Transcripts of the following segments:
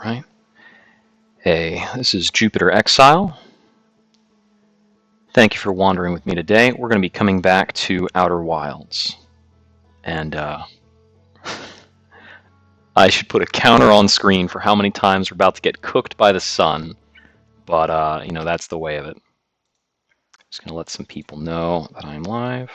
right. Hey, this is JupiterExile. Thank you for wandering with me today. We're going to be coming back to Outer Wilds. And I should put a counter on screen for how many times we're about to get cooked by the sun. But, you know, that's the way of it. Just going to let some people know that I'm live.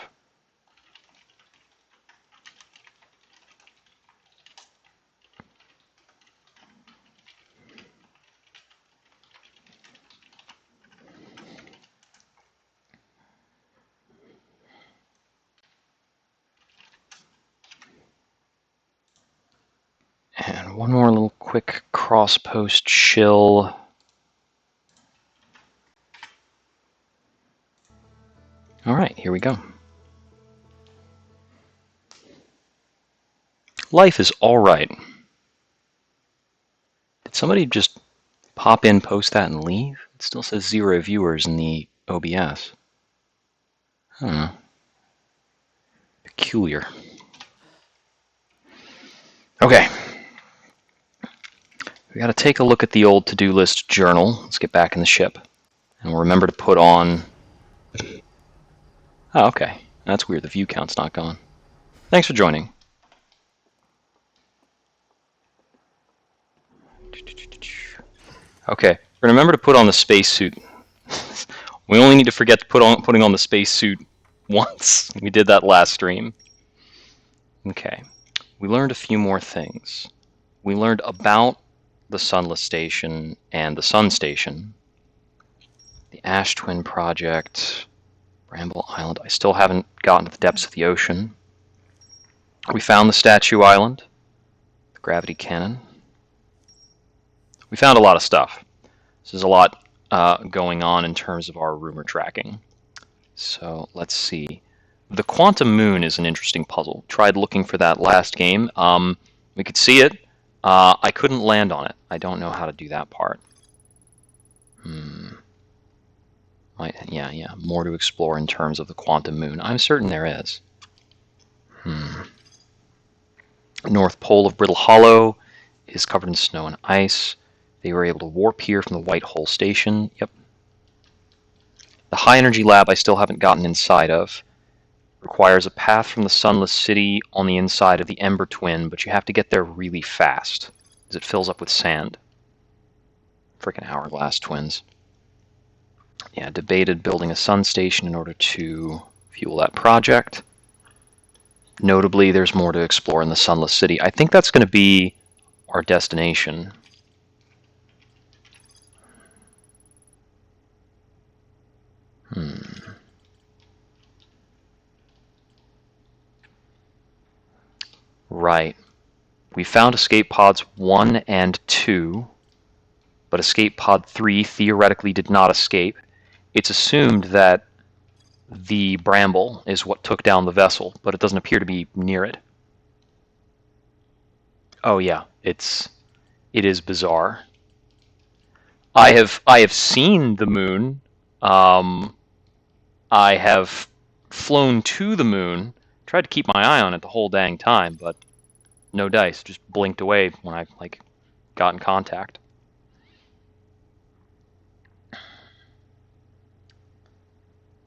And one more little quick cross-post chill. All right, here we go. Life is all right. Did somebody just pop in, post that, and leave? It still says 0 viewers in the OBS. I don't know. Peculiar. Okay. We got to take a look at the old to-do list journal. Let's get back in the ship. And we'll remember to put on... Oh, okay. That's weird. The view count's not gone. Thanks for joining. Okay. We're going to remember to put on the spacesuit. We only need to forget to putting on the spacesuit once. We did that last stream. Okay. We learned a few more things. We learned about the Sunless Station and the Sun Station. The Ash Twin Project, Bramble Island. I still haven't gotten to the depths of the ocean. We found the Statue Island, the Gravity Cannon. We found a lot of stuff. This is a lot going on in terms of our rumor tracking. So let's see. The Quantum Moon is an interesting puzzle. Tried looking for that last game. We could see it. I couldn't land on it. I don't know how to do that part. Yeah. More to explore in terms of the Quantum Moon. I'm certain there is. North Pole of Brittle Hollow is covered in snow and ice. They were able to warp here from the White Hole Station. Yep. The High Energy Lab I still haven't gotten inside of. Requires a path from the Sunless City on the inside of the Ember Twin, but you have to get there really fast, as it fills up with sand. Frickin' hourglass twins. Yeah, debated building a sun station in order to fuel that project. Notably, there's more to explore in the Sunless City. I think that's going to be our destination. Right. We found escape pods 1 and 2, but escape pod 3 theoretically did not escape. It's assumed that the Bramble is what took down the vessel, but it doesn't appear to be near it. Oh yeah, it is bizarre. I have seen the moon. I have flown to the moon. Tried to keep my eye on it the whole dang time, but no dice. Just blinked away when I got in contact.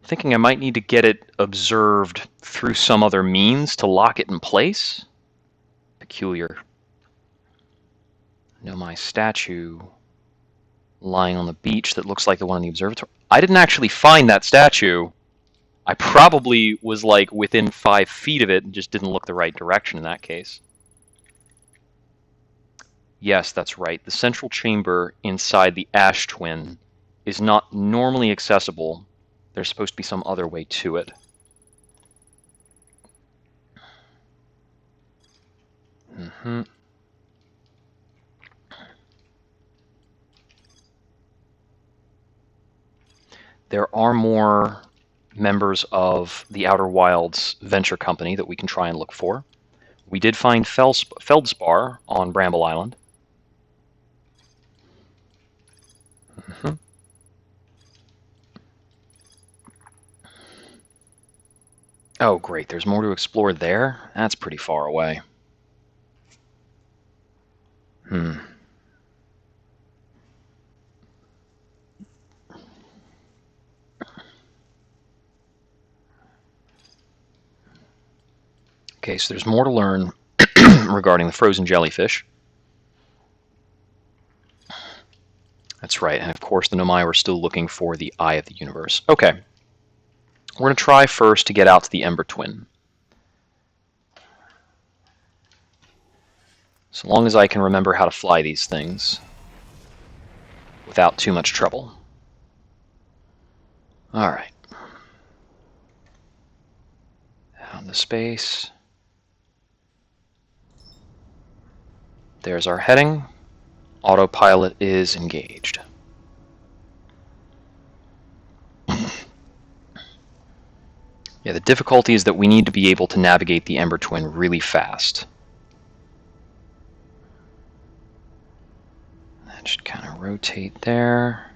Thinking I might need to get it observed through some other means to lock it in place. Peculiar. I know my statue lying on the beach that looks like the one in the observatory. I didn't actually find that statue. I probably was like within 5 feet of it and just didn't look the right direction in that case. Yes, that's right. The central chamber inside the Ash Twin is not normally accessible. There's supposed to be some other way to it. There are more members of the Outer Wilds venture company that we can try and look for. We did find Feldspar on Bramble Island. Oh, great. There's more to explore there? That's pretty far away. Okay, so there's more to learn regarding the frozen jellyfish. That's right, and of course the Nomai were still looking for the Eye of the Universe. Okay, we're going to try first to get out to the Ember Twin. So long as I can remember how to fly these things without too much trouble. Alright. Out into space. There's our heading. Autopilot is engaged. Yeah, the difficulty is that we need to be able to navigate the Ember Twin really fast. That should kind of rotate there.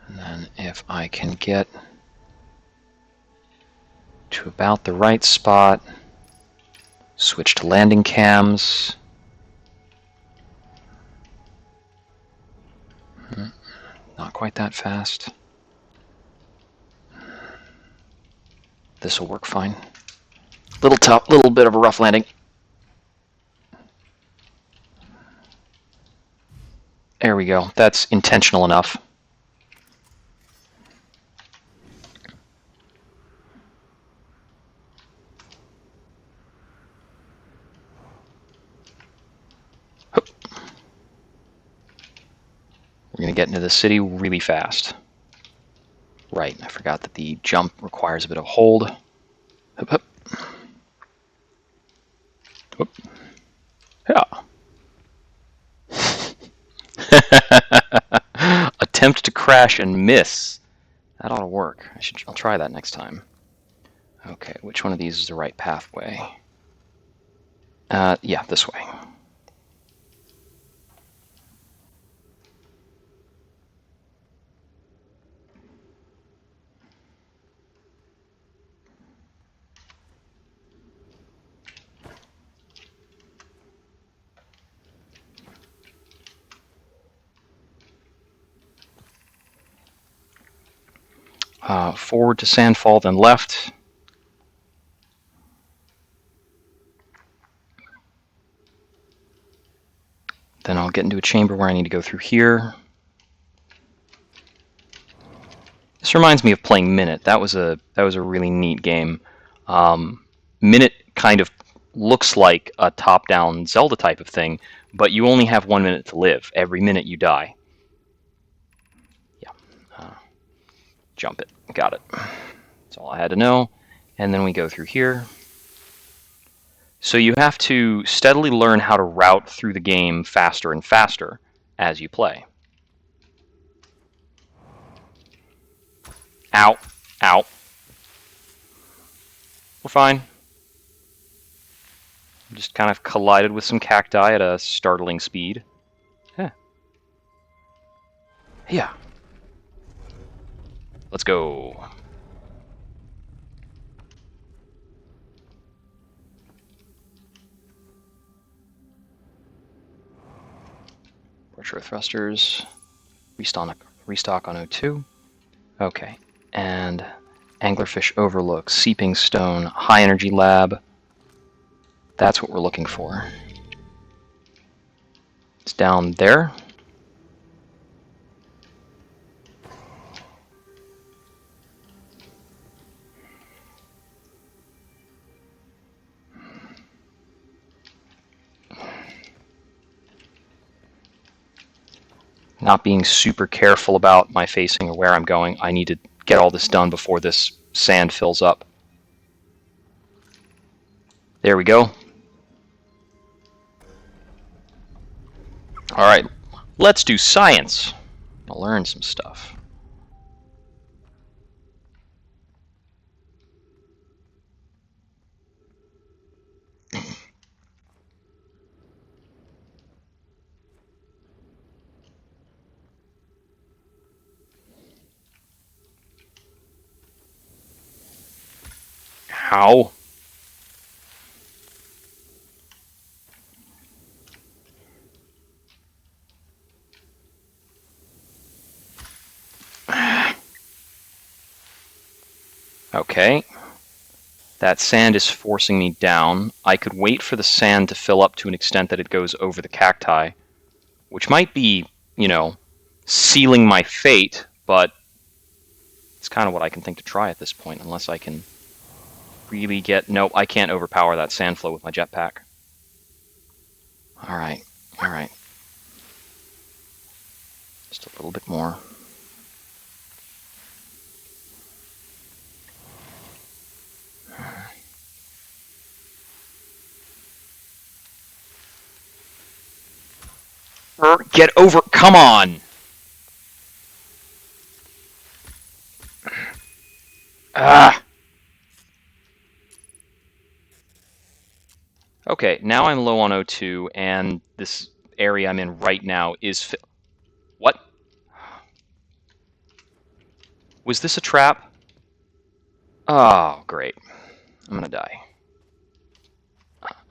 And then if I can get to about the right spot, switch to landing cams. Not quite that fast. This will work fine. Little tough, little bit of a rough landing. There we go. That's intentional enough. We're going to get into the city really fast. Right, I forgot that the jump requires a bit of hold. Hup, hup. Whoop. Yeah. Attempt to crash and miss. That ought to work. I'll try that next time. Okay, which one of these is the right pathway? Yeah, this way. Forward to Sandfall, then left. Then I'll get into a chamber where I need to go through here. This reminds me of playing Minute. That was a really neat game. Minute kind of looks like a top-down Zelda type of thing, but you only have 1 minute to live. Every minute you die. Yeah. Jump it. Got it. That's all I had to know. And then we go through here. So you have to steadily learn how to route through the game faster and faster as you play. Ow. Ow. We're fine. Just kind of collided with some cacti at a startling speed. Yeah. Yeah. Let's go. Retro thrusters. Restock on O2. Okay. And anglerfish overlook, seeping stone, high energy lab. That's what we're looking for. It's down there. Not being super careful about my facing or where I'm going. I need to get all this done before this sand fills up. There we go. All right, let's do science. I'll learn some stuff. How? Okay. That sand is forcing me down. I could wait for the sand to fill up to an extent that it goes over the cacti, which might be, you know, sealing my fate, but it's kind of what I can think to try at this point, unless I can really get... Nope, I can't overpower that sand flow with my jetpack. Alright, alright. Just a little bit more. Get over... Come on! Ah! Okay, now I'm low on O2, and this area I'm in right now is... What? Was this a trap? Oh, great. I'm gonna die.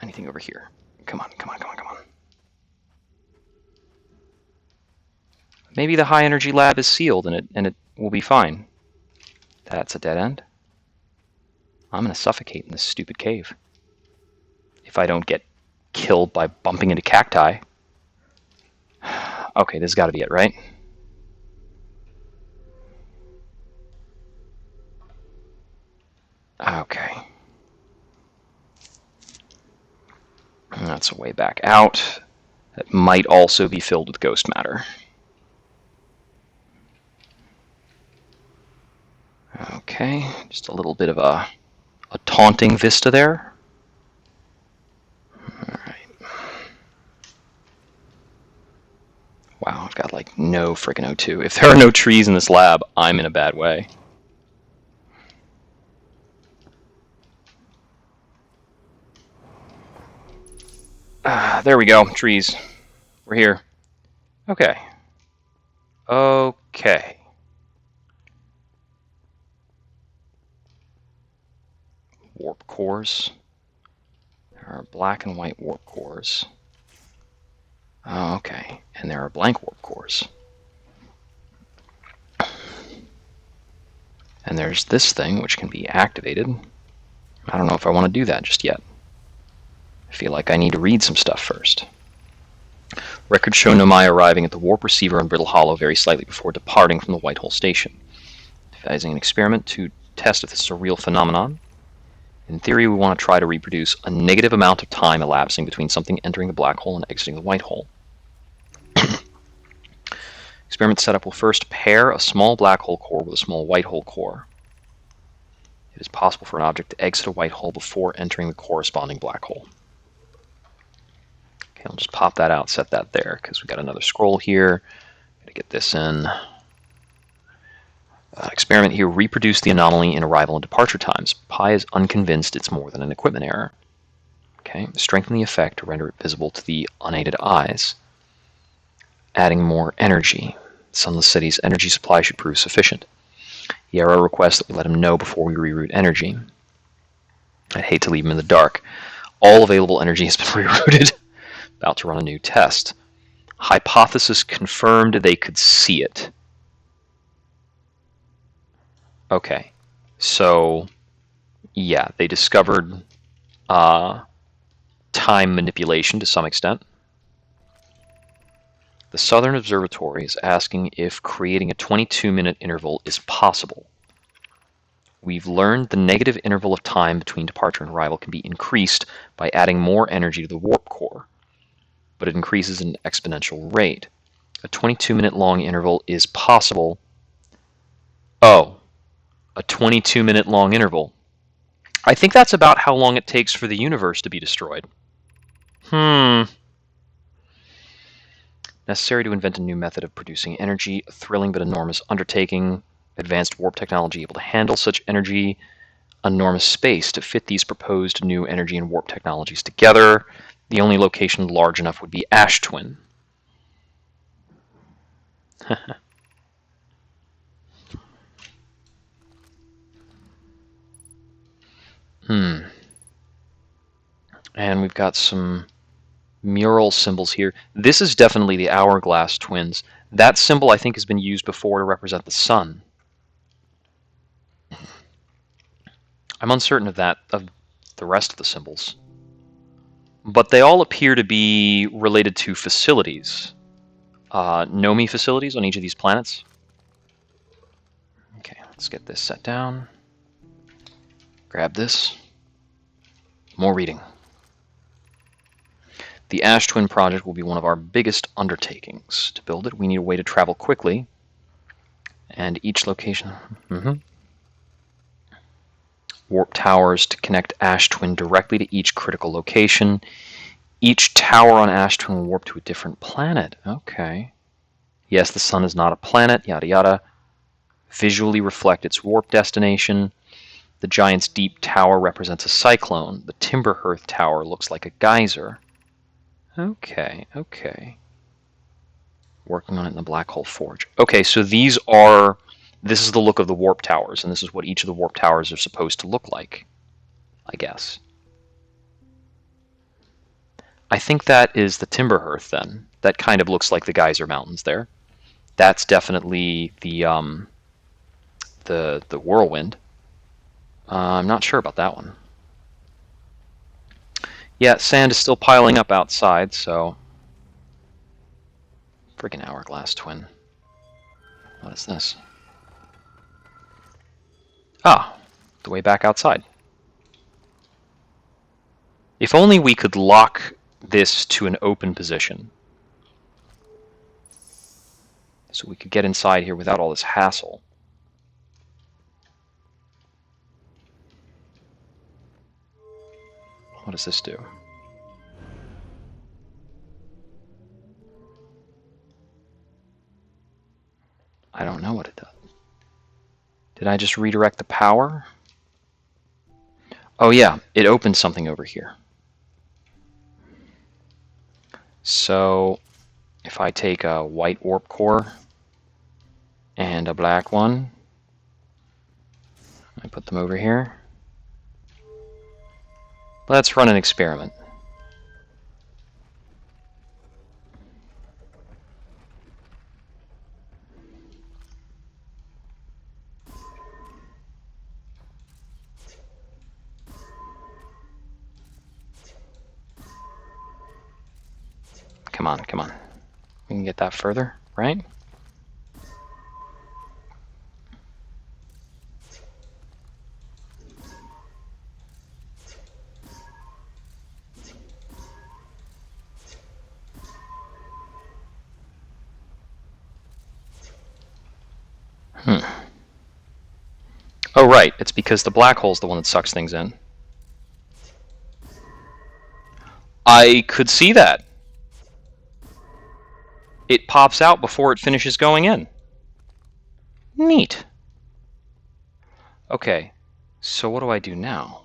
Anything over here? Come on, come on, come on, come on. Maybe the high energy lab is sealed and it will be fine. That's a dead end. I'm gonna suffocate in this stupid cave. If I don't get killed by bumping into cacti. Okay, this has got to be it, right? Okay. That's a way back out. That might also be filled with ghost matter. Okay, just a little bit of a taunting vista there. Alright. Wow, I've got like no freaking O2. If there are no trees in this lab, I'm in a bad way. There we go, trees. We're here. Okay. Okay. Warp cores. There are black and white warp cores. Oh, okay. And there are blank warp cores. And there's this thing, which can be activated. I don't know if I want to do that just yet. I feel like I need to read some stuff first. Records show Nomai arriving at the warp receiver on Brittle Hollow very slightly before departing from the White Hole Station. Devising an experiment to test if this is a real phenomenon. In theory, we want to try to reproduce a negative amount of time elapsing between something entering the black hole and exiting the white hole. Experiment setup will first pair a small black hole core with a small white hole core. It is possible for an object to exit a white hole before entering the corresponding black hole. Okay, I'll just pop that out, set that there, because we've got another scroll here. Gotta get this in. Experiment here, reproduce the anomaly in arrival and departure times. Pi is unconvinced it's more than an equipment error. Okay, strengthen the effect to render it visible to the unaided eyes. Adding more energy. Sunless City's energy supply should prove sufficient. Yarrow requests that we let him know before we reroute energy. I'd hate to leave him in the dark. All available energy has been rerouted. About to run a new test. Hypothesis confirmed they could see it. Okay, so yeah, they discovered time manipulation to some extent. The Southern Observatory is asking if creating a 22-minute interval is possible. We've learned the negative interval of time between departure and arrival can be increased by adding more energy to the warp core, but it increases at an exponential rate. A 22-minute long interval is possible. Oh. A 22-minute long interval. I think that's about how long it takes for the universe to be destroyed. Necessary to invent a new method of producing energy, a thrilling but enormous undertaking. Advanced warp technology able to handle such energy. Enormous space to fit these proposed new energy and warp technologies together. The only location large enough would be Ash Twin. And we've got some mural symbols here. This is definitely the hourglass twins. That symbol, I think, has been used before to represent the sun. I'm uncertain of that, of the rest of the symbols. But they all appear to be related to facilities. Nomi facilities on each of these planets. Okay, let's get this set down. Grab this. More reading. The Ash Twin project will be one of our biggest undertakings. To build it, we need a way to travel quickly, and each location... Warp towers to connect Ash Twin directly to each critical location. Each tower on Ash Twin will warp to a different planet. Okay. Yes, the sun is not a planet, yada yada. Visually reflect its warp destination. The giant's deep tower represents a cyclone. The Timberhearth tower looks like a geyser. Okay, okay. Working on it in the Black Hole Forge. Okay, so these are... This is the look of the warp towers, and this is what each of the warp towers are supposed to look like, I guess. I think that is the Timberhearth, then. That kind of looks like the Geyser Mountains there. That's definitely the Whirlwind. I'm not sure about that one. Yeah, sand is still piling up outside, so... Friggin' Hourglass Twin. What is this? Ah, the way back outside. If only we could lock this to an open position. So we could get inside here without all this hassle. What does this do? I don't know what it does. Did I just redirect the power? Oh yeah, it opened something over here. So, if I take a white warp core and a black one, I put them over here. Let's run an experiment. Come on, come on. We can get that further, right? Oh, right. It's because the black hole's the one that sucks things in. I could see that. It pops out before it finishes going in. Neat. Okay, so what do I do now?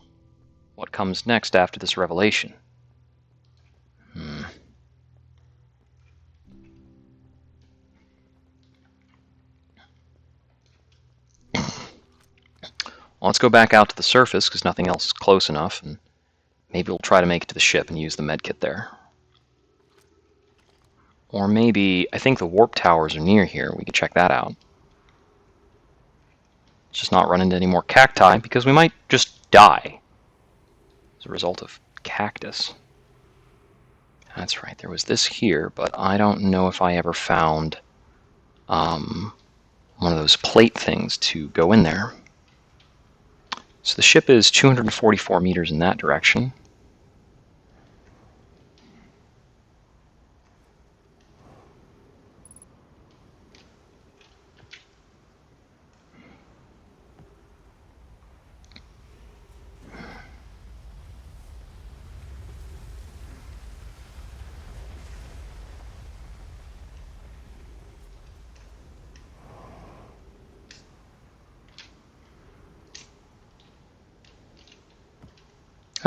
What comes next after this revelation? Well, let's go back out to the surface, because nothing else is close enough, and maybe we'll try to make it to the ship and use the medkit there. Or maybe, I think the warp towers are near here. We can check that out. Let's just not run into any more cacti, because we might just die as a result of cactus. That's right, there was this here, but I don't know if I ever found one of those plate things to go in there. So the ship is 244 meters in that direction.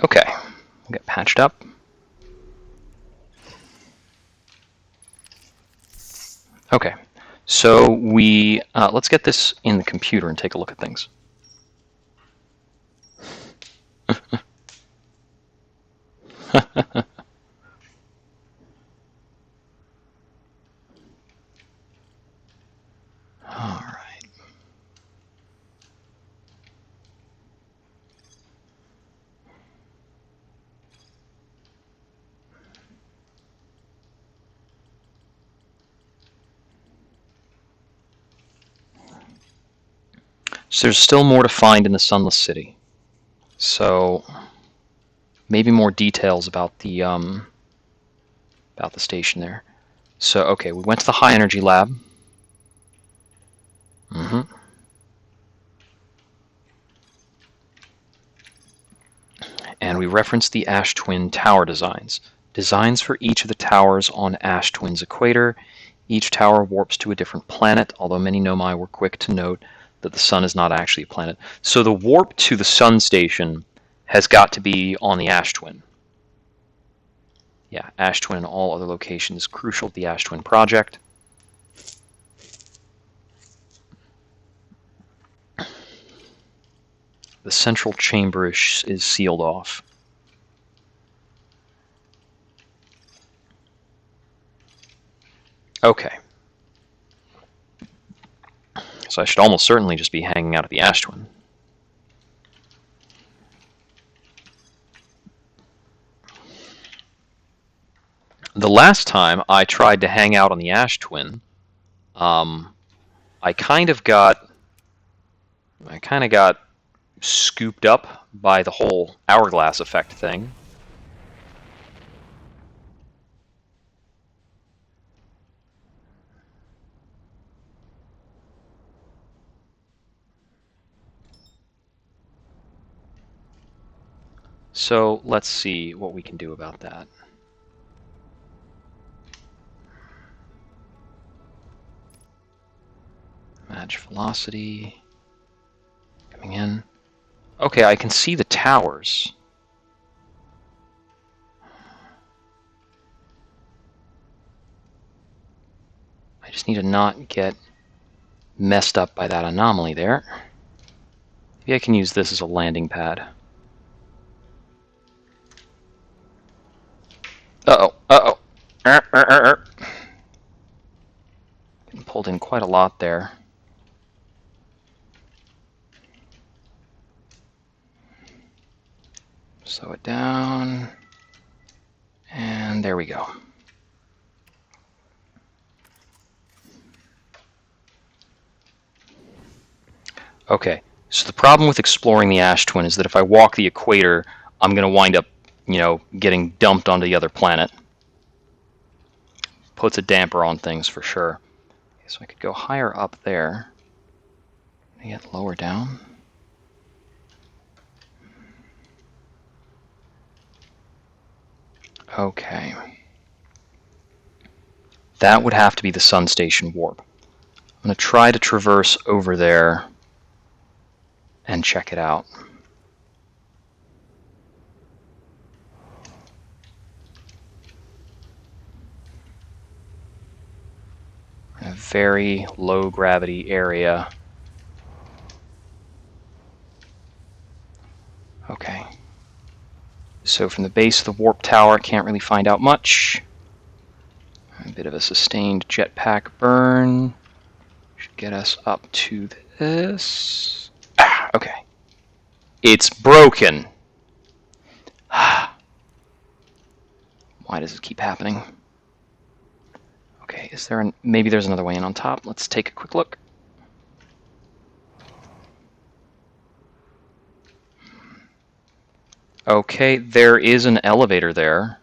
Okay, we'll get patched up. Okay, so we let's get this in the computer and take a look at things. All right. So there's still more to find in the Sunless City. So maybe more details about the station there. So okay, we went to the high energy lab. And we referenced the Ash Twin tower designs. Designs for each of the towers on Ash Twin's equator. Each tower warps to a different planet, although many Nomai were quick to note that the sun is not actually a planet. So the warp to the sun station has got to be on the Ash Twin. Yeah, Ash Twin and all other locations crucial to the Ash Twin project. The central chamber is sealed off. Okay. So I should almost certainly just be hanging out at the Ash Twin. The last time I tried to hang out on the Ash Twin, I kind of got scooped up by the whole hourglass effect thing. So let's see what we can do about that. Match velocity. Coming in. Okay, I can see the towers. I just need to not get messed up by that anomaly there. Maybe I can use this as a landing pad. Uh-oh, uh-oh. Getting pulled in quite a lot there. Slow it down. And there we go. Okay, so the problem with exploring the Ash Twin is that if I walk the equator, I'm going to wind up, getting dumped onto the other planet. Puts a damper on things for sure. Okay, so I could go higher up there. Get lower down. Okay. That would have to be the Sun Station warp. I'm going to try to traverse over there and check it out. In a very low gravity area. Okay. So from the base of the warp tower, can't really find out much. A bit of a sustained jetpack burn. Should get us up to this. Okay. It's broken. Why does it keep happening? Okay, is there maybe there's another way in on top. Let's take a quick look. Okay, there is an elevator there.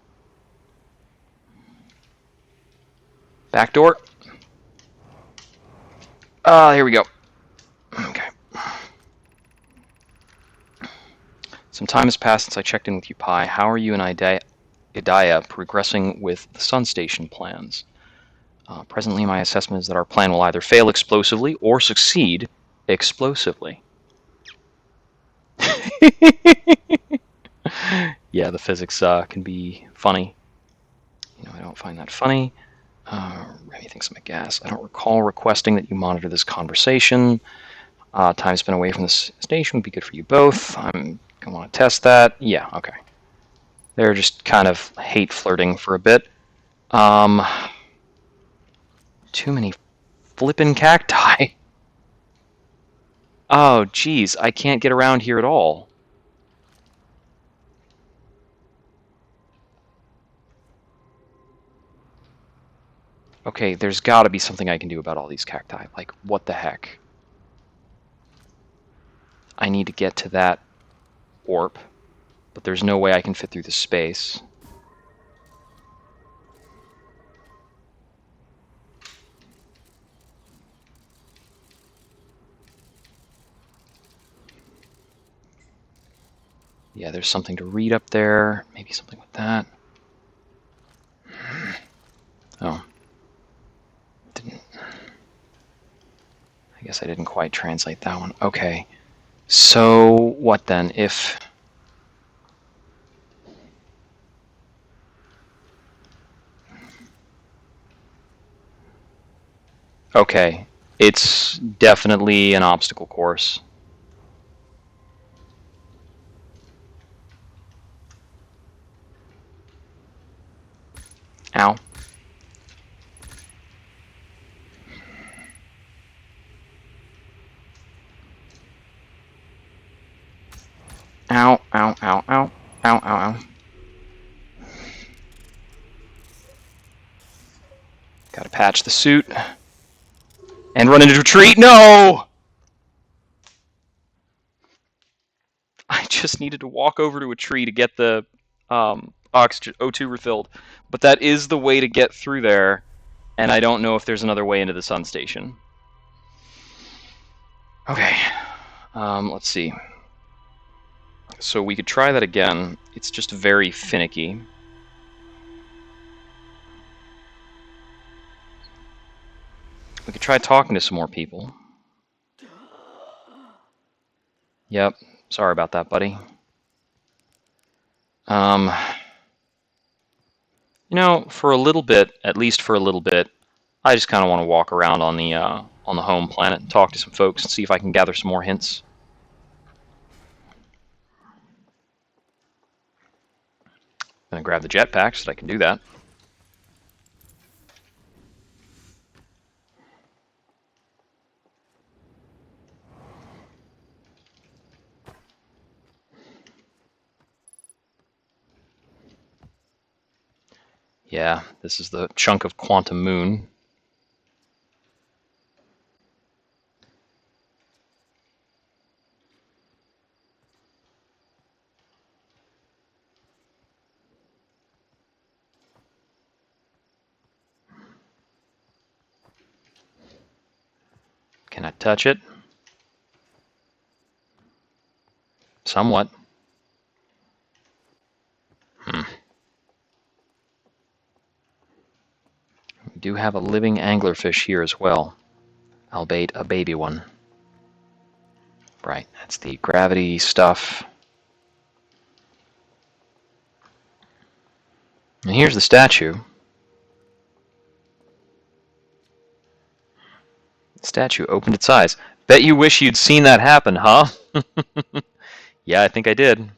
Back door. Here we go. Okay. Some time has passed since I checked in with you, Pi. How are you and Idaya progressing with the Sun Station plans? Presently, my assessment is that our plan will either fail explosively or succeed explosively. Yeah, the physics can be funny. I don't find that funny. Remy thinks I'm a gas. I don't recall requesting that you monitor this conversation. Time spent away from this station would be good for you both. I'm going to want to test that. Yeah, okay. They're just kind of hate flirting for a bit. Too many flippin' cacti. Oh, geez, I can't get around here at all. Okay, there's got to be something I can do about all these cacti. Like, what the heck? I need to get to that warp, but there's no way I can fit through the space. Yeah, there's something to read up there. Maybe something with that. Oh. Didn't. I guess I didn't quite translate that one. Okay. So, what then? If... Okay. It's definitely an obstacle course. Ow. Ow, ow, ow, ow. Ow, ow, ow. Gotta patch the suit. And run into retreat. No! I just needed to walk over to a tree to get the oxygen O2 refilled. But that is the way to get through there. And I don't know if there's another way into the sun station. Okay. Let's see. So we could try that again. It's just very finicky. We could try talking to some more people. Yep. Sorry about that, buddy. You know, for a little bit, at least for a little bit, I just kind of want to walk around on the home planet and talk to some folks and see if I can gather some more hints. I'm gonna grab the jetpack so that I can do that. Yeah, this is the chunk of quantum moon. Can I touch it? Somewhat. We do have a living anglerfish here as well, albeit a baby one. Right, that's the gravity stuff. And here's the statue. The statue opened its eyes. Bet you wish you'd seen that happen, huh? Yeah, I think I did.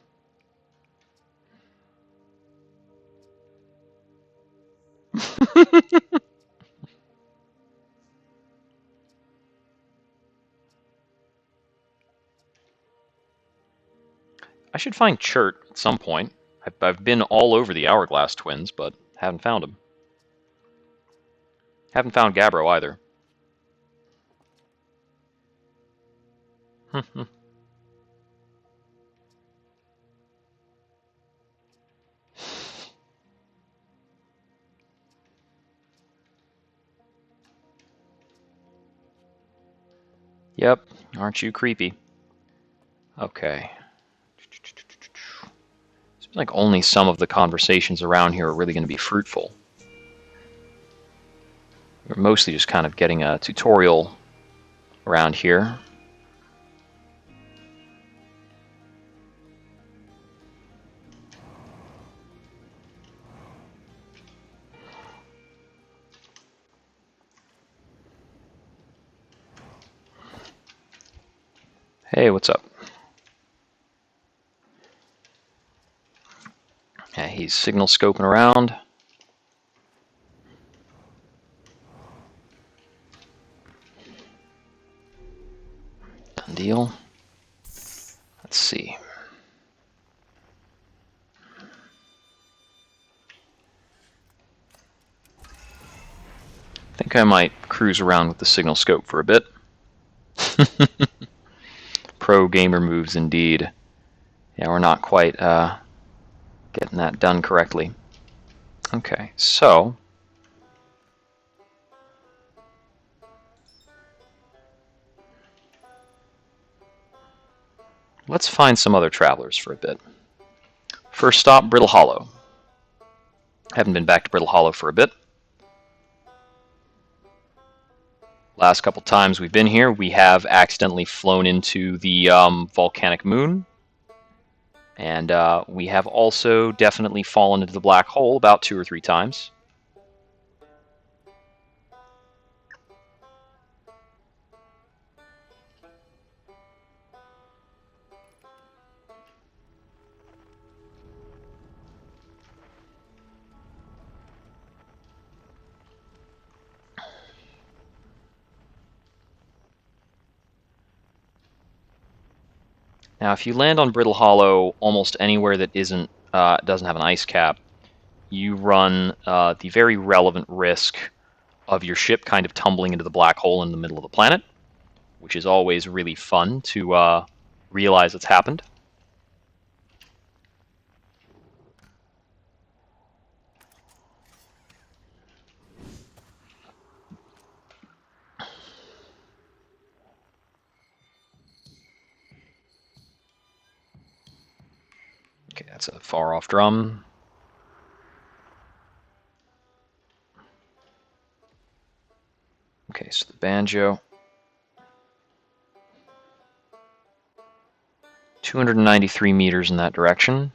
I should find Chert at some point. I've been all over the Hourglass Twins, but haven't found him. Haven't found Gabbro either. Yep, aren't you creepy? Okay. Seems like only some of the conversations around here are really going to be fruitful. We're mostly just kind of getting a tutorial around here. Hey, what's up? Yeah, he's signal scoping around. Done deal. Let's see. I think I might cruise around with the signal scope for a bit. pro gamer moves indeed. Yeah, we're not quite getting that done correctly. Okay, so let's find some other travelers for a bit. First stop, Brittle Hollow. Haven't been back to Brittle Hollow for a bit. Last couple times we've been here, we have accidentally flown into the volcanic moon. And we have also definitely fallen into the black hole about 2 or 3 times. Now, if you land on Brittle Hollow almost anywhere that doesn't have an ice cap, you run the very relevant risk of your ship kind of tumbling into the black hole in the middle of the planet, which is always really fun to realize it's happened. Okay, that's a far-off drum. Okay, so the banjo. 293 meters in that direction.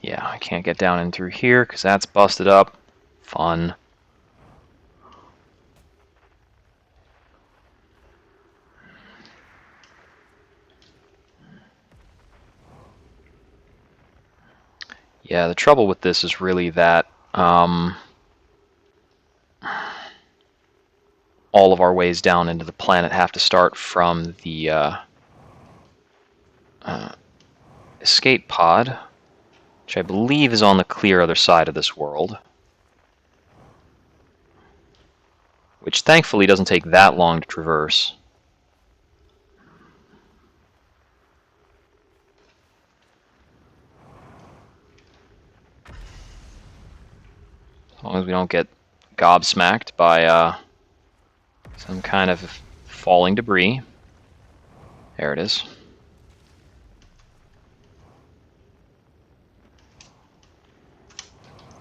Yeah, I can't get down in through here because that's busted up. Fun. Yeah, the trouble with this is really that all of our ways down into the planet have to start from the escape pod, which I believe is on the clear other side of this world. Which thankfully doesn't take that long to traverse. As long as we don't get gobsmacked by some kind of falling debris. There it is.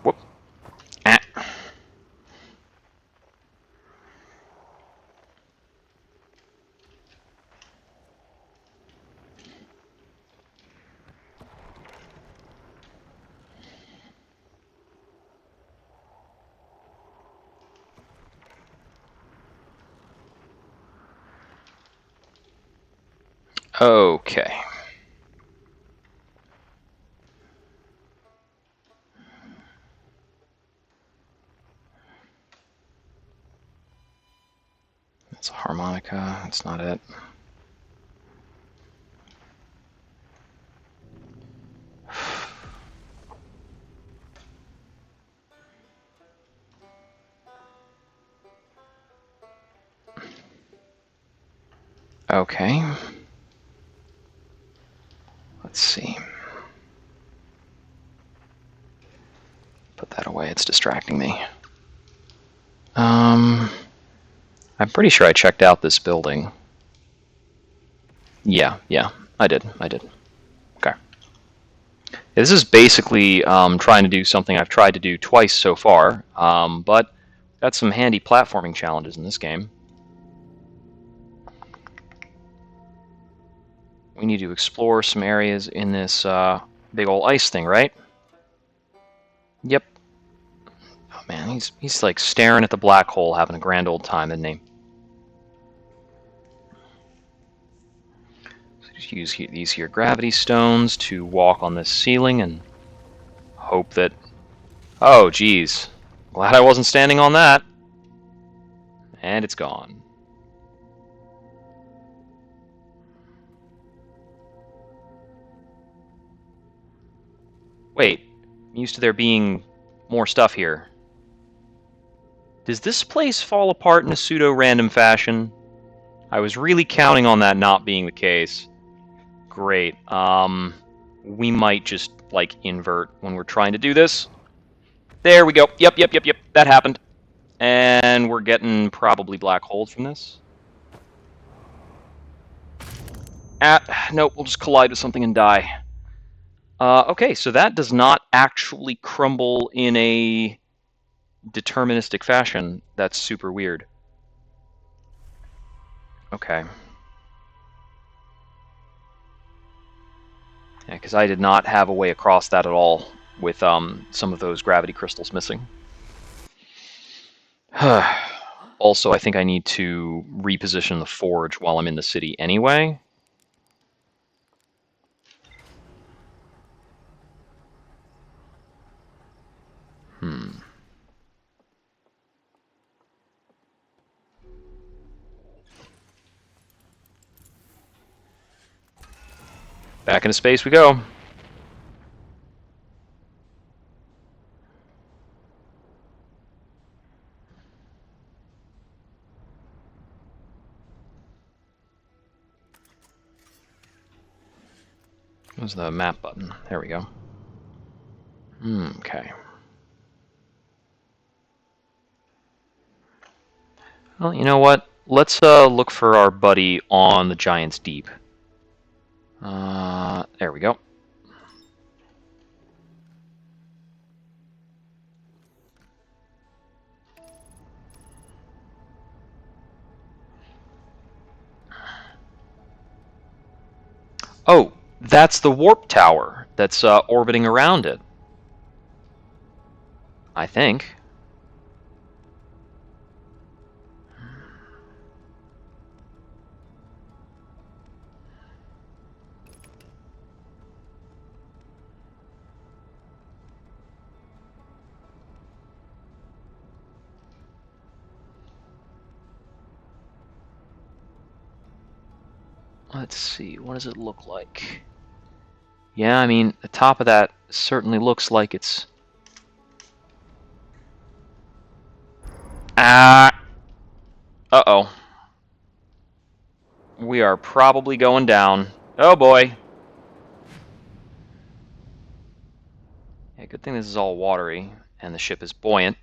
Whoop. Ah. Okay. That's a harmonica. That's not it. Okay. Let's see. Put that away, it's distracting me. I'm pretty sure I checked out this building. Yeah, I did. Okay. This is basically trying to do something I've tried to do twice so far, but got some handy platforming challenges in this game. We need to explore some areas in this big old ice thing, right? Yep. Oh man, he's like staring at the black hole, having a grand old time, isn't he? So just use these here gravity stones to walk on this ceiling and hope that... Oh, geez. Glad I wasn't standing on that. And it's gone. Wait, I'm used to there being more stuff here. Does this place fall apart in a pseudo-random fashion? I was really counting on that not being the case. Great. We might just, like, invert when we're trying to do this. There we go. Yep. That happened. And we're getting probably black holes from this. Nope, we'll just collide with something and die. Okay, so that does not actually crumble in a deterministic fashion. That's super weird. Okay. Yeah, because I did not have a way across that at all with some of those gravity crystals missing. Also, I think I need to reposition the forge while I'm in the city anyway. Back into space we go. Where's the map button? There we go. Okay. Well, you know what? Let's look for our buddy on the Giant's Deep. There we go. Oh, that's the warp tower that's orbiting around it. I think. Let's see, what does it look like? Yeah, I mean, the top of that certainly looks like it's... Uh-oh. We are probably going down. Oh boy. Yeah, good thing this is all watery, and the ship is buoyant.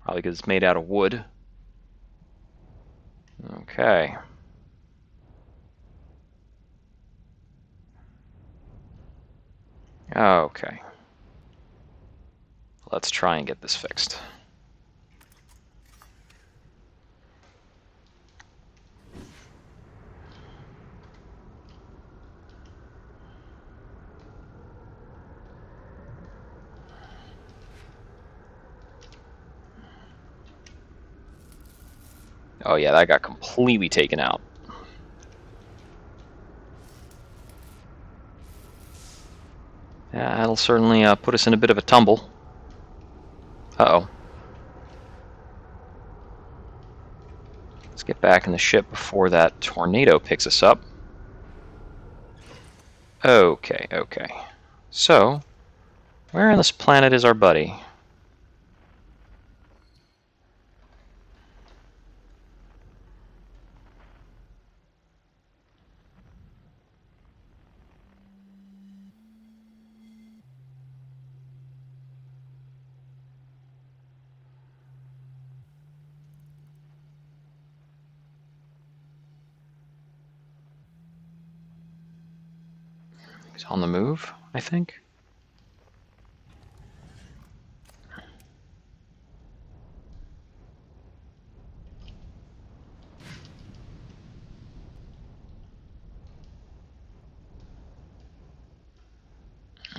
Probably because it's made out of wood. Okay. Okay. Let's try and get this fixed. Oh yeah, that got completely taken out. Yeah, that'll certainly put us in a bit of a tumble. Uh-oh. Let's get back in the ship before that tornado picks us up. Okay. So, where on this planet is our buddy? He's on the move, I think.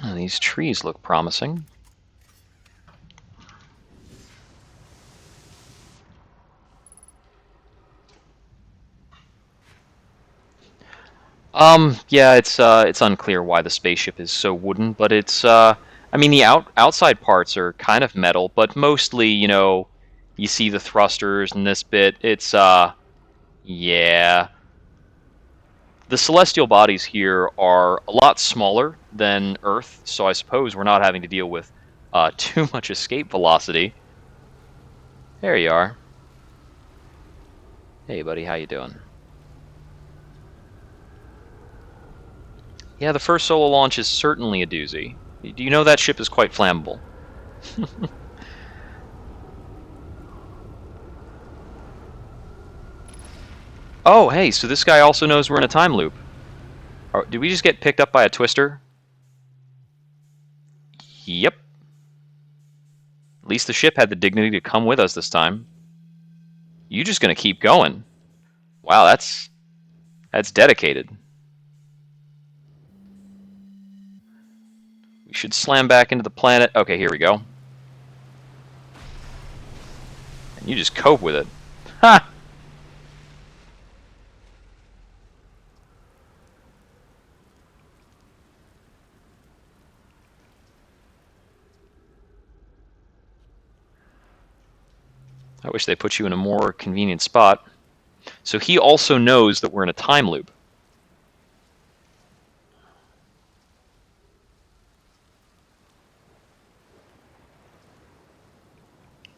Oh, these trees look promising. Yeah, it's unclear why the spaceship is so wooden, but it's I mean the outside parts are kind of metal, but mostly, you know, you see the thrusters and this bit. It's yeah. The celestial bodies here are a lot smaller than Earth, so I suppose we're not having to deal with too much escape velocity. There you are. Hey, buddy, how you doing? Yeah, the first solo launch is certainly a doozy. Do you know that ship is quite flammable? Oh, hey, so this guy also knows we're in a time loop. Did we just get picked up by a twister? Yep. At least the ship had the dignity to come with us this time. You just gonna keep going? Wow, that's dedicated. We should slam back into the planet. Okay, here we go. And you just cope with it. Ha! I wish they put you in a more convenient spot. So he also knows that we're in a time loop.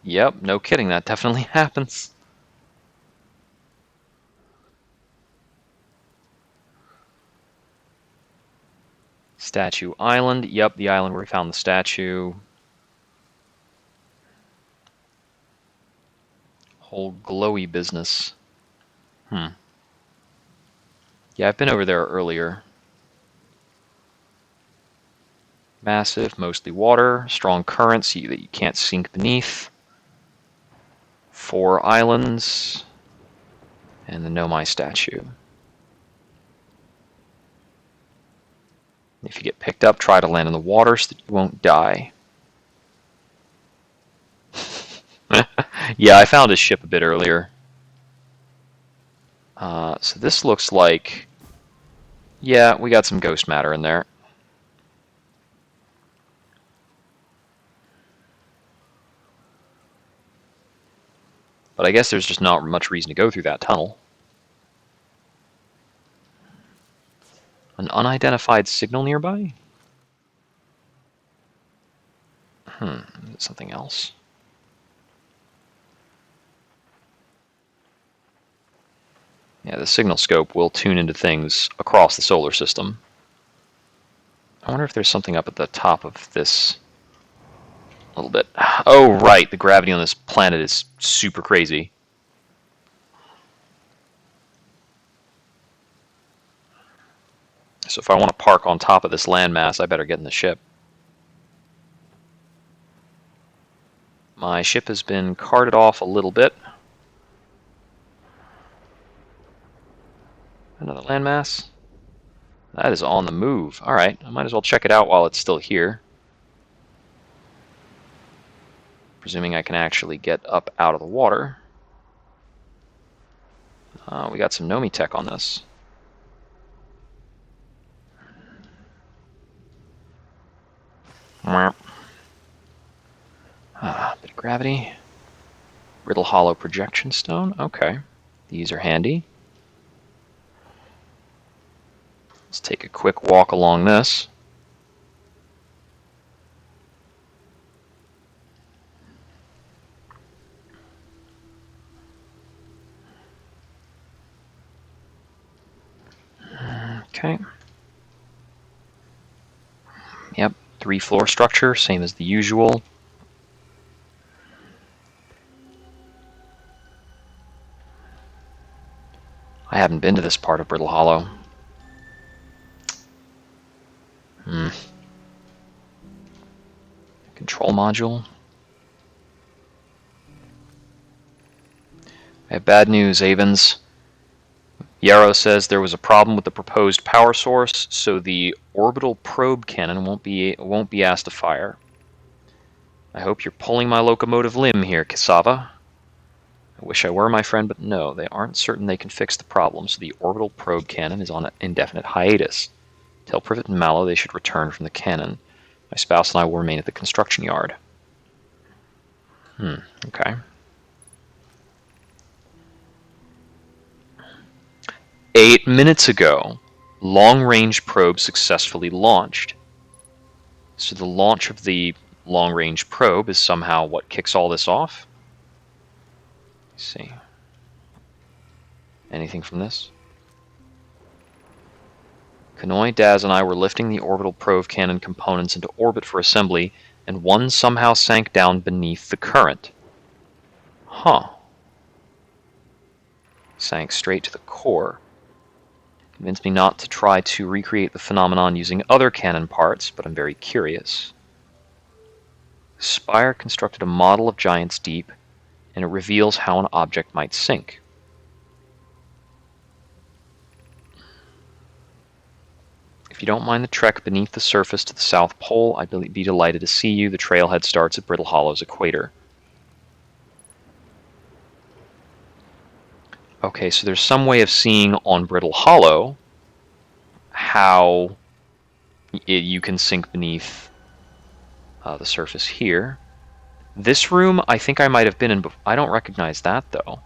Yep, no kidding, that definitely happens. Statue Island. Yep, the island where we found the statue. Whole glowy business. Yeah, I've been over there earlier. Massive, mostly water, strong currents that you can't sink beneath. 4 islands, and the Nomai statue. If you get picked up, try to land in the water so that you won't die. Yeah, I found his ship a bit earlier. So this looks like... Yeah, we got some ghost matter in there. But I guess there's just not much reason to go through that tunnel. An unidentified signal nearby? Is it something else? Yeah, the signal scope will tune into things across the solar system. I wonder if there's something up at the top of this a little bit. Oh, right, the gravity on this planet is super crazy. So if I want to park on top of this landmass, I better get in the ship. My ship has been carted off a little bit. Another landmass. That is on the move. Alright, I might as well check it out while it's still here. Presuming I can actually get up out of the water. We got some Nomi tech on this. Bit of gravity. Riddle Hollow projection stone. Okay, these are handy. Let's take a quick walk along this. Okay. Yep, 3-floor structure, same as the usual. I haven't been to this part of Brittle Hollow. Control module. I have bad news, Avens. Yarrow says there was a problem with the proposed power source, so the orbital probe cannon won't be asked to fire. I hope you're pulling my locomotive limb here, Cassava. I wish I were, my friend, but no, they aren't certain they can fix the problem, so the orbital probe cannon is on an indefinite hiatus. Tell Privet and Mallow they should return from the cannon. My spouse and I will remain at the construction yard. Okay. 8 minutes ago, Long-range probe successfully launched. So the launch of the long-range probe is somehow what kicks all this off. Let's see. Anything from this? Kanoi, Daz, and I were lifting the orbital probe cannon components into orbit for assembly, and one somehow sank down beneath the current. Huh. Sank straight to the core. Convinced me not to try to recreate the phenomenon using other cannon parts, but I'm very curious. Spire constructed a model of Giant's Deep, and it reveals how an object might sink. If you don't mind the trek beneath the surface to the South Pole, I'd be delighted to see you. The trailhead starts at Brittle Hollow's equator. Okay, so there's some way of seeing on Brittle Hollow how you can sink beneath the surface here. This room, I think I might have been in before. I don't recognize that, though.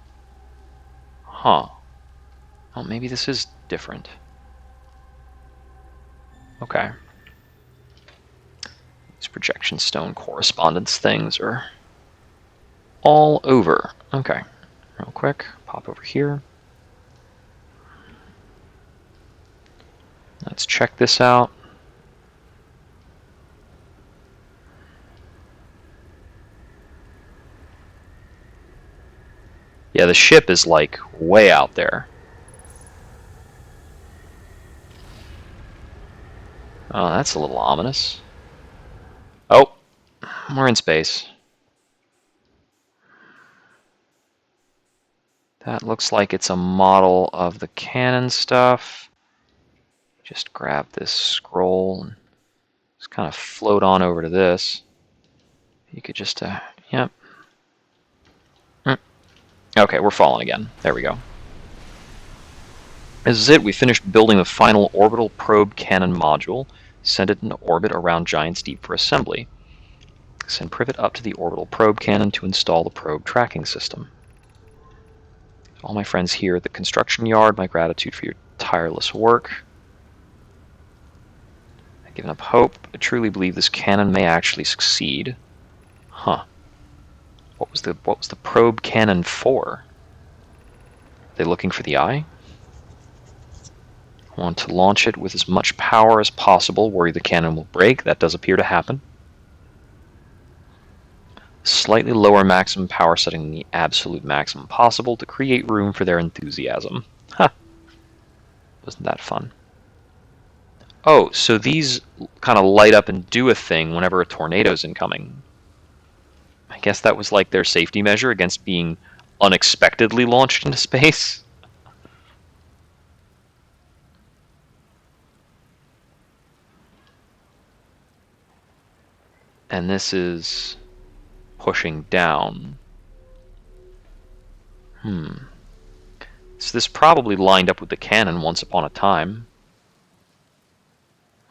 Huh. Oh, maybe this is different. Okay. These projection stone correspondence things are all over. Okay. Real quick, pop over here. Let's check this out. Yeah, the ship is like way out there. Oh, that's a little ominous. Oh, we're in space. That looks like it's a model of the cannon stuff. Just grab this scroll and just kind of float on over to this. You could just, yep. Okay, we're falling again. There we go. This is it. We finished building the final orbital probe cannon module. Send it into orbit around Giant's Deep for assembly. Send Privet up to the orbital probe cannon to install the probe tracking system. All my friends here at the construction yard, my gratitude for your tireless work. I've given up hope. I truly believe this cannon may actually succeed. Huh. What was the probe cannon for? Are they looking for the eye? I want to launch it with as much power as possible, worry the cannon will break. That does appear to happen. Slightly lower maximum power setting than the absolute maximum possible to create room for their enthusiasm. Ha! Wasn't that fun? Oh, so these kind of light up and do a thing whenever a tornado's incoming. I guess that was like their safety measure against being unexpectedly launched into space. And this is pushing down. So this probably lined up with the cannon once upon a time.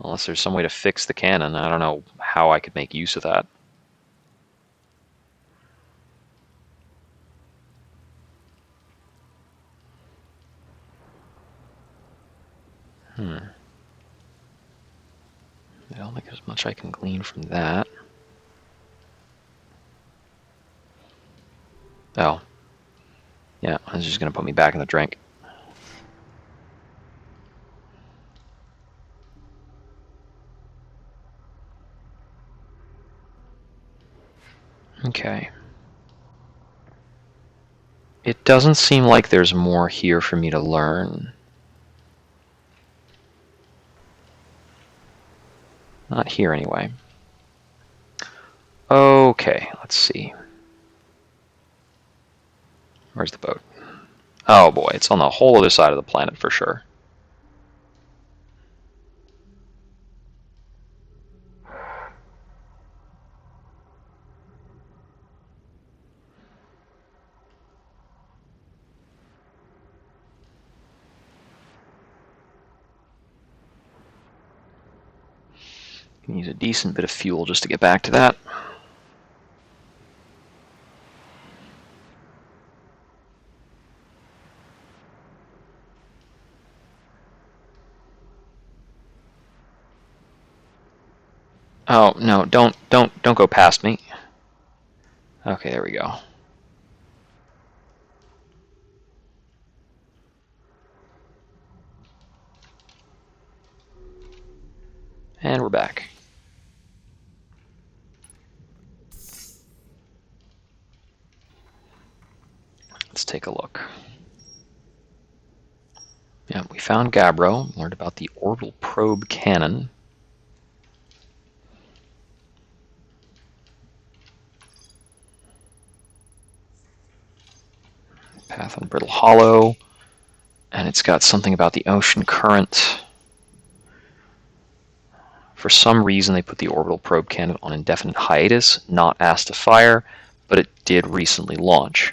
Unless there's some way to fix the cannon. I don't know how I could make use of that. I don't think there's much I can glean from that. Oh. Yeah, it's just going to put me back in the drink. Okay. It doesn't seem like there's more here for me to learn. Not here, anyway. Okay, let's see. Where's the boat? Oh boy, it's on the whole other side of the planet for sure. Can use a decent bit of fuel just to get back to that. Oh, no, don't go past me. Okay, there we go. And we're back. Let's take a look. Yeah, we found Gabbro, learned about the orbital probe cannon. Path on Brittle Hollow. And it's got something about the ocean current. For some reason, they put the orbital probe cannon on indefinite hiatus, not asked to fire, but it did recently launch.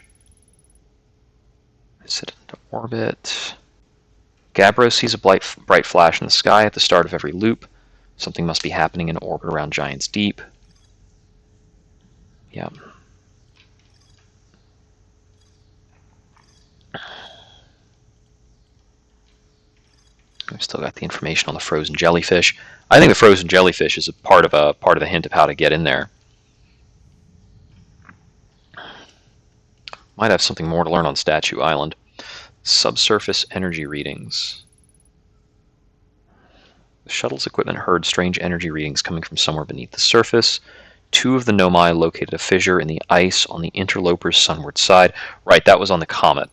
Set it into orbit. Gabbro sees a bright flash in the sky at the start of every loop. Something must be happening in orbit around Giants Deep. Yeah. We've still got the information on the frozen jellyfish. I think the frozen jellyfish is a part of the hint of how to get in there. Might have something more to learn on Statue Island. Subsurface energy readings. The shuttle's equipment heard strange energy readings coming from somewhere beneath the surface. 2 of the Nomai located a fissure in the ice on the interloper's sunward side. Right, that was on the comet.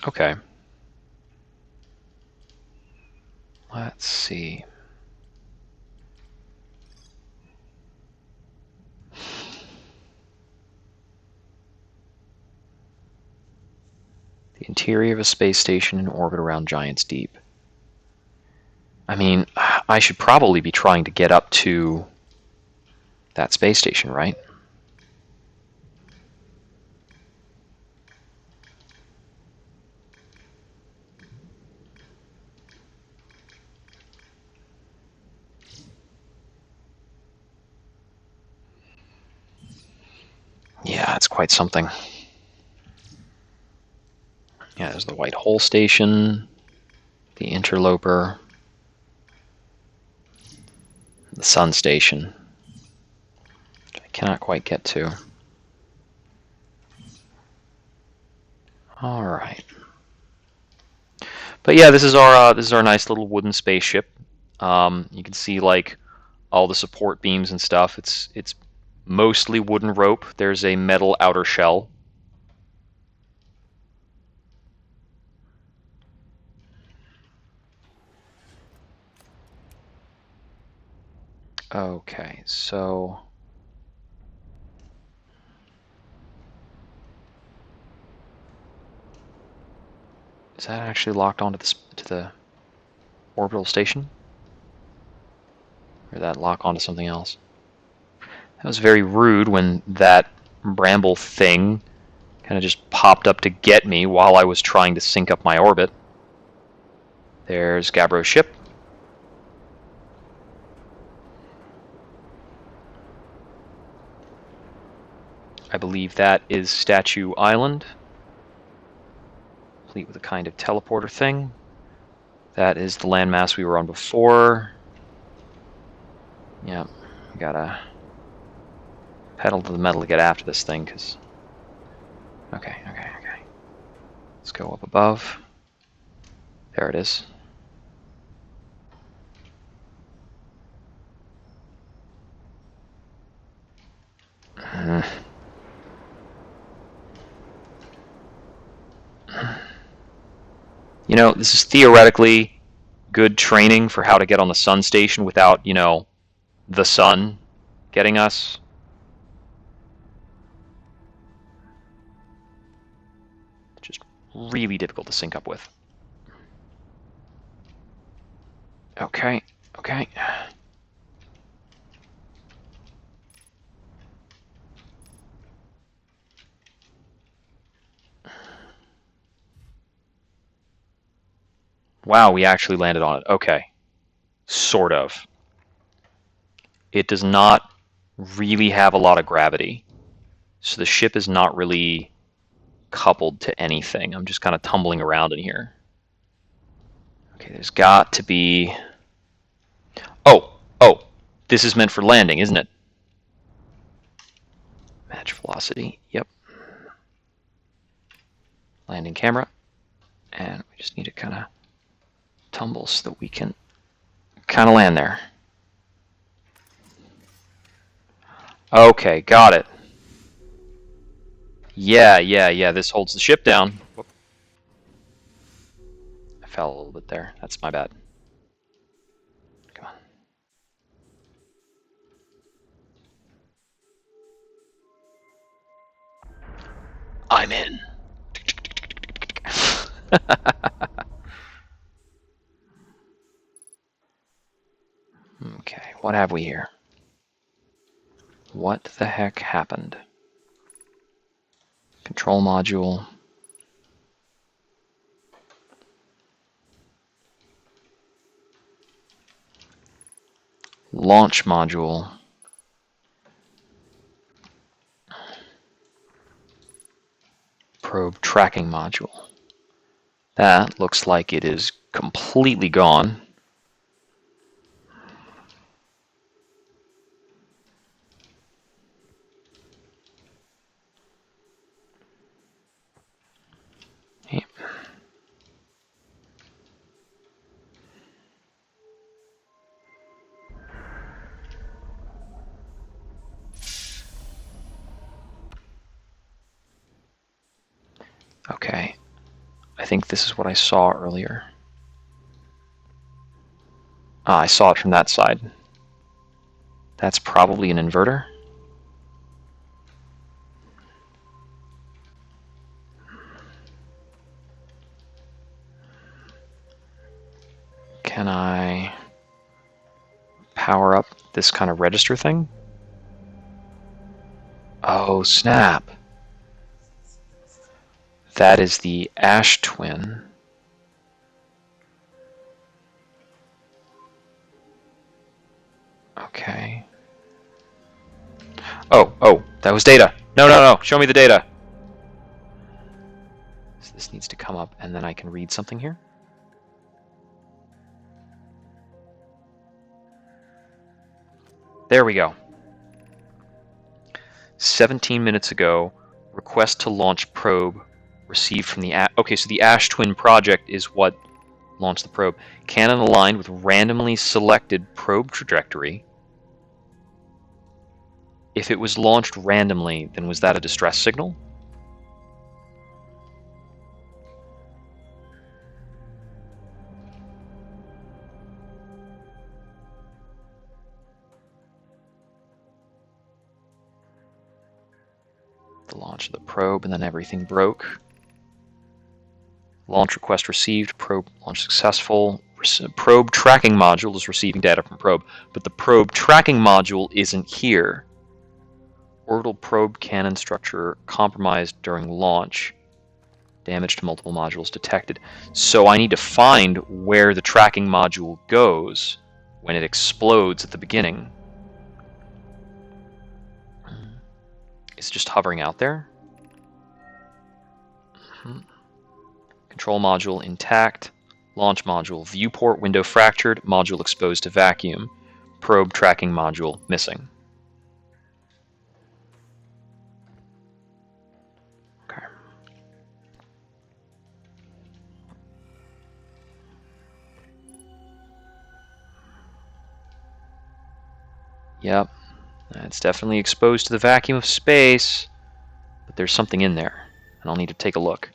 Okay. Let's see. The interior of a space station in orbit around Giants Deep. I mean, I should probably be trying to get up to that space station, right? Yeah, it's quite something. Yeah, there's the White Hole Station, the Interloper, the Sun Station, which I cannot quite get to. All right. But yeah, this is our nice little wooden spaceship. You can see like all the support beams and stuff. It's mostly wooden rope. There's a metal outer shell. Okay, so is that actually locked onto the orbital station? Or did that lock onto something else? That was very rude when that bramble thing kind of just popped up to get me while I was trying to sync up my orbit. There's Gabbro's ship. I believe that is Statue Island, complete with a kind of teleporter thing. That is the landmass we were on before. Yeah, gotta pedal to the metal to get after this thing, because... Okay. Let's go up above. There it is. You know, this is theoretically good training for how to get on the sun station without, you know, the sun getting us. Just really difficult to sync up with. Okay. Wow, we actually landed on it. Okay. Sort of. It does not really have a lot of gravity. So the ship is not really coupled to anything. I'm just kind of tumbling around in here. Okay, there's got to be... Oh, this is meant for landing, isn't it? Match velocity, yep. Landing camera. And we just need to kind of tumble so that we can kind of land there. Okay, got it. Yeah, this holds the ship down. Whoop. I fell a little bit there. That's my bad. Come on. I'm in. Okay, what have we here? What the heck happened? Control module. Launch module. Probe tracking module. That looks like it is completely gone. Okay, I think this is what I saw earlier. Ah, I saw it from that side. That's probably an inverter. Can I power up this kind of register thing? Oh, snap. That is the ash twin. Okay. Oh, that was data. No, show me the data. So this needs to come up, and then I can read something here. There we go. 17 minutes ago, request to launch probe received from the... Okay, so the Ash Twin project is what launched the probe. Cannon aligned with randomly selected probe trajectory. If it was launched randomly, then was that a distress signal? The launch of the probe, and then everything broke. Launch request received, probe launch successful. Probe tracking module is receiving data from probe, but the probe tracking module isn't here. Orbital probe cannon structure compromised during launch. Damage to multiple modules detected. So I need to find where the tracking module goes when it explodes at the beginning. It's just hovering out there. Control module intact. Launch module. Viewport window fractured. Module exposed to vacuum. Probe tracking module missing. Okay. Yep. It's definitely exposed to the vacuum of space, but there's something in there, and I'll need to take a look.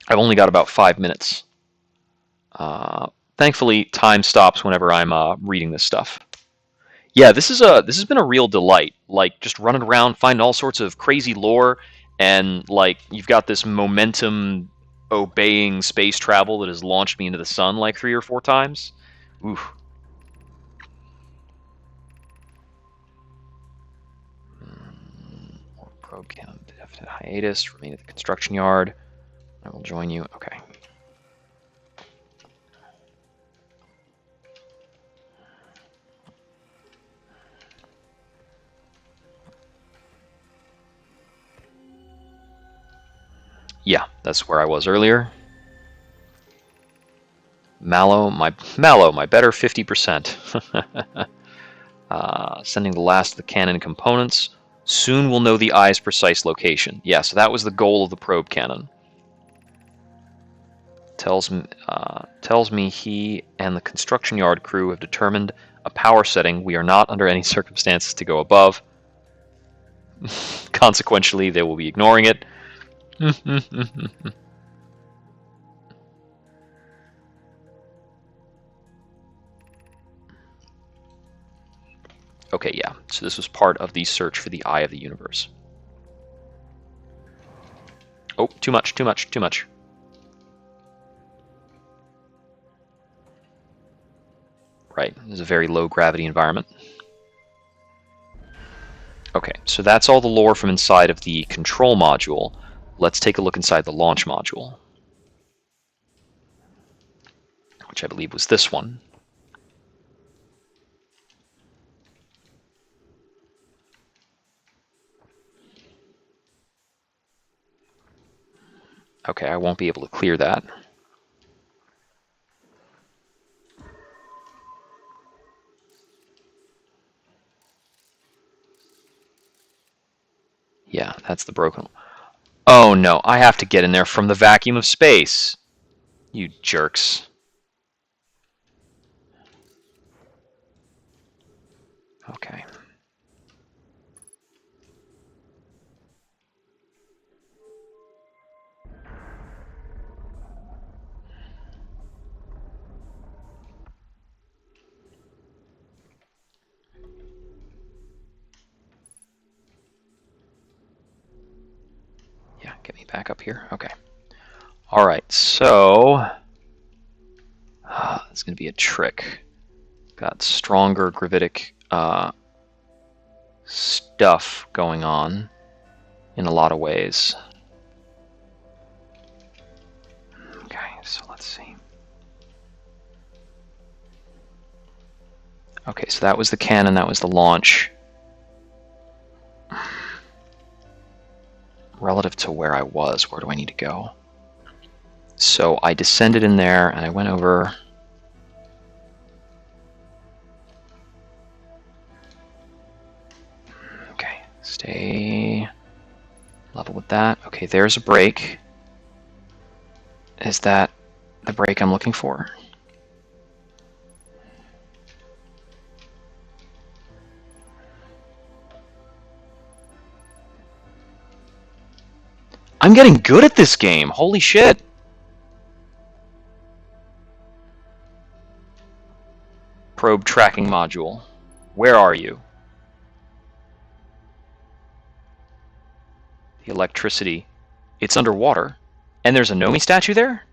I've only got about 5 minutes. Thankfully, time stops whenever I'm reading this stuff. Yeah, this has been a real delight. Like, just running around, finding all sorts of crazy lore, and like you've got this momentum obeying space travel that has launched me into the sun like 3 or 4 times. Oof. Probe cannon definite hiatus. Remain at the construction yard. I will join you. Okay. Yeah, that's where I was earlier. Mallow, my better 50%. Sending the last of the cannon components. Soon we'll know the eye's precise location. Yeah, so that was the goal of the probe cannon. Tells me he and the construction yard crew have determined a power setting we are not under any circumstances to go above. Consequently, they will be ignoring it. Okay, yeah, so this was part of the search for the eye of the universe. Oh, too much, too much, too much. Right, this is a very low gravity environment. Okay, so that's all the lore from inside of the control module. Let's take a look inside the launch module, which I believe was this one. Okay, I won't be able to clear that. Yeah, that's the broken one. Oh no, I have to get in there from the vacuum of space. You jerks. Okay. Yeah, get me back up here. Okay. Alright, so it's going to be a trick. Got stronger gravitic stuff going on in a lot of ways. Okay, so let's see. Okay, so that was the cannon, that was the launch. Relative to where I was, where do I need to go? So I descended in there and I went over. Okay, stay level with that. Okay, there's a break. Is that the break I'm looking for? I'm getting good at this game. Holy shit. Probe tracking module. Where are you? The electricity. It's underwater. And there's a Nomi statue there?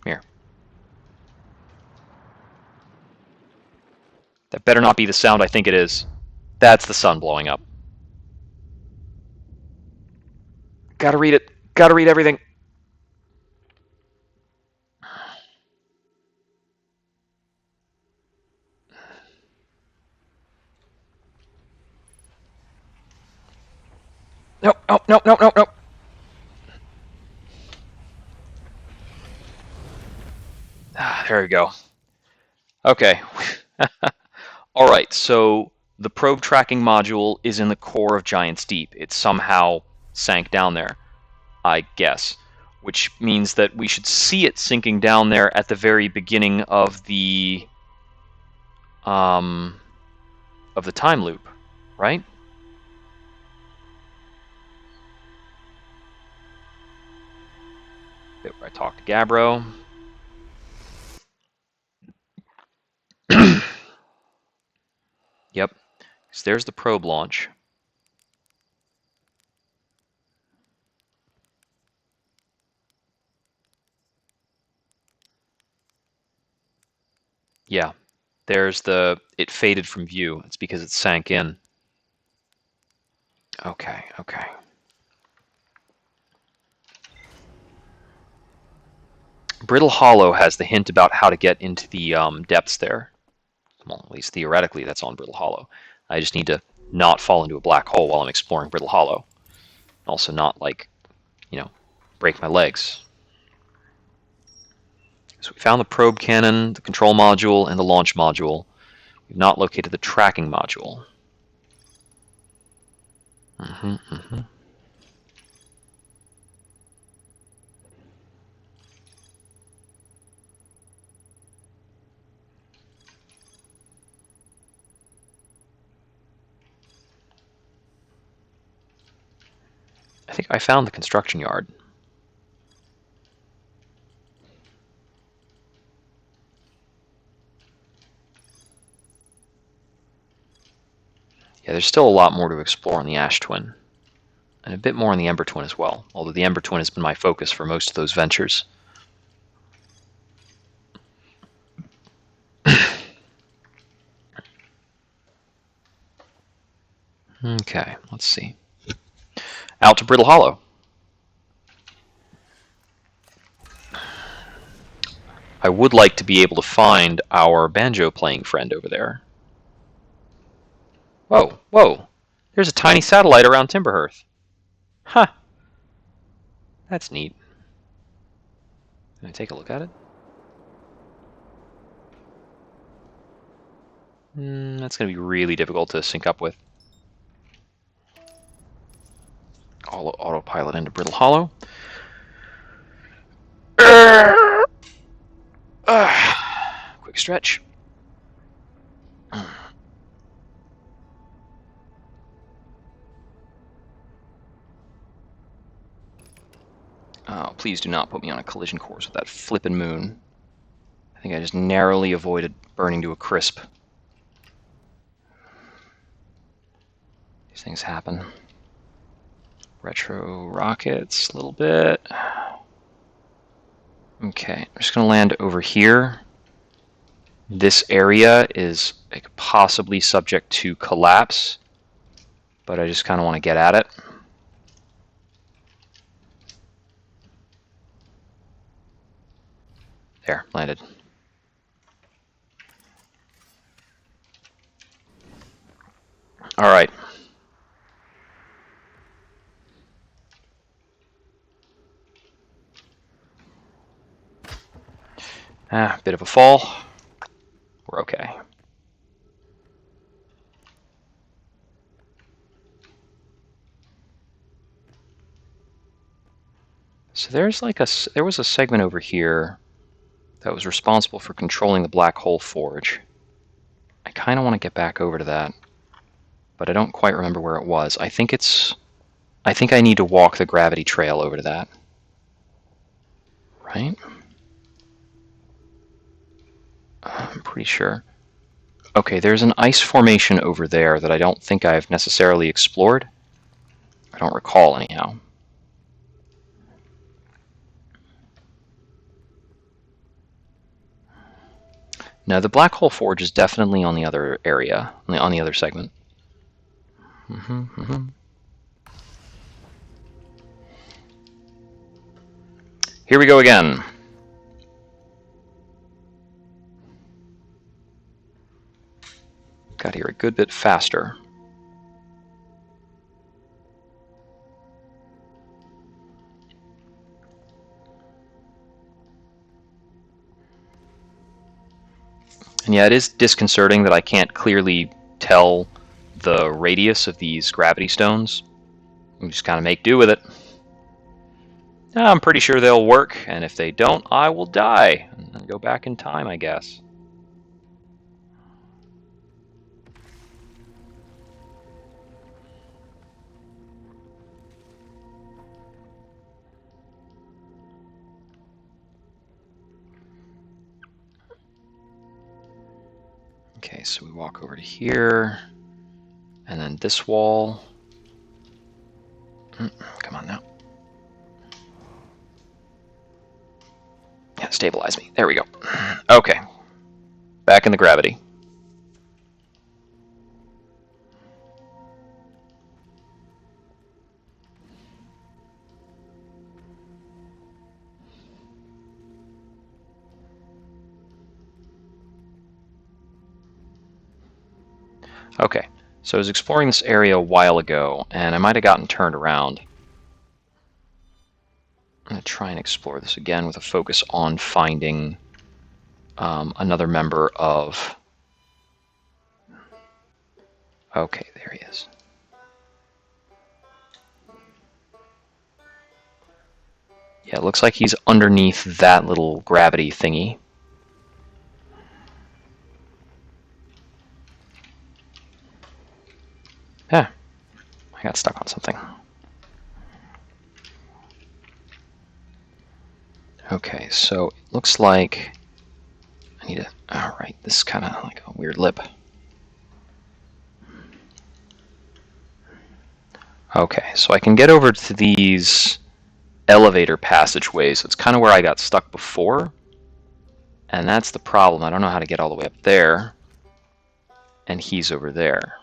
Here. That better not be the sound I think it is. That's the sun blowing up. Gotta read it. Gotta read everything. Nope, nope, nope, nope, nope, nope. There we go. Okay. Alright, so the probe tracking module is in the core of Giant's Deep. It somehow sank down there, I guess. Which means that we should see it sinking down there at the very beginning of the time loop, right? Bit where I talk to Gabbro. Yep. So there's the probe launch. Yeah. There's the... It faded from view. It's because it sank in. Okay, okay. Brittle Hollow has the hint about how to get into the depths there. Well, at least theoretically, that's on Brittle Hollow. I just need to not fall into a black hole while I'm exploring Brittle Hollow. Also not, like, you know, break my legs. So we found the probe cannon, the control module, and the launch module. We've not located the tracking module. I think I found the construction yard. Yeah, there's still a lot more to explore on the Ash Twin. And a bit more on the Ember Twin as well, although the Ember Twin has been my focus for most of those ventures. Okay, let's see. Out to Brittle Hollow. I would like to be able to find our banjo-playing friend over there. Whoa, whoa! There's a tiny satellite around Timberhearth. Huh. That's neat. Can I take a look at it? That's going to be really difficult to sync up with. Autopilot into Brittle Hollow. Quick stretch. Oh, please do not put me on a collision course with that flippin' moon. I think I just narrowly avoided burning to a crisp. These things happen. Retro rockets, a little bit. Okay, I'm just going to land over here. This area is like, possibly subject to collapse, but I just kind of want to get at it. There, landed. All right. Bit of a fall. We're okay. So there's like there was a segment over here that was responsible for controlling the black hole forge. I kind of want to get back over to that, but I don't quite remember where it was. I think I need to walk the gravity trail over to that. Right? I'm pretty sure. Okay, there's an ice formation over there that I don't think I've necessarily explored. I don't recall, anyhow. No, the black hole forge is definitely on the other area, on the other segment. Here we go again. Got here a good bit faster. And yeah, it is disconcerting that I can't clearly tell the radius of these gravity stones. We just kind of make do with it. I'm pretty sure they'll work, and if they don't, I will die and go back in time, I guess. Okay, so we walk over to here, and then this wall. Come on now. Yeah, stabilize me. There we go. Okay. Back in the gravity. Okay. So I was exploring this area a while ago, and I might have gotten turned around. I'm going to try and explore this again with a focus on finding another member of... Okay, there he is. Yeah, it looks like he's underneath that little gravity thingy. Yeah, I got stuck on something. Okay, so it looks like I need to... Alright, this is kind of like a weird lip. Okay, so I can get over to these elevator passageways. It's kind of where I got stuck before. And that's the problem. I don't know how to get all the way up there. And he's over there.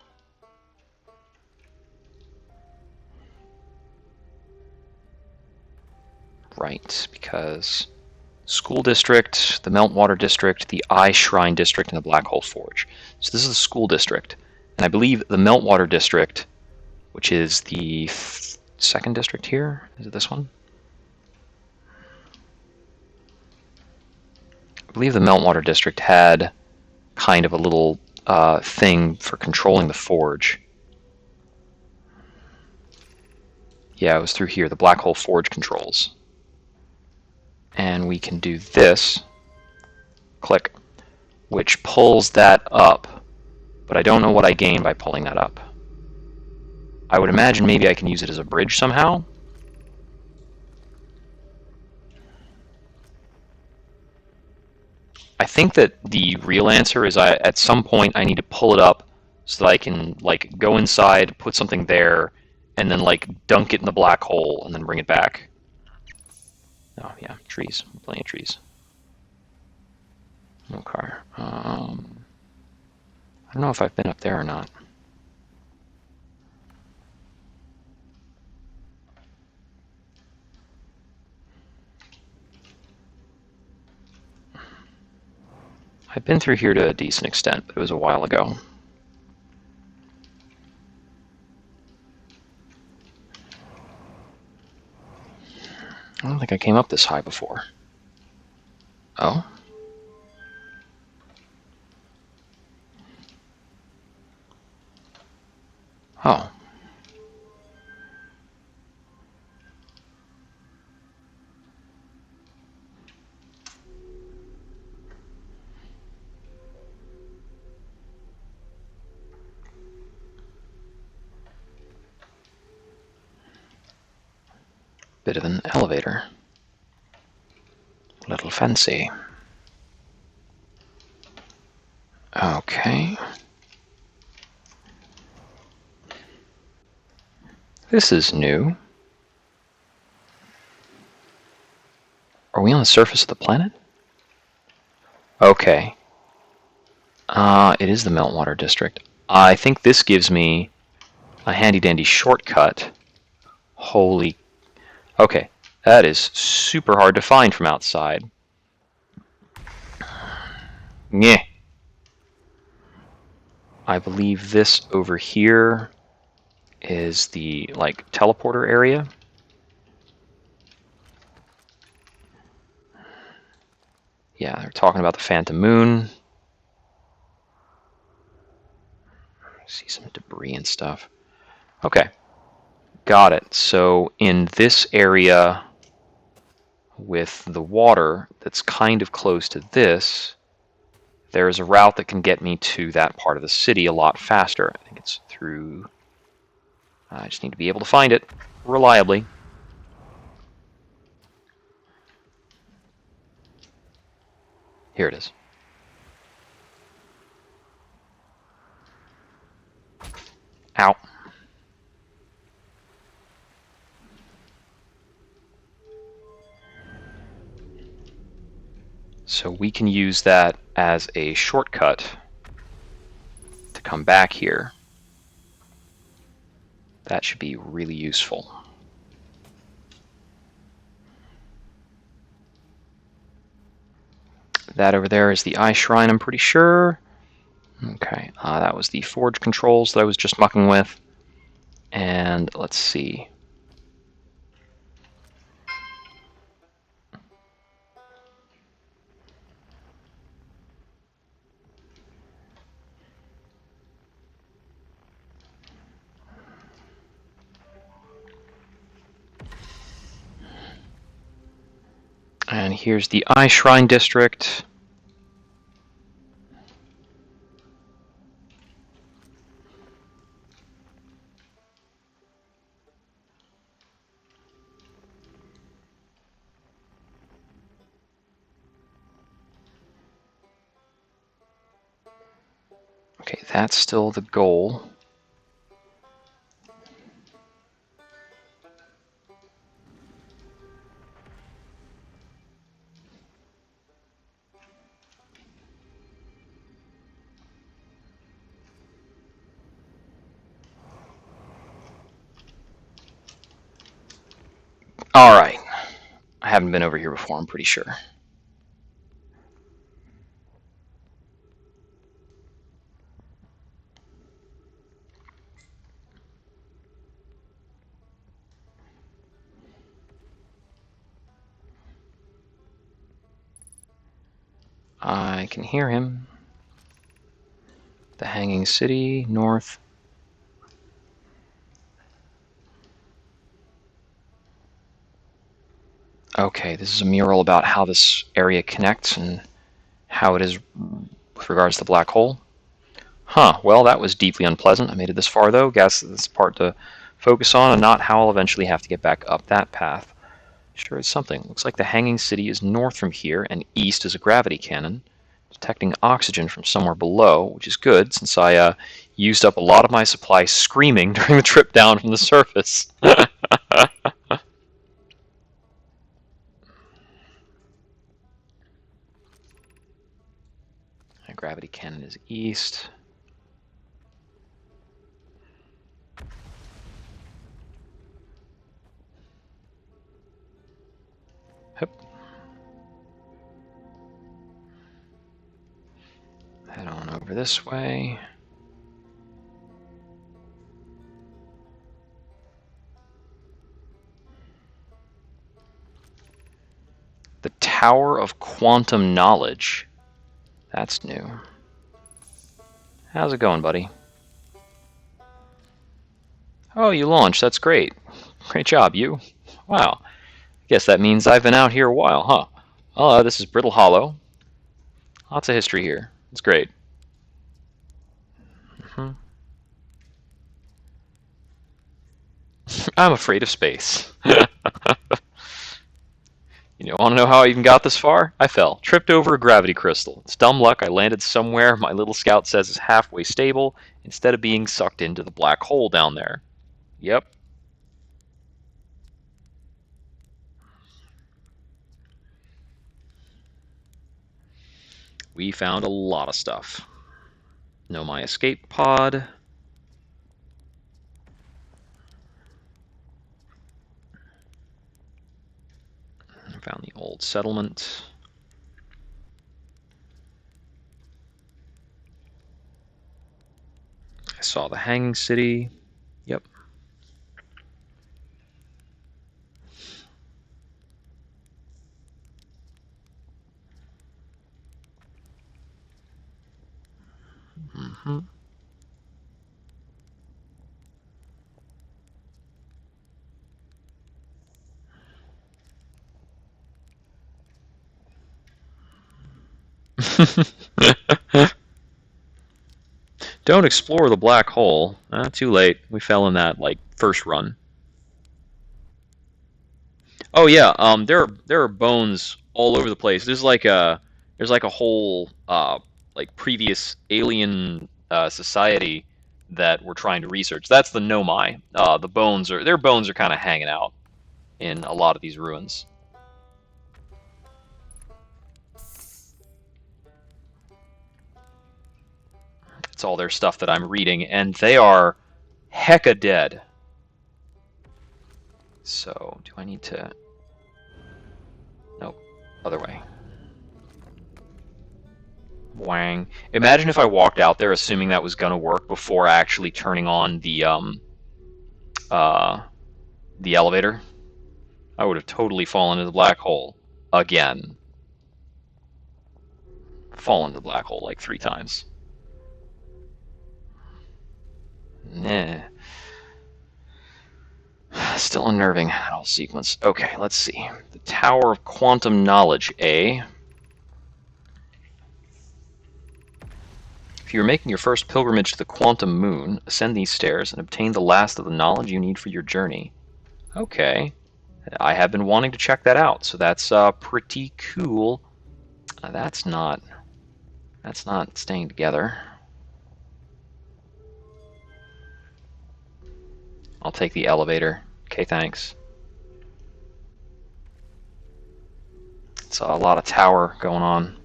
Right, because School District, the Meltwater District, the Eye Shrine District, and the Black Hole Forge. So this is the School District. And I believe the Meltwater District, which is the second district here. Is it this one? I believe the Meltwater District had kind of a little thing for controlling the forge. Yeah, it was through here, the Black Hole Forge controls. And we can do this, click, which pulls that up, but I don't know what I gain by pulling that up. I would imagine maybe I can use it as a bridge somehow. I think that the real answer is at some point I need to pull it up so that I can like go inside, put something there, and then like dunk it in the black hole and then bring it back. Oh yeah, trees, plenty of trees. Okay. I don't know if I've been up there or not. I've been through here to a decent extent, but it was a while ago. I don't think I came up this high before. Oh? Oh. Bit of an elevator. A little fancy. Okay. This is new. Are we on the surface of the planet? Okay. It is the Meltwater District. I think this gives me a handy-dandy shortcut. Holy... Okay, that is super hard to find from outside. Yeah. I believe this over here is the, like, teleporter area. Yeah, they're talking about the Phantom Moon. See some debris and stuff. Okay, got it. So in this area with the water that's kind of close to this, there's a route that can get me to that part of the city a lot faster. I think it's through... I just need to be able to find it reliably. Here it is. Ow. So we can use that as a shortcut to come back here. That should be really useful. That over there is the Eye Shrine, I'm pretty sure. Okay, that was the forge controls that I was just mucking with. And let's see. And here's the Eye Shrine District. Okay, that's still the goal. Alright. I haven't been over here before, I'm pretty sure. I can hear him. The Hanging City, north. Okay, this is a mural about how this area connects and how it is with regards to the black hole. Huh, well, that was deeply unpleasant. I made it this far, though. Guess this part to focus on and not how I'll eventually have to get back up that path. Sure is something. Looks like the Hanging City is north from here, and east is a gravity cannon, detecting oxygen from somewhere below, which is good, since I used up a lot of my supply screaming during the trip down from the surface. Gravity cannon is east. Yep. Head on over this way. The Tower of Quantum Knowledge. That's new. How's it going, buddy? Oh, you launched. That's great. Great job, you. Wow. Guess that means I've been out here a while, huh? Oh, this is Brittle Hollow. Lots of history here. It's great. I'm afraid of space. You want to know how I even got this far? I fell. Tripped over a gravity crystal. It's dumb luck I landed somewhere my little scout says is halfway stable instead of being sucked into the black hole down there. Yep. We found a lot of stuff. Know my escape pod. Found the old settlement. I saw the Hanging City. Yep. Mm-hmm. Don't explore the black hole. Too late. We fell in that first run. Oh yeah. There are bones all over the place. There's like a whole previous alien society that we're trying to research. That's the Nomai. Their bones are kind of hanging out in a lot of these ruins. It's all their stuff that I'm reading, and they are hecka dead. So, do I need to... Nope. Other way. Wang. Imagine if I walked out there assuming that was going to work before actually turning on the elevator. I would have totally fallen into the black hole again. Fallen into the black hole like 3 times. Nah. Still unnerving, that whole sequence. Okay, let's see. The Tower of Quantum Knowledge, A. If you are making your first pilgrimage to the Quantum Moon, ascend these stairs and obtain the last of the knowledge you need for your journey. Okay. I have been wanting to check that out, so that's pretty cool. That's not staying together. I'll take the elevator. Okay, thanks. It's a lot of tower going on.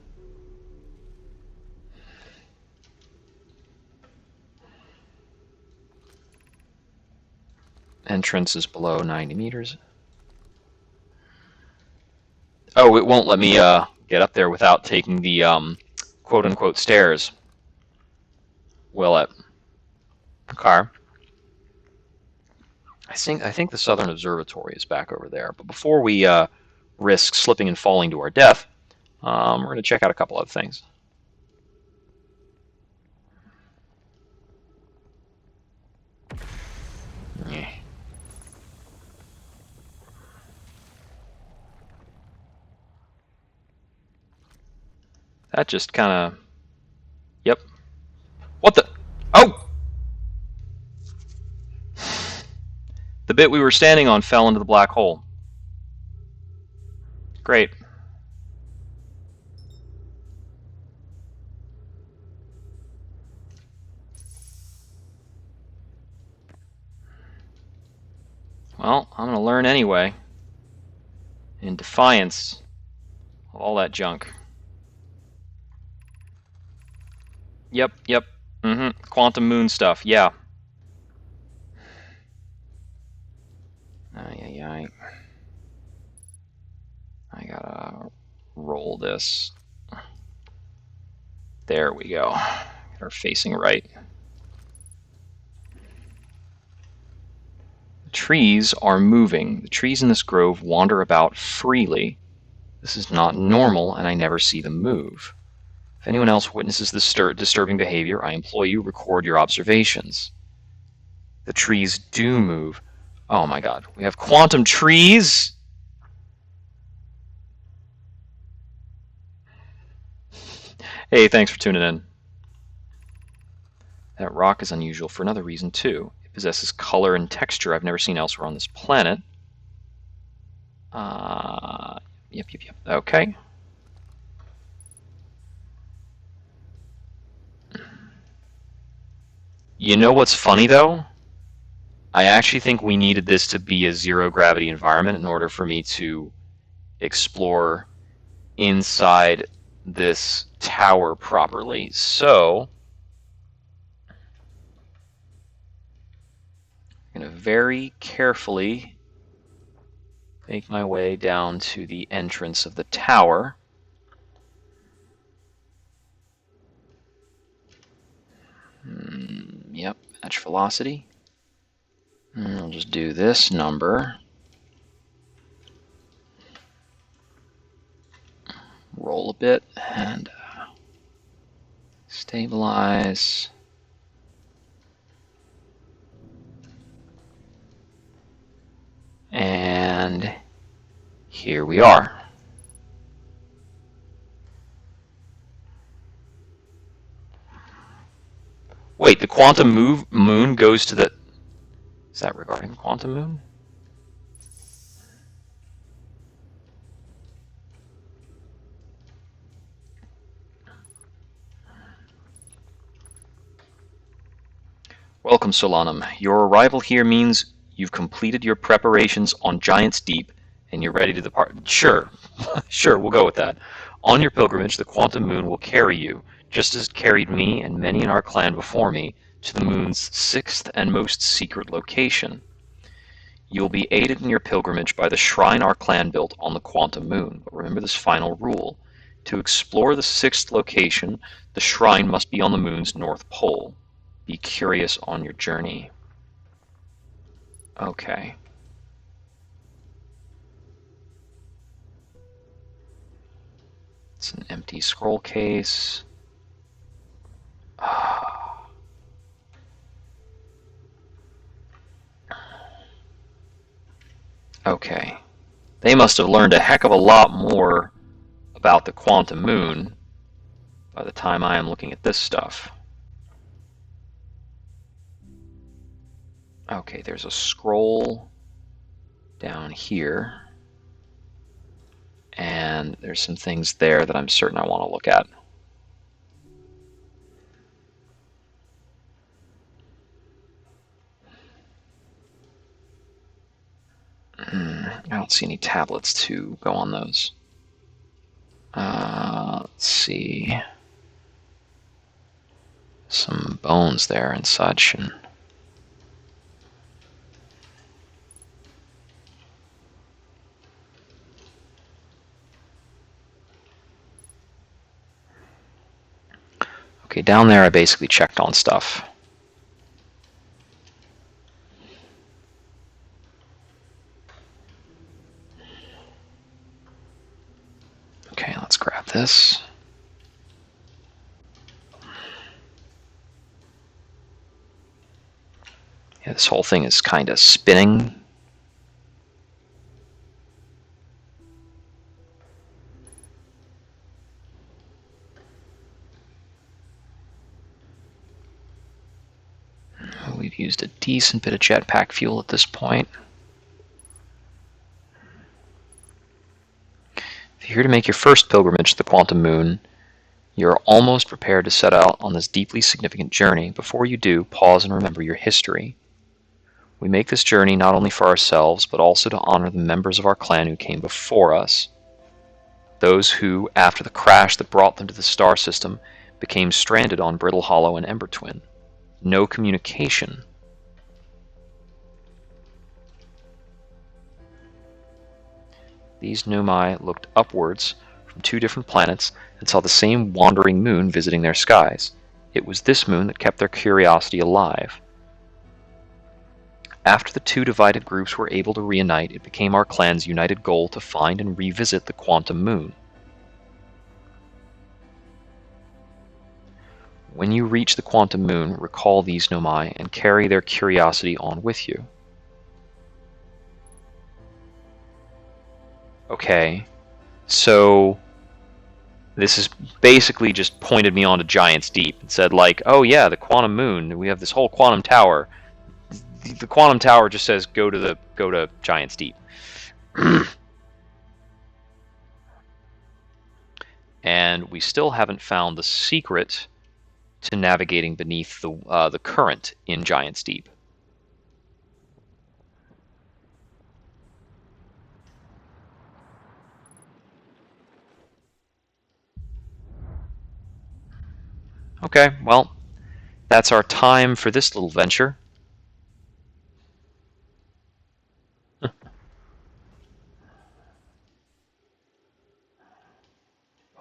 Entrance is below 90 meters. Oh, it won't let me get up there without taking the quote-unquote stairs. Will it? Okay. I think the Southern Observatory is back over there. But before we risk slipping and falling to our death, we're going to check out a couple other things. Yeah. That just kind of... Yep. What the... Oh! The bit we were standing on fell into the black hole. Great. Well, I'm going to learn anyway. In defiance of all that junk. Yep. Quantum moon stuff, yeah. I gotta roll this. There we go. Get her facing right. The trees are moving. The trees in this grove wander about freely. This is not normal, and I never see them move. If anyone else witnesses this disturbing behavior, I implore you record your observations. The trees do move. Oh my god, we have quantum trees? Hey, thanks for tuning in. That rock is unusual for another reason, too. It possesses color and texture I've never seen elsewhere on this planet. Yep. Okay. You know what's funny, though? I actually think we needed this to be a zero-gravity environment in order for me to explore inside this tower properly. So, I'm going to very carefully make my way down to the entrance of the tower. Yep, match velocity. And I'll just do this number. Roll a bit and stabilize. And here we are. Wait, the quantum moon goes to the... Is that regarding the quantum moon? Welcome, Solanum. Your arrival here means you've completed your preparations on Giant's Deep, and you're ready to depart. Sure. Sure, we'll go with that. On your pilgrimage, the quantum moon will carry you, just as it carried me and many in our clan before me, to the moon's 6th and most secret location. You will be aided in your pilgrimage by the shrine our clan built on the quantum moon. But remember this final rule. To explore the 6th location, the shrine must be on the moon's north pole. Be curious on your journey. Okay. It's an empty scroll case. Okay. They must have learned a heck of a lot more about the quantum moon by the time I am looking at this stuff. Okay, there's a scroll down here. And there's some things there that I'm certain I want to look at. I don't see any tablets to go on those. Let's see. Some bones there and such. And okay, down there I basically checked on stuff. Okay, let's grab this. Yeah, this whole thing is kind of spinning. We've used a decent bit of jetpack fuel at this point. If you're here to make your first pilgrimage to the quantum moon, you're almost prepared to set out on this deeply significant journey. Before you do, pause and remember your history. We make this journey not only for ourselves, but also to honor the members of our clan who came before us. Those who, after the crash that brought them to the star system, became stranded on Brittle Hollow and Ember Twin. No communication. These Nomai looked upwards from 2 different planets and saw the same wandering moon visiting their skies. It was this moon that kept their curiosity alive. After the 2 divided groups were able to reunite, it became our clan's united goal to find and revisit the quantum moon. When you reach the quantum moon, recall these Nomai and carry their curiosity on with you. Okay, so this is basically just pointed me on to Giant's Deep. It said like, oh yeah, the quantum moon, we have this whole quantum tower. The quantum tower just says go to Giant's Deep. And we still haven't found the secret to navigating beneath the current in Giant's Deep. Okay, well, that's our time for this little venture.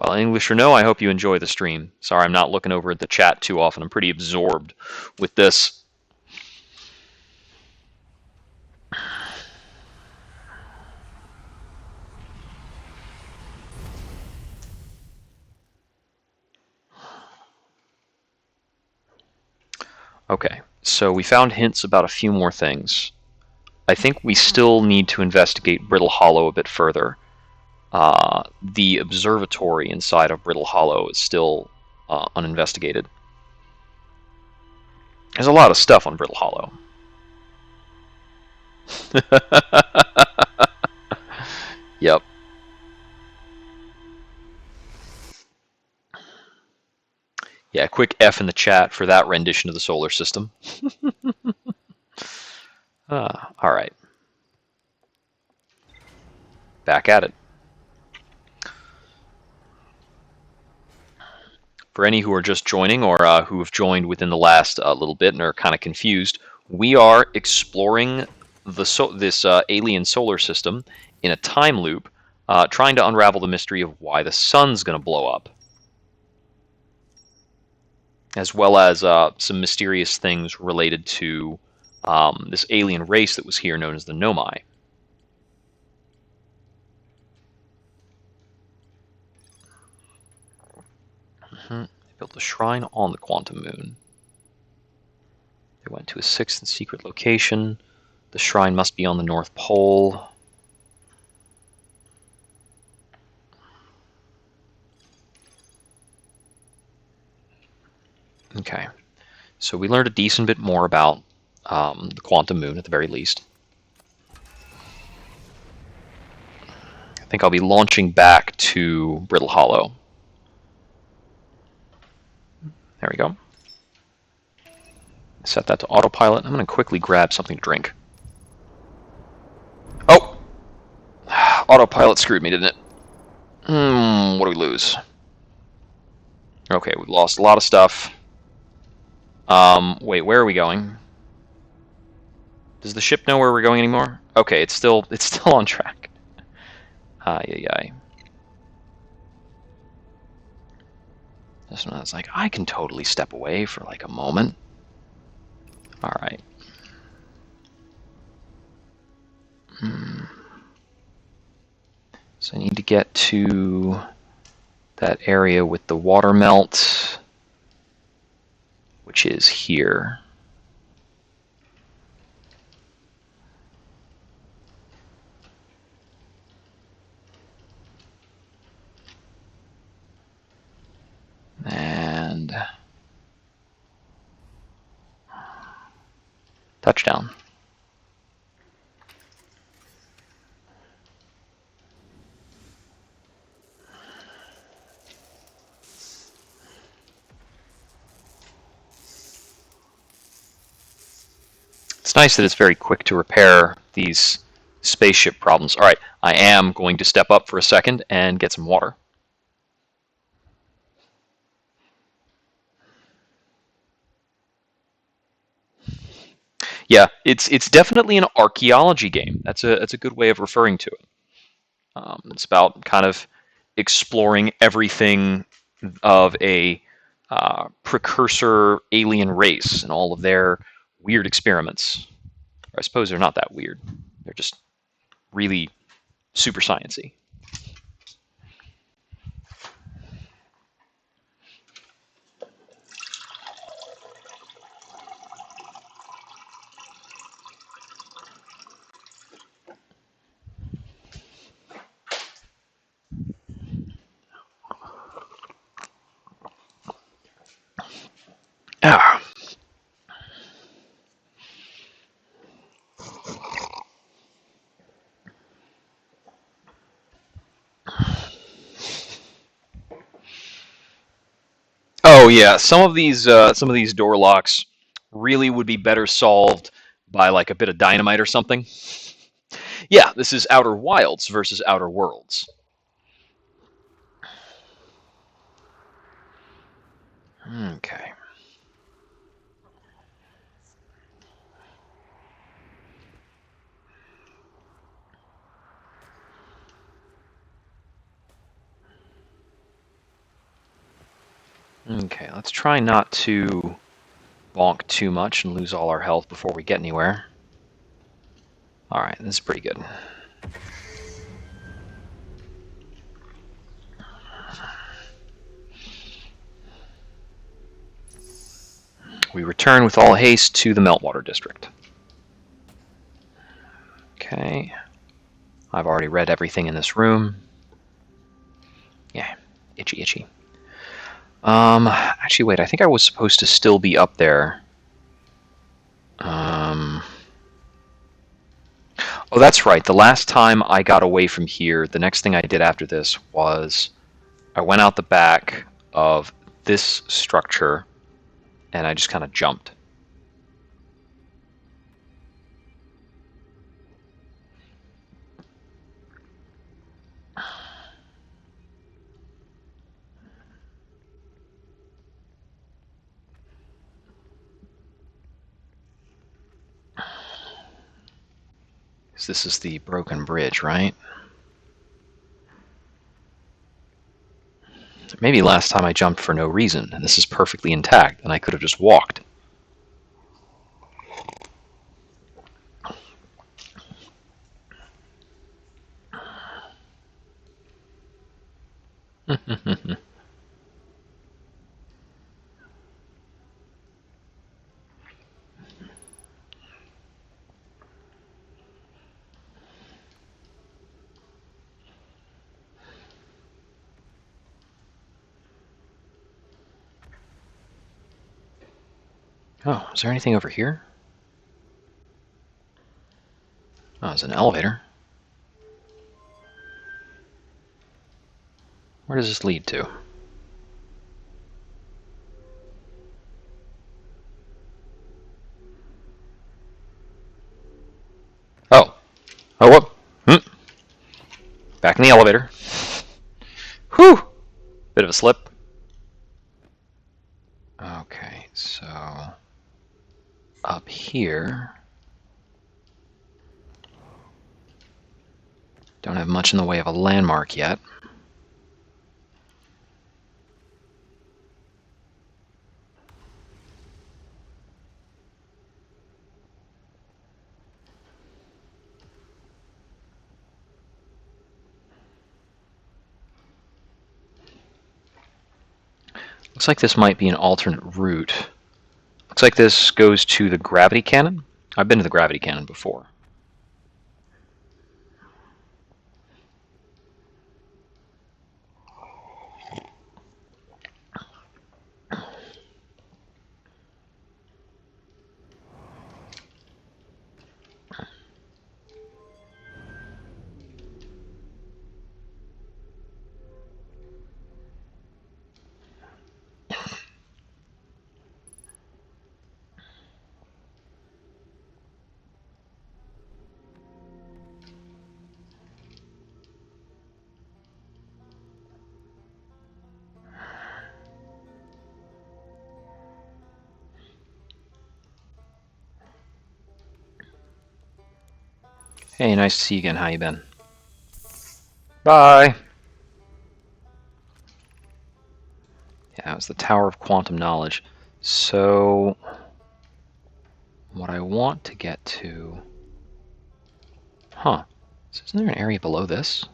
Well, English or no, I hope you enjoy the stream. Sorry, I'm not looking over at the chat too often. I'm pretty absorbed with this. Okay, so we found hints about a few more things. I think we still need to investigate Brittle Hollow a bit further. The observatory inside of Brittle Hollow is still uninvestigated. There's a lot of stuff on Brittle Hollow. Yep. Yeah, quick F in the chat for that rendition of the solar system. All right. Back at it. For any who are just joining or who have joined within the last little bit and are kind of confused, we are exploring this alien solar system in a time loop trying to unravel the mystery of why the sun's going to blow up, as well as some mysterious things related to this alien race that was here known as the Nomai. They built a shrine on the quantum moon. They went to a sixth and secret location. The shrine must be on the North Pole. Okay, so we learned a decent bit more about the quantum moon at the very least. I think I'll be launching back to Brittle Hollow. There we go. Set that to autopilot. I'm going to quickly grab something to drink. Oh! Autopilot screwed me, didn't it? What do we lose? Okay, we lost a lot of stuff. Wait, where are we going? Does the ship know where we're going anymore? Okay, it's still on track. Ay. This one, I was like, I can totally step away for like a moment. All right. So I need to get to that area with the water melt, which is here. And touchdown. It's nice that it's very quick to repair these spaceship problems. All right, I am going to step up for a second and get some water. Yeah, it's definitely an archaeology game. That's a good way of referring to it. It's about kind of exploring everything of a precursor alien race and all of their weird experiments. I suppose they're not that weird. They're just really super sciencey. Ah. Oh yeah, some of these door locks really would be better solved by like a bit of dynamite or something. Yeah, this is Outer Wilds versus Outer Worlds. Okay. Okay, let's try not to bonk too much and lose all our health before we get anywhere. Alright, this is pretty good. We return with all haste to the Meltwater District. Okay. I've already read everything in this room. Yeah, itchy. Actually, wait, I think I was supposed to still be up there. Oh, that's right. The last time I got away from here, the next thing I did after this was I went out the back of this structure and I just kind of jumped. This is the broken bridge, right? Maybe last time I jumped for no reason, and this is perfectly intact, and I could have just walked. Oh, is there anything over here? Oh, there's an elevator. Where does this lead to? Oh. Oh, whoop. Back in the elevator. Whew! Bit of a slip. Okay, so up here. Don't have much in the way of a landmark yet. Looks like this might be an alternate route. Looks like this goes to the gravity cannon. I've been to the gravity cannon before. Hey, nice to see you again. How you been? Bye! Yeah, that was the Tower of Quantum Knowledge. So, what I want to get to... Huh. So isn't there an area below this?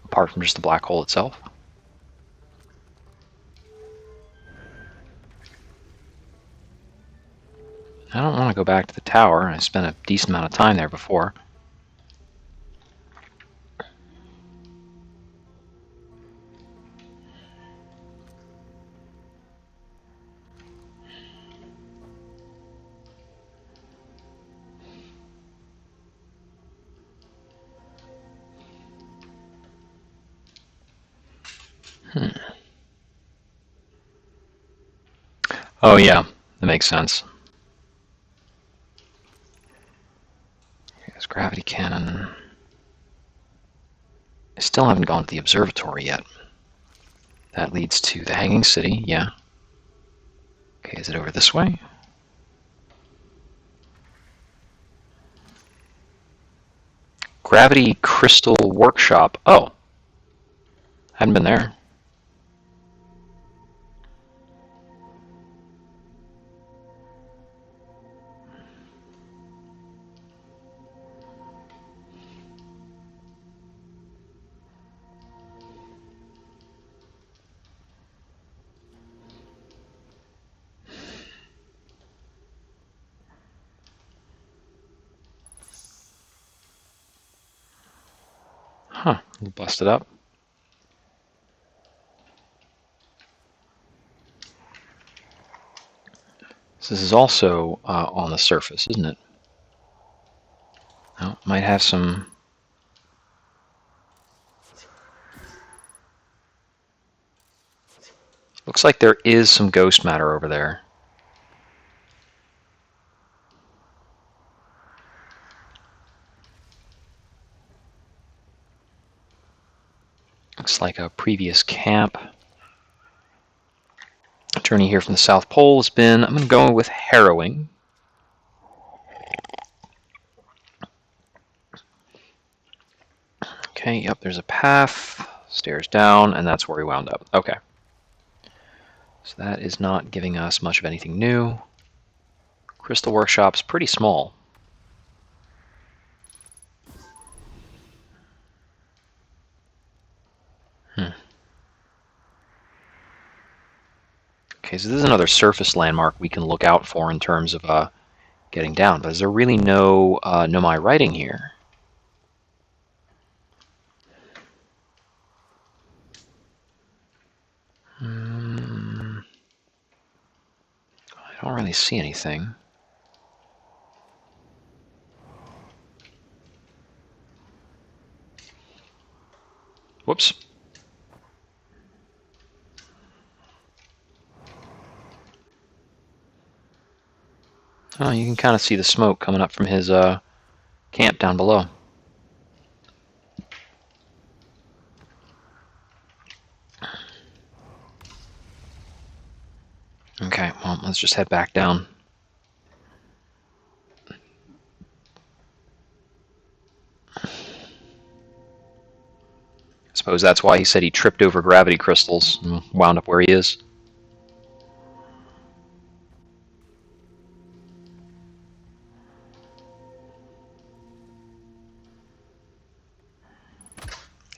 Apart from just the black hole itself? I don't want to go back to the tower. I spent a decent amount of time there before. Oh yeah, that makes sense. Here's gravity cannon. I still haven't gone to the observatory yet. That leads to the Hanging City, yeah. Okay, is it over this way? Gravity Crystal Workshop. Oh, hadn't been there. Huh, busted up. This is also on the surface, isn't it? Oh, might have some... Looks like there is some ghost matter over there. Looks like a previous camp. Journey here from the South Pole has been, I'm going to go with harrowing. Okay, yep, there's a path stairs down, and that's where we wound up. Okay. So that is not giving us much of anything new. Crystal Workshop's pretty small. Okay, so this is another surface landmark we can look out for in terms of getting down. But is there really no Nomai writing here? I don't really see anything. Whoops. Oh, you can kind of see the smoke coming up from his camp down below. Okay, well, let's just head back down. I suppose that's why he said he tripped over gravity crystals and wound up where he is.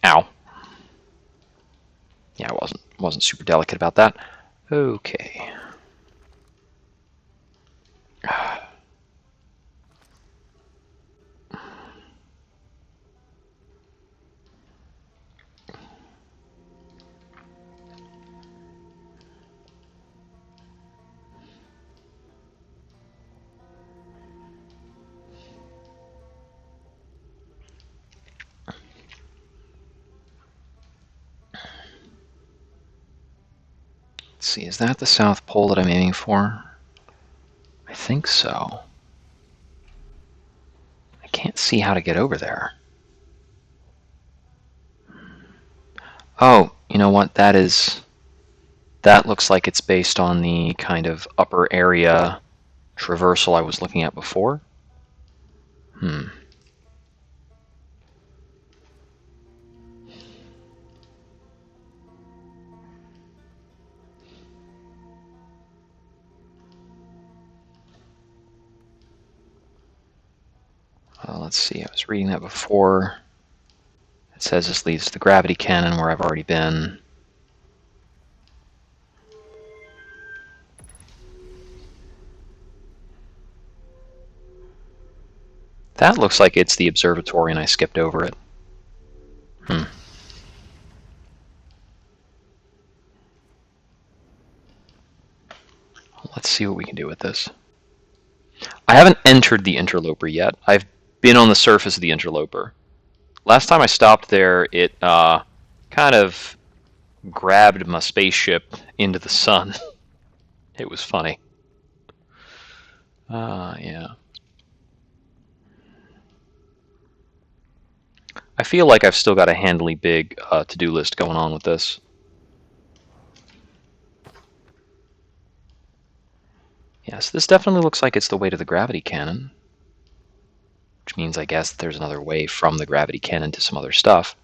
Ow. Yeah, I wasn't super delicate about that. Okay. Let's see, is that the South Pole that I'm aiming for? I think so. I can't see how to get over there. Oh, you know what? That looks like it's based on the kind of upper area traversal I was looking at before. Let's see, I was reading that before. It says this leads to the gravity cannon where I've already been. That looks like it's the observatory and I skipped over it. Let's see what we can do with this. I haven't entered the interloper yet. I've been on the surface of the interloper. Last time I stopped there, it kind of grabbed my spaceship into the sun. It was funny. Yeah. I feel like I've still got a handily big to-do list going on with this. Yes, this definitely looks like it's the way to the gravity cannon. Which means, I guess, there's another way from the gravity cannon to some other stuff.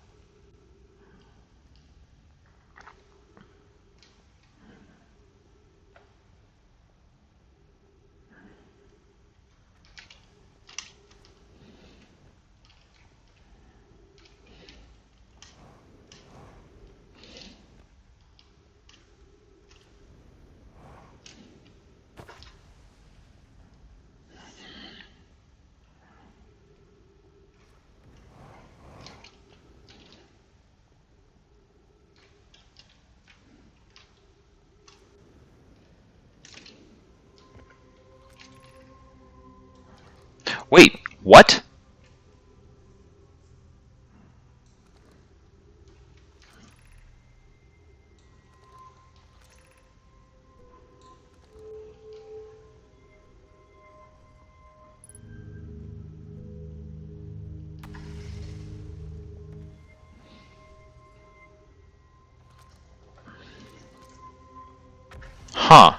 Wait, what? Huh.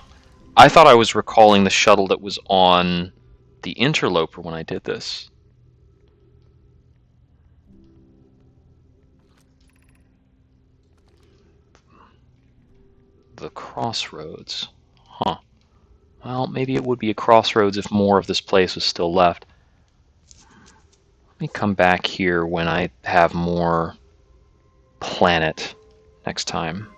I thought I was recalling the shuttle that was on the interloper when I did this. the crossroads. Huh. Well, maybe it would be a crossroads if more of this place was still left. Let me come back here when I have more planet next time.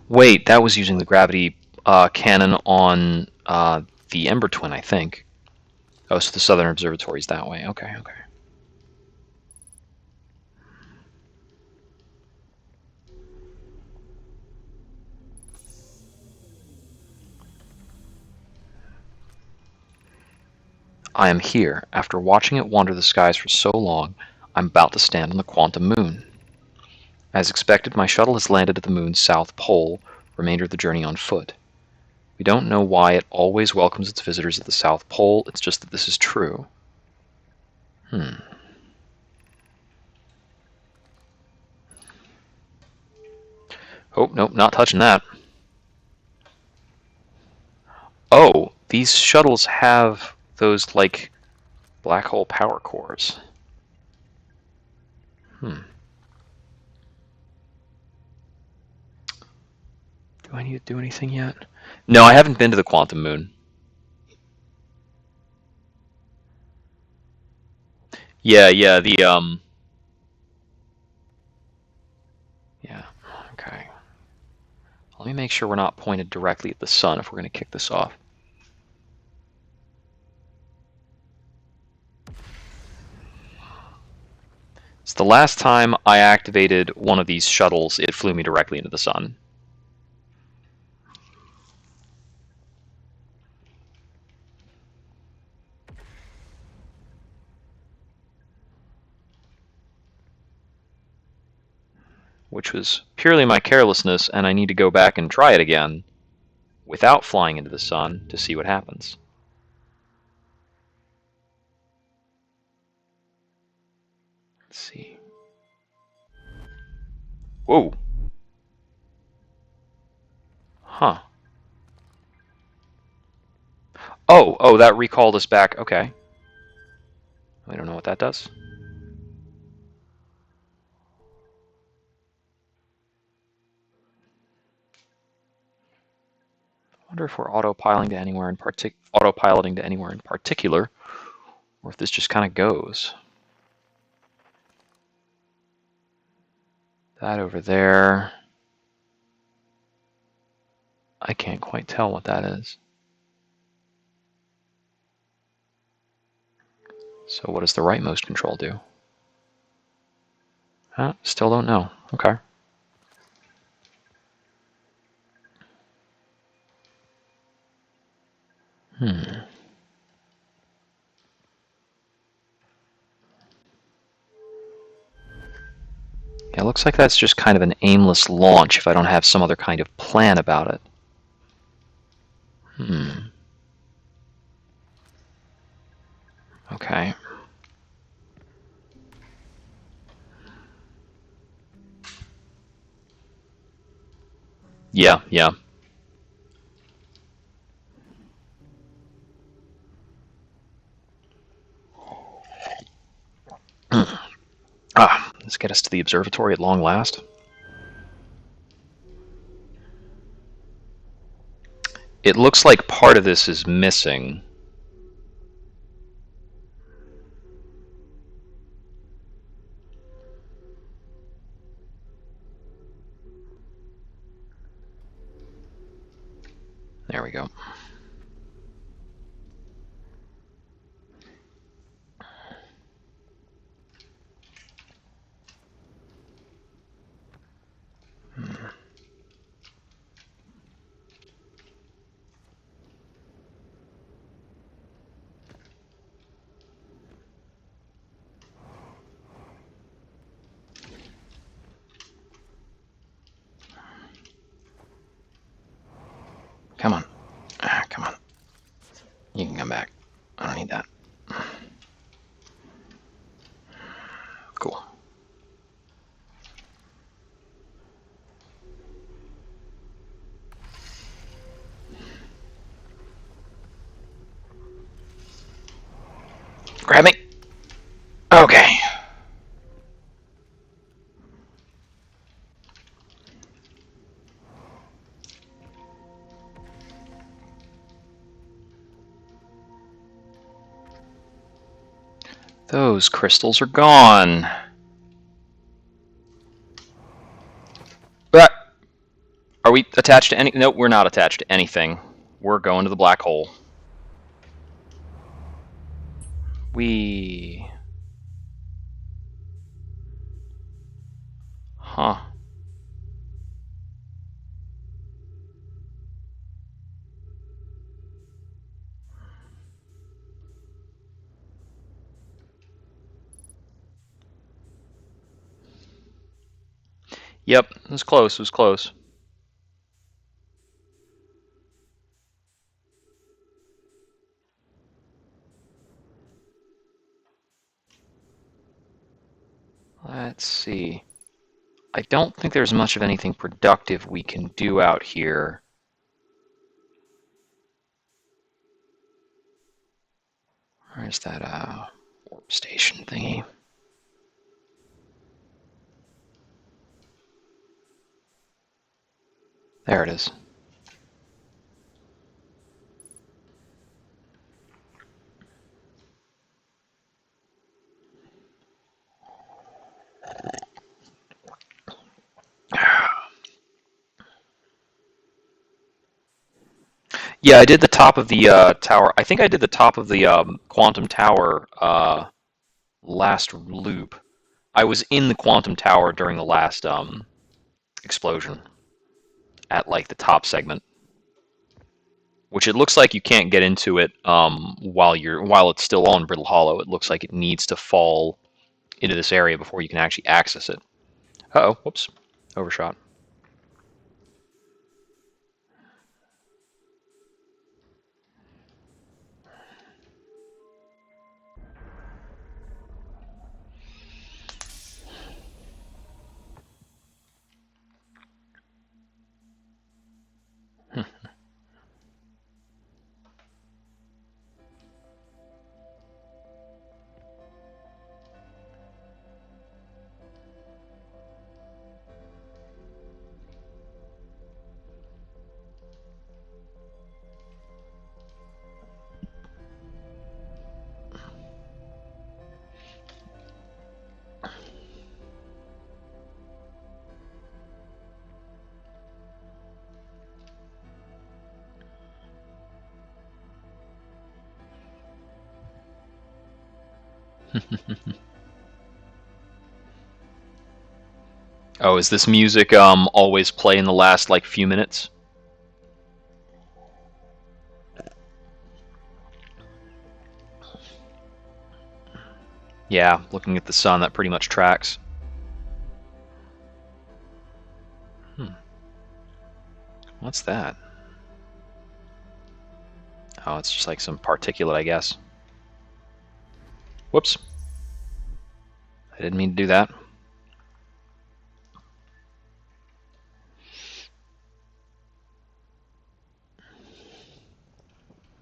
Wait, that was using the gravity cannon on the Ember Twin, I think. Oh, so the Southern Observatory's that way. Okay, okay. I am here. After watching it wander the skies for so long, I'm about to stand on the quantum moon. As expected, my shuttle has landed at the moon's south pole, remainder of the journey on foot. We don't know why it always welcomes its visitors at the South Pole, it's just that this is true. Oh, nope, not touching that. Oh, these shuttles have those, like, black hole power cores. Do I need to do anything yet? No, I haven't been to the quantum moon. Yeah, yeah, yeah, okay. Let me make sure we're not pointed directly at the sun if we're going to kick this off. It's the last time I activated one of these shuttles, it flew me directly into the sun. Which was purely my carelessness, and I need to go back and try it again without flying into the sun to see what happens. Let's see. Whoa. Huh. Oh, that recalled us back. Okay. I don't know what that does. I wonder if we're autopiloting to anywhere in particular, or if this just kind of goes. That over there. I can't quite tell what that is. So what does the rightmost control do? Huh? Still don't know. Okay. Yeah, it looks like that's just kind of an aimless launch if I don't have some other kind of plan about it. Okay. Yeah, yeah. Let's get us to the observatory at long last. It looks like part of this is missing. There we go. Come on. Come on. You can come back. I don't need that. Cool. Those crystals are gone. But are we attached to any? Nope, we're not attached to anything. We're going to the black hole. Huh. Yep, it was close. It was close. Let's see. I don't think there's much of anything productive we can do out here. Where's that warp station thingy? There it is. Yeah, I did the top of the tower. I think I did the top of the quantum tower last loop. I was in the quantum tower during the last explosion at like the top segment, which it looks like you can't get into it while it's still on Brittle Hollow. It looks like it needs to fall into this area before you can actually access it. Uh-oh, whoops, overshot. Oh, is this music always play in the last like few minutes? Yeah, looking at the sun, that pretty much tracks. What's that? Oh, it's just like some particulate, I guess. Whoops. I didn't mean to do that.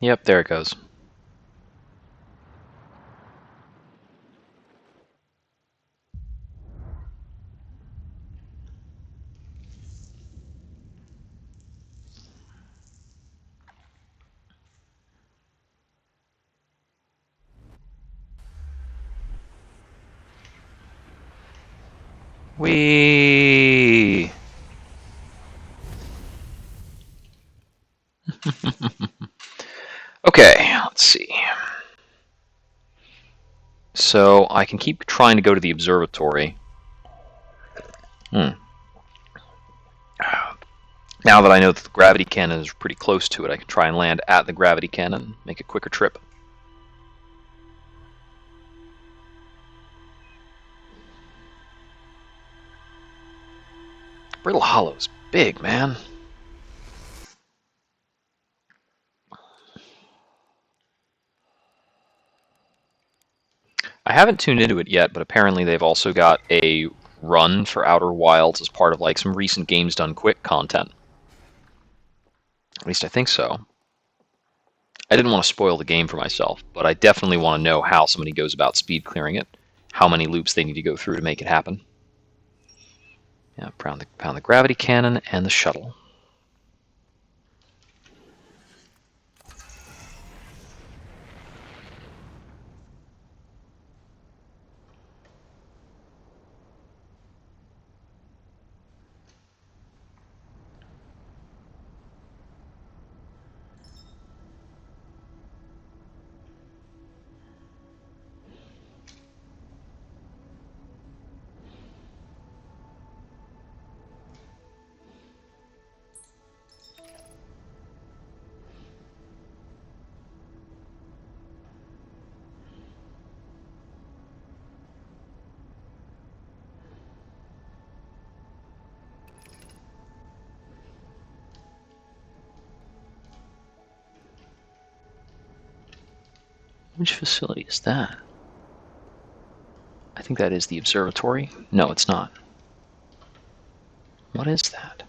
Yep, there it goes. Whee! Okay, let's see. So I can keep trying to go to the observatory. Now that I know that the gravity cannon is pretty close to it, I can try and land at the gravity cannon, make a quicker trip. Brittle Hollow's big, man. I haven't tuned into it yet, but apparently they've also got a run for Outer Wilds as part of like some recent Games Done Quick content. At least I think so. I didn't want to spoil the game for myself, but I definitely want to know how somebody goes about speed clearing it, how many loops they need to go through to make it happen. Yeah, pound the gravity cannon and the shuttle. Which facility is that? I think that is the observatory. No, it's not. What is that?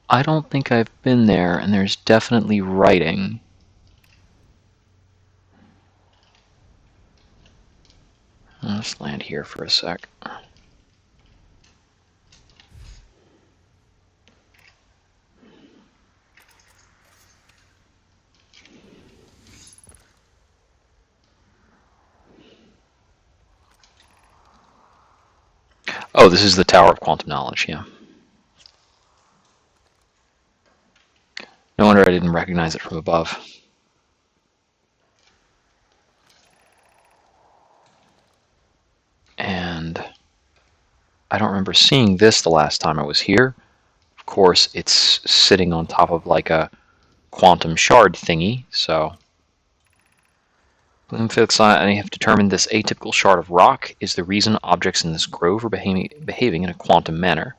I don't think I've been there, and there's definitely writing. Let's land here for a sec. Oh, this is the Tower of Quantum Knowledge, yeah. No wonder I didn't recognize it from above. And I don't remember seeing this the last time I was here. Of course, it's sitting on top of like a quantum shard thingy, so Bloomfield and I have determined this atypical shard of rock is the reason objects in this grove are behaving in a quantum manner.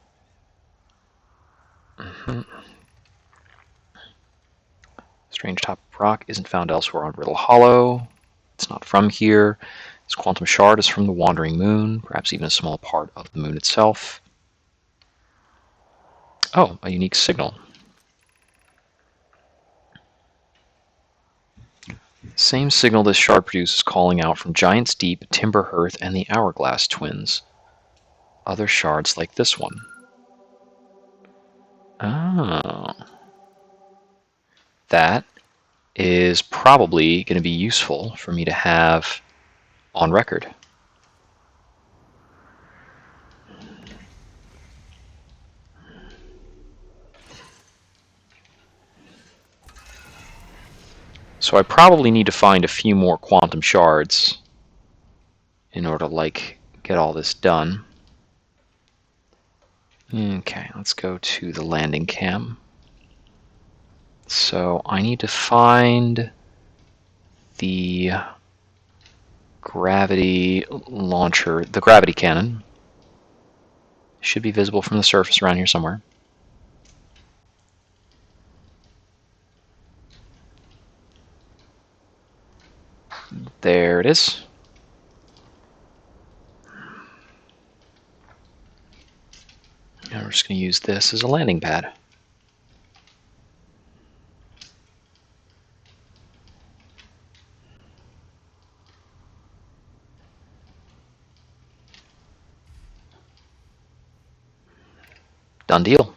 Strange top of rock isn't found elsewhere on Riddle Hollow. It's not from here. This quantum shard is from the wandering moon, perhaps even a small part of the moon itself. Oh, a unique signal. Same signal this shard produces calling out from Giant's Deep, Timber Hearth, and the Hourglass Twins. Other shards like this one. Oh. That is probably going to be useful for me to have on record. So I probably need to find a few more quantum shards in order to, like, get all this done. Okay, let's go to the landing cam. So I need to find the gravity launcher, the gravity cannon. Should be visible from the surface around here somewhere. There it is. And we're just going to use this as a landing pad. Done deal.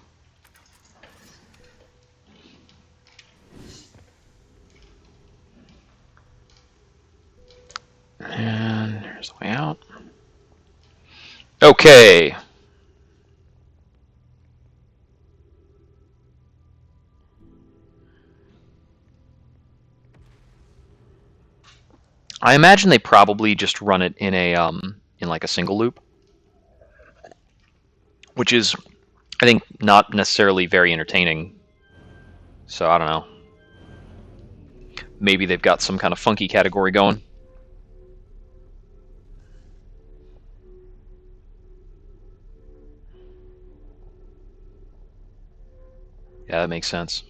And there's the way out. Okay. I imagine they probably just run it in a in like a single loop, which is, I think, not necessarily very entertaining. So I don't know. Maybe they've got some kind of funky category going. Yeah, that makes sense.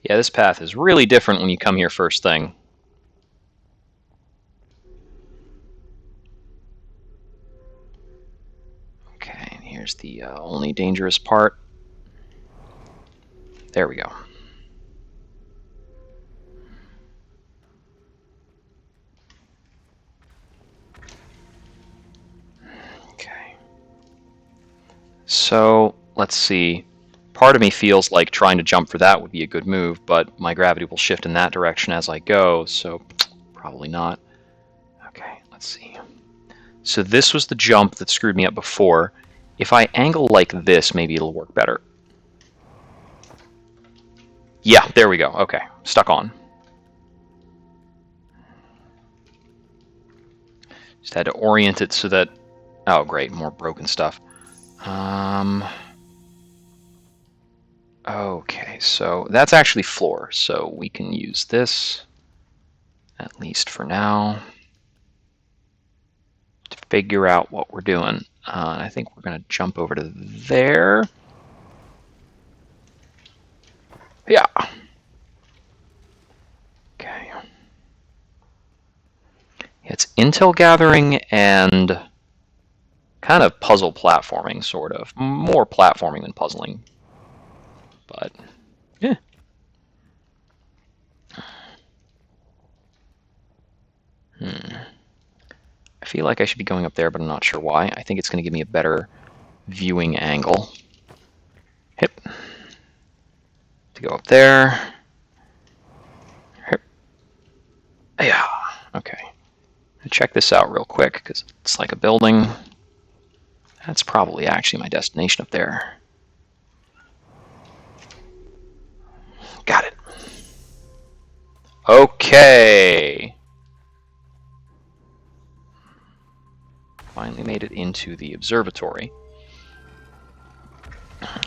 Yeah, this path is really different when you come here first thing. Okay, and here's the only dangerous part. There we go. Okay. So, let's see. Part of me feels like trying to jump for that would be a good move, but my gravity will shift in that direction as I go, so probably not. Okay, let's see. So this was the jump that screwed me up before. If I angle like this, maybe it'll work better. Yeah, there we go. Okay, stuck on. Just had to orient it so that... Oh, great, more broken stuff. Okay, so that's actually floor, so we can use this, at least for now, to figure out what we're doing. I think we're going to jump over to there. Yeah. Okay. It's intel gathering and kind of puzzle platforming, sort of. More platforming than puzzling. But, yeah. I feel like I should be going up there, but I'm not sure why. I think it's going to give me a better viewing angle. Hip. To go up there. Hip. Yeah. Okay. Check this out real quick, because it's like a building. That's probably actually my destination up there. Got it. Okay. Finally made it into the observatory.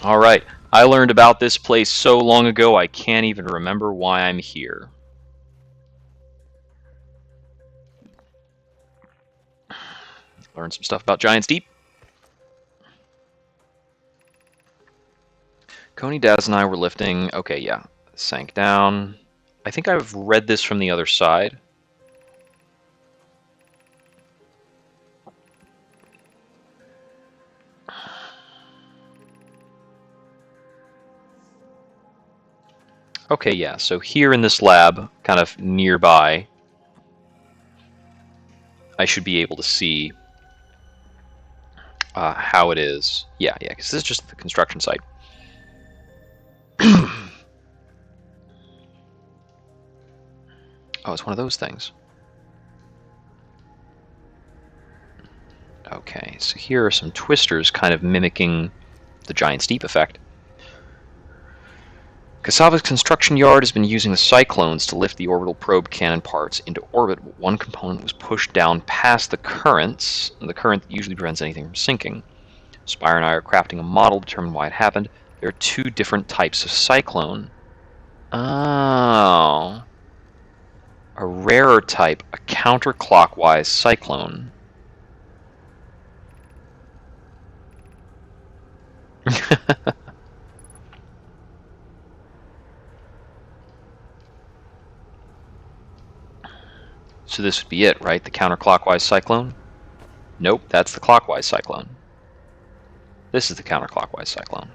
All right. I learned about this place so long ago I can't even remember why I'm here. Learned some stuff about Giant's Deep. Coney, Daz, and I were lifting. Okay, yeah. Sank down. I think I've read this from the other side. Okay, yeah, so here in this lab, kind of nearby, I should be able to see how it is. Yeah, because this is just the construction site. Oh, it's one of those things. Okay, so here are some twisters kind of mimicking the Giant's Deep effect. Cassava's construction yard has been using the cyclones to lift the orbital probe cannon parts into orbit, but one component was pushed down past the currents, and the current usually prevents anything from sinking. Spire and I are crafting a model to determine why it happened. There are two different types of cyclone. Oh. A rarer type, a counterclockwise cyclone. So this would be it, right? The counterclockwise cyclone? Nope, that's the clockwise cyclone. This is the counterclockwise cyclone.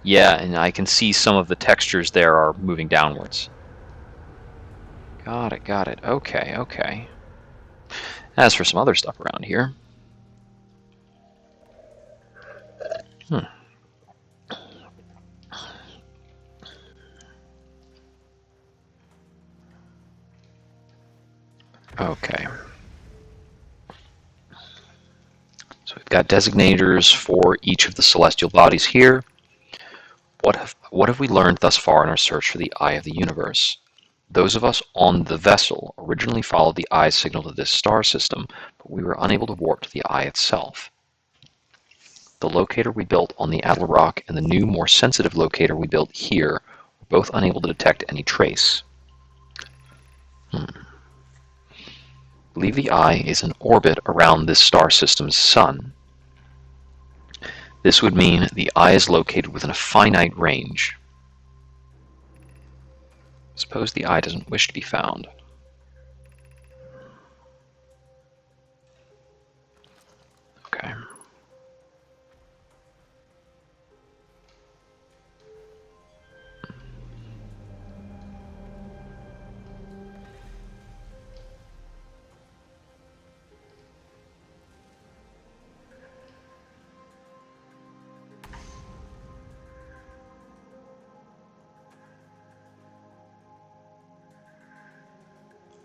Yeah, and I can see some of the textures there are moving downwards. Got it. Okay, okay. As for some other stuff around here. Okay. So we've got designators for each of the celestial bodies here. What have we learned thus far in our search for the eye of the universe? Those of us on the vessel originally followed the eye signal to this star system, but we were unable to warp to the eye itself. The locator we built on the Adler Rock and the new, more sensitive locator we built here were both unable to detect any trace. Believe the eye is in orbit around this star system's sun. This would mean the eye is located within a finite range. Suppose the eye doesn't wish to be found. Okay.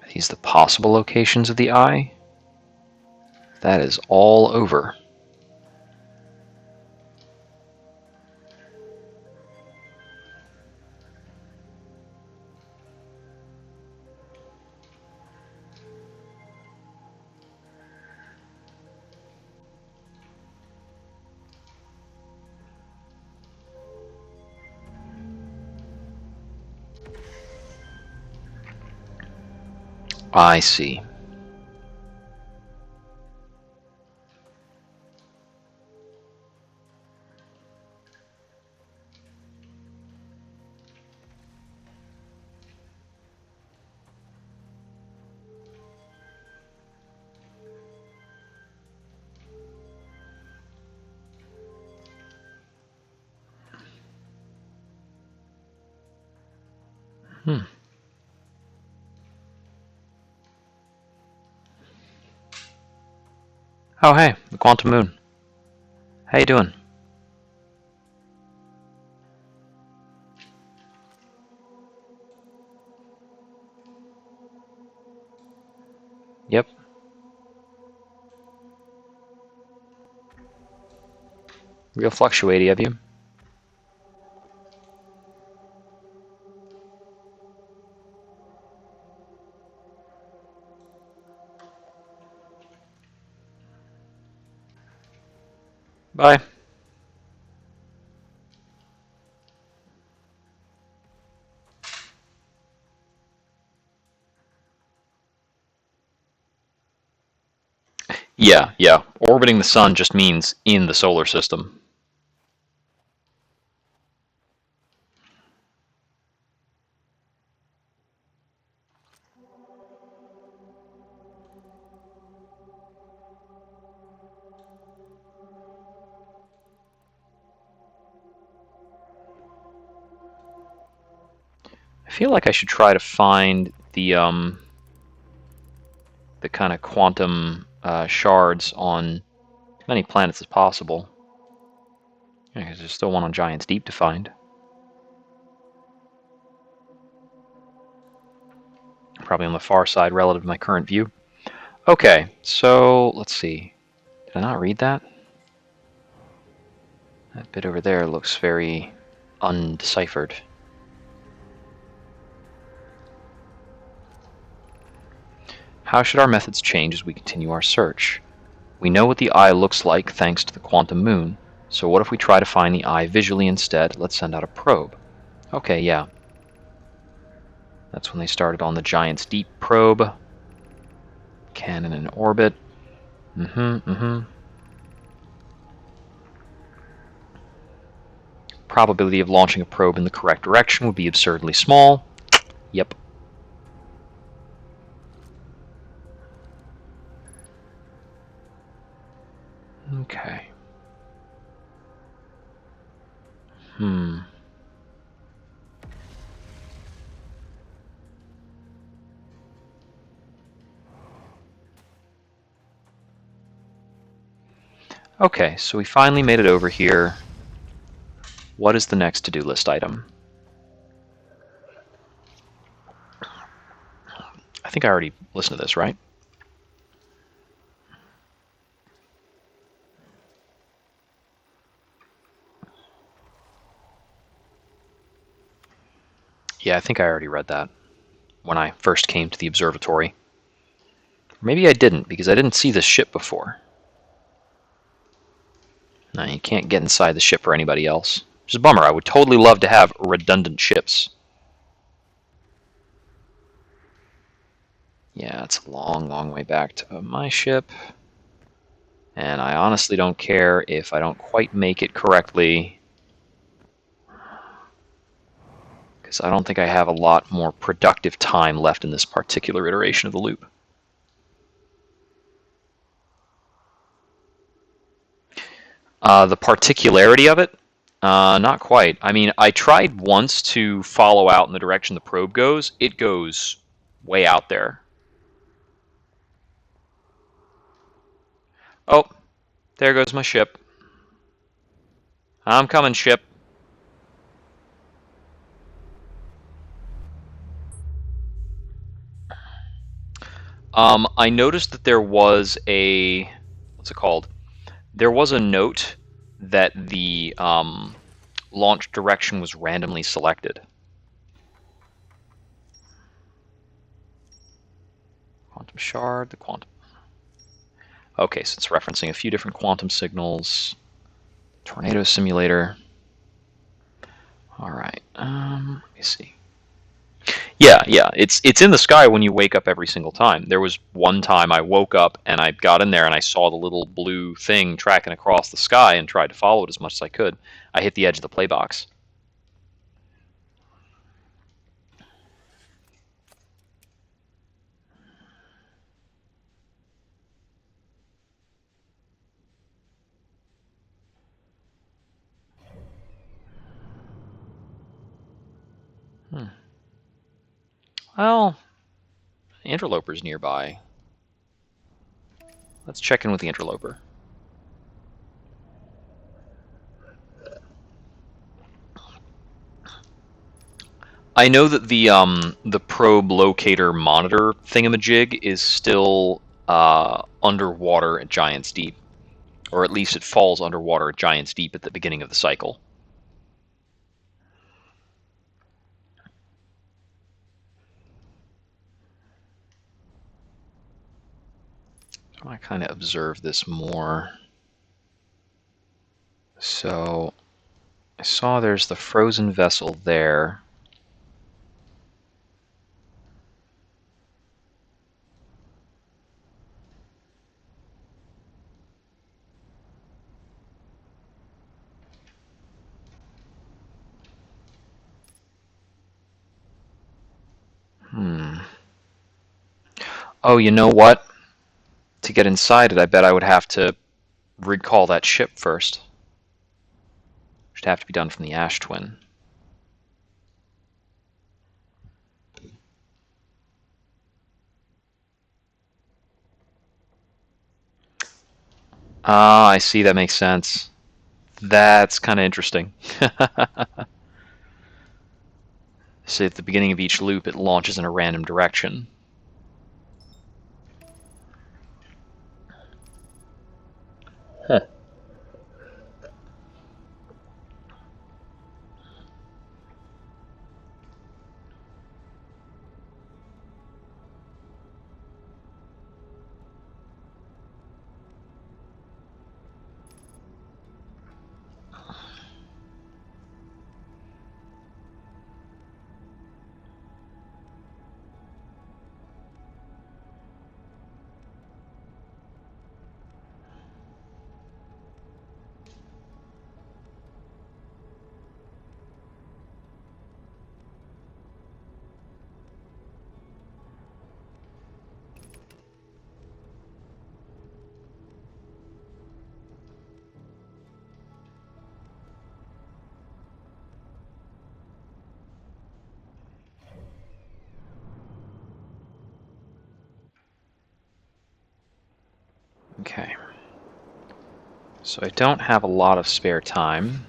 Are these the possible locations of the eye? That is all over. I see. Oh, hey, the quantum moon. How you doing? Yep. Real fluctuaty of you. Bye. Yeah. Orbiting the sun just means in the solar system. I feel like I should try to find the kind of quantum shards on as many planets as possible. Yeah, 'cause there's still one on Giant's Deep to find. Probably on the far side relative to my current view. Okay, so let's see. Did I not read that? That bit over there looks very undeciphered. How should our methods change as we continue our search? We know what the eye looks like thanks to the quantum moon, so what if we try to find the eye visually instead? Let's send out a probe. Okay, yeah. That's when they started on the Giant's Deep probe. Cannon in orbit. Probability of launching a probe in the correct direction would be absurdly small. Yep. Okay. Okay, so we finally made it over here. What is the next to-do list item? I think I already listened to this, right? Yeah, I think I already read that when I first came to the observatory. Maybe I didn't, because I didn't see this ship before. No, you can't get inside the ship for anybody else. Which is a bummer. I would totally love to have redundant ships. Yeah, it's a long way back to my ship. And I honestly don't care if I don't quite make it correctly, because I don't think I have a lot more productive time left in this particular iteration of the loop. The particularity of it? Not quite. I mean, I tried once to follow out in the direction the probe goes. It goes way out there. Oh, there goes my ship. I'm coming, ship. I noticed that there was a... what's it called? There was a note that the launch direction was randomly selected. Quantum shard, the quantum... Okay, so it's referencing a few different quantum signals. Tornado simulator. All right, let me see. Yeah, yeah. It's in the sky when you wake up every single time. There was one time I woke up and I got in there and I saw the little blue thing tracking across the sky and tried to follow it as much as I could. I hit the edge of the play box. Well, interloper's nearby. Let's check in with the interloper. I know that the probe locator monitor thingamajig is still underwater at Giant's Deep, or at least it falls underwater at Giant's Deep at the beginning of the cycle. So I kind of observe this more. So I saw there's the frozen vessel there. Oh, you know what? To get inside it, I bet I would have to recall that ship first. Should have to be done from the Ash Twin. Ah, I see. That makes sense. That's kind of interesting. So at the beginning of each loop, it launches in a random direction. Huh. Okay. So I don't have a lot of spare time.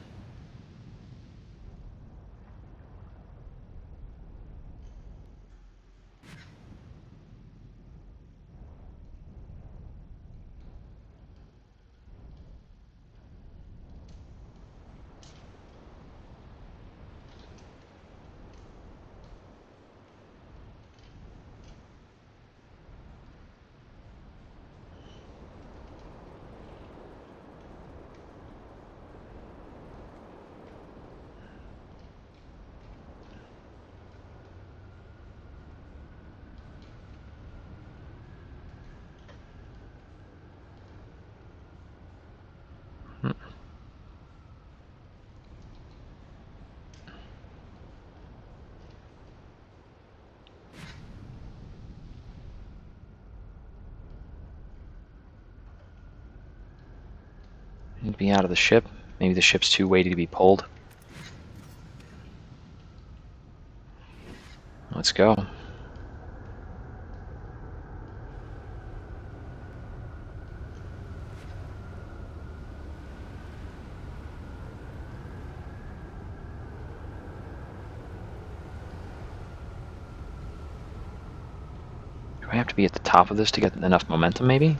Need to be out of the ship. Maybe the ship's too weighty to be pulled. Let's go. Do I have to be at the top of this to get enough momentum, maybe?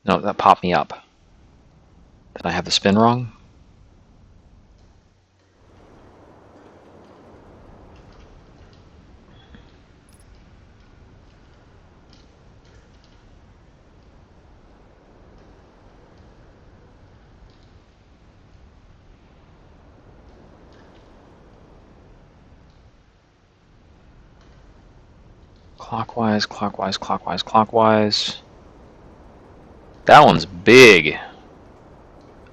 No, that popped me up. Did I have the spin wrong? Clockwise, clockwise, clockwise, clockwise. That one's big.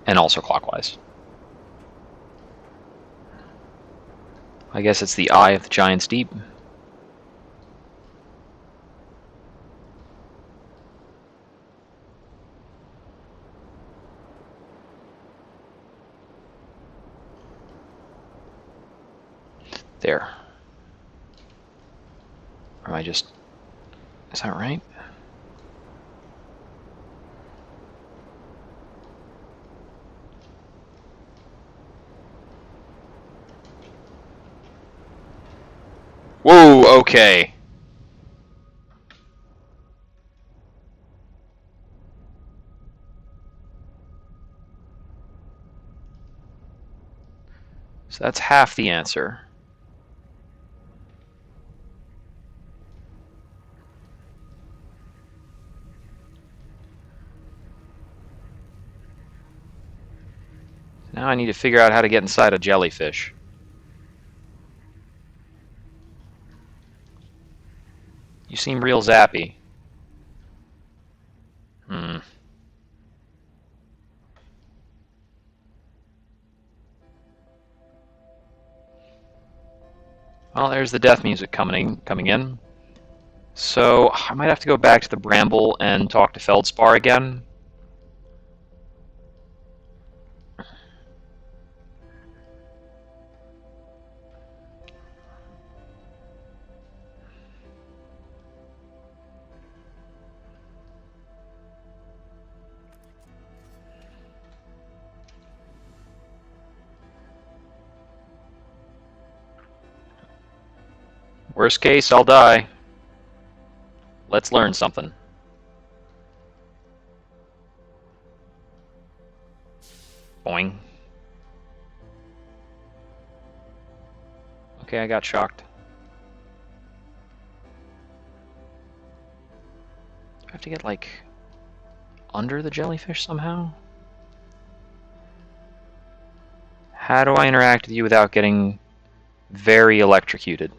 And also clockwise. I guess it's the eye of the giant's deep. There. Or am I just... Is that right? Whoa, okay. So that's half the answer. Now I need to figure out how to get inside a jellyfish. You seem real zappy. Hmm. Well, there's the death music coming in. So I might have to go back to the bramble and talk to Feldspar again. Worst case, I'll die. Let's learn something. Boing. Okay, I got shocked. Do I have to get, like, under the jellyfish somehow? How do I interact with you without getting very electrocuted?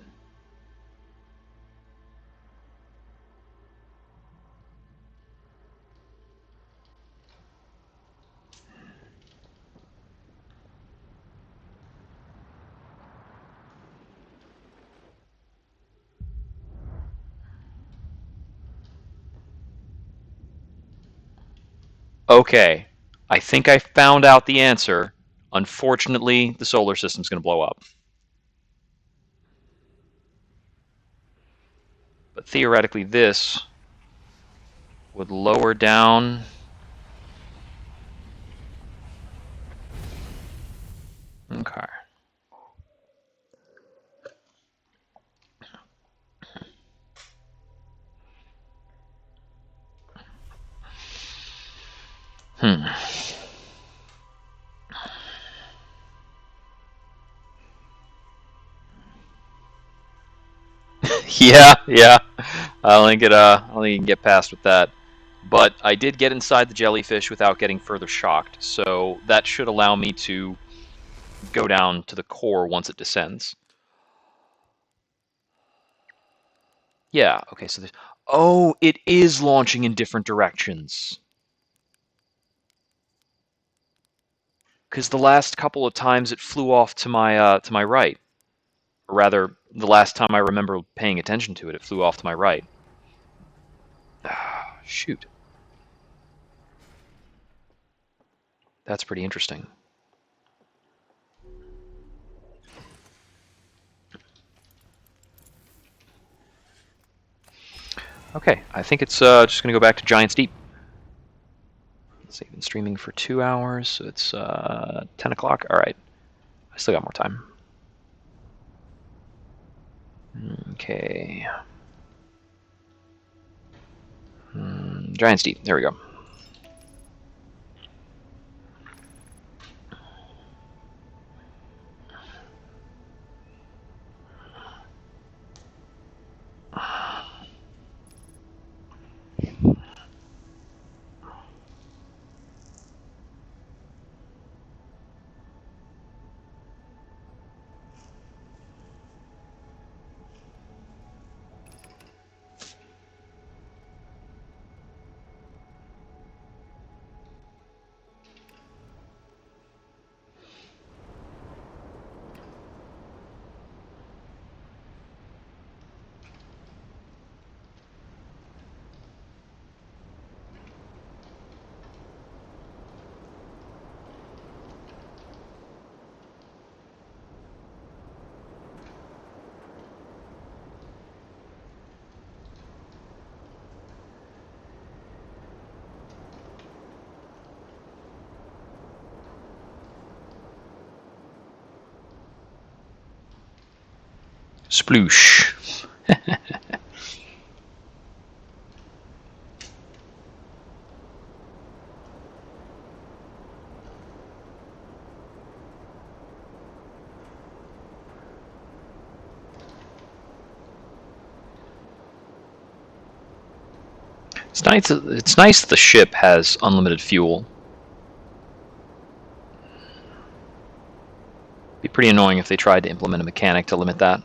Okay, I think I found out the answer. Unfortunately, the solar system's going to blow up. But theoretically, this would lower down. Okay. Hmm. Yeah. I don't think you can get past with that. But I did get inside the jellyfish without getting further shocked, so that should allow me to go down to the core once it descends. Yeah, okay, so there's... Oh, it is launching in different directions. Because the last couple of times it flew off to my right. Or rather, the last time I remember paying attention to it, it flew off to my right. Shoot. That's pretty interesting. Okay, I think it's just going to go back to Giant's Deep. Let's see, I've been streaming for 2 hours, so it's 10 o'clock. All right, I still got more time. Okay. Giant's Deep, there we go. Sploosh. It's nice that the ship has unlimited fuel. Be pretty annoying if they tried to implement a mechanic to limit that.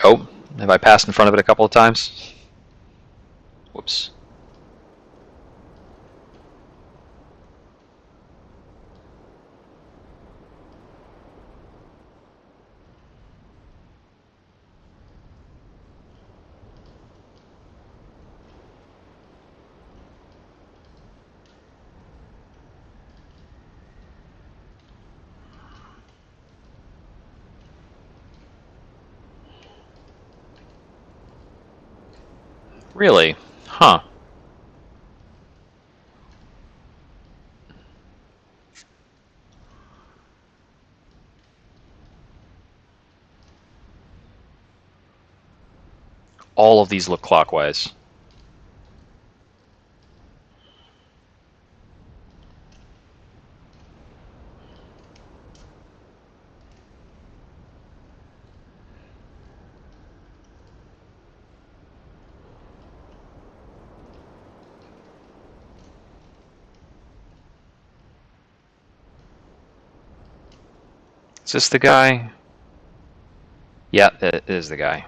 Oh, have I passed in front of it a couple of times? Whoops. Really? Huh. All of these look clockwise. Is this the guy? Yeah, it is the guy.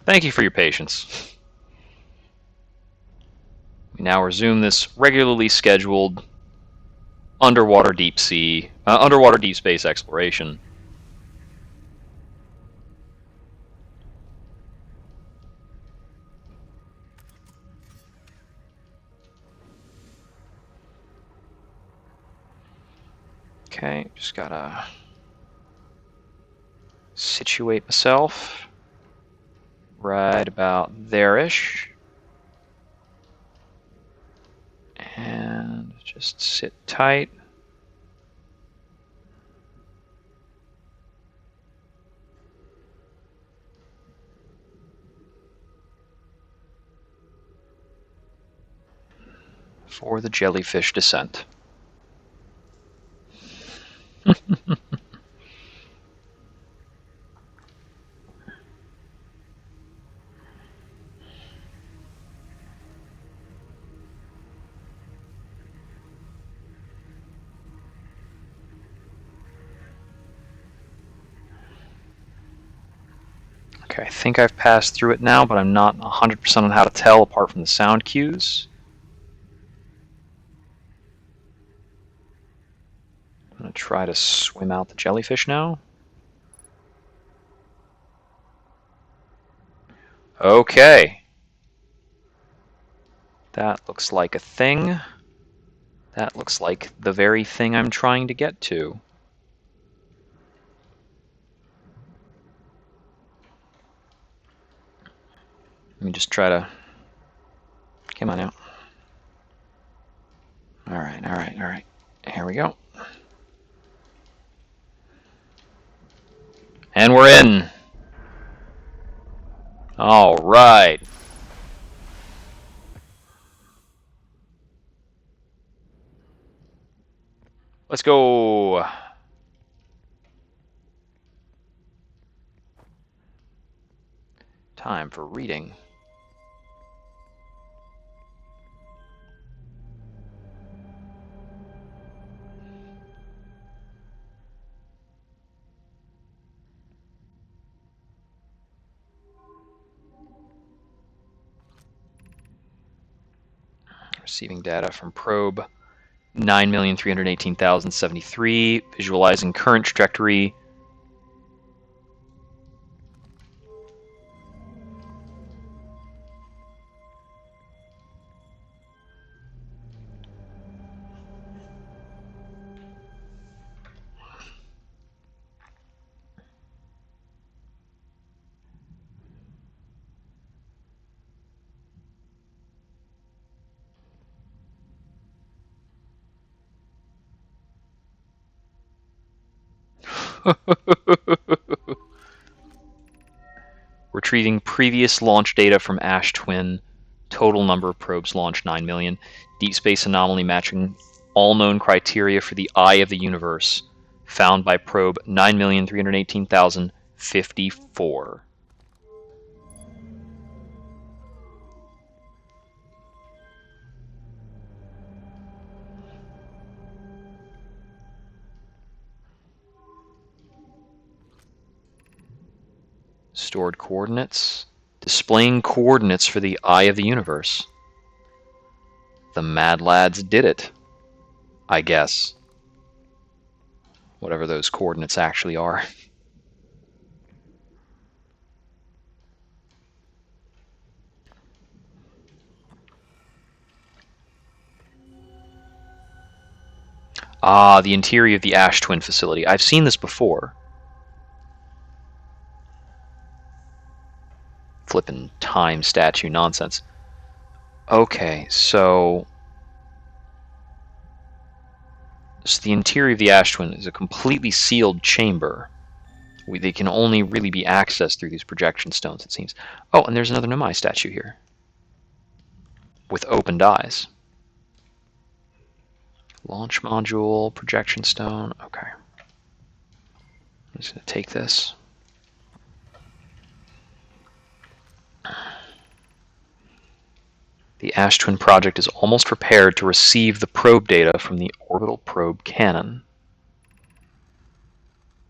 Thank you for your patience. We now resume this regularly scheduled underwater deep space exploration. Okay, just gotta situate myself right about there-ish. And just sit tight. For the jellyfish descent. Okay, I think I've passed through it now, but I'm not 100% on how to tell apart from the sound cues. I'm going to try to swim out the jellyfish now. Okay. That looks like a thing. That looks like the very thing I'm trying to get to. Let me just try to... Come on out. Alright. Here we go. And we're in. Alright. Let's go. Time for reading. Receiving data from probe 9,318,073, visualizing current trajectory. Retrieving previous launch data from Ash Twin. Total number of probes launched 9 million. Deep space anomaly matching all known criteria for the eye of the universe. Found by probe 9,318,054. Stored coordinates. Displaying coordinates for the eye of the universe. The Mad Lads did it, I guess. Whatever those coordinates actually are. Ah, the interior of the Ash Twin facility. I've seen this before. Flippin' time statue nonsense. Okay, so the interior of the Ash Twin is a completely sealed chamber. They can only really be accessed through these projection stones, it seems. Oh, and there's another Nomai statue here. With opened eyes. Launch module, projection stone. Okay. I'm just going to take this. The Ash Twin project is almost prepared to receive the probe data from the orbital probe cannon.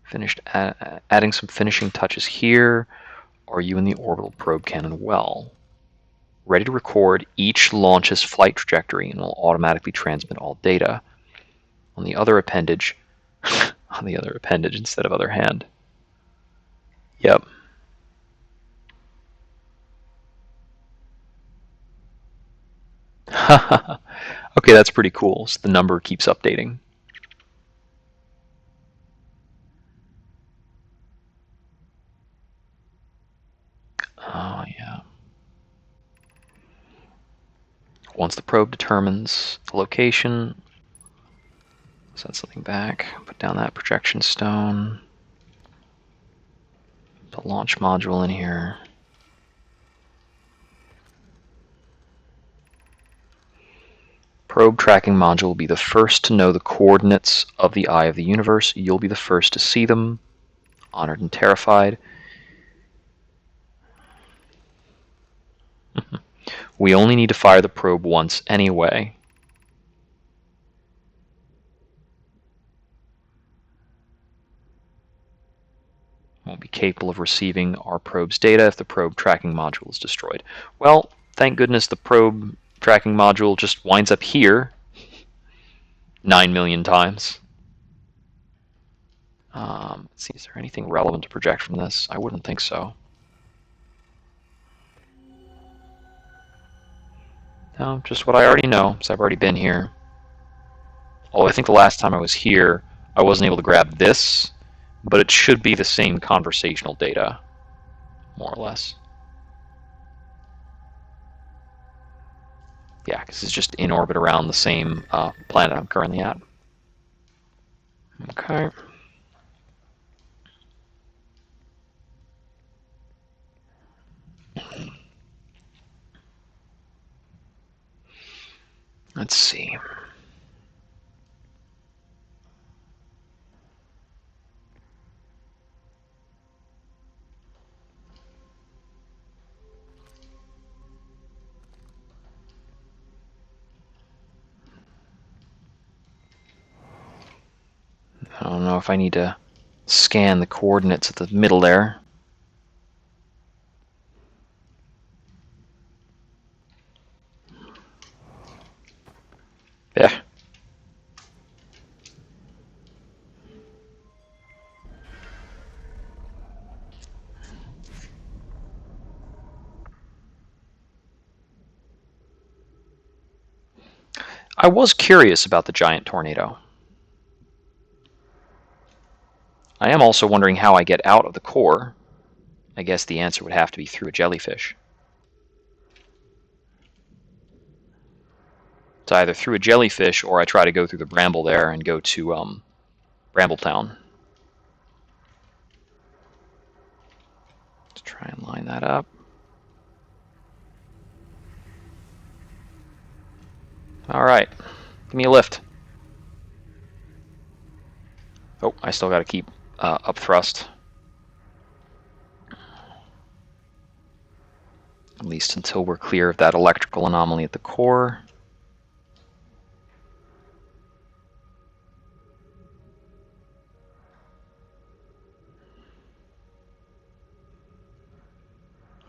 Finished adding some finishing touches here. Are you in the orbital probe cannon well? Ready to record each launch's flight trajectory and will automatically transmit all data. On the other appendage, instead of other hand. Yep. Okay, that's pretty cool. So the number keeps updating. Oh, yeah. Once the probe determines the location, send something back, put down that projection stone, the launch module in here. Probe tracking module will be the first to know the coordinates of the eye of the universe. You'll be the first to see them. Honored and terrified. We only need to fire the probe once anyway. Won't be capable of receiving our probe's data if the probe tracking module is destroyed. Well, thank goodness the probe tracking module just winds up here 9 million times. Let's see, is there anything relevant to project from this? I wouldn't think so. No, just what I already know, because I've already been here. Although I think the last time I was here, I wasn't able to grab this, but it should be the same conversational data, more or less. Yeah, because it's just in orbit around the same planet I'm currently at. Okay. Let's see. I don't know if I need to scan the coordinates at the middle there. Yeah. I was curious about the giant tornado. I am also wondering how I get out of the core. I guess the answer would have to be through a jellyfish. It's either through a jellyfish or I try to go through the bramble there and go to Brambletown. Let's try and line that up. Alright, give me a lift. Oh, I still got to keep up thrust. At least until we're clear of that electrical anomaly at the core.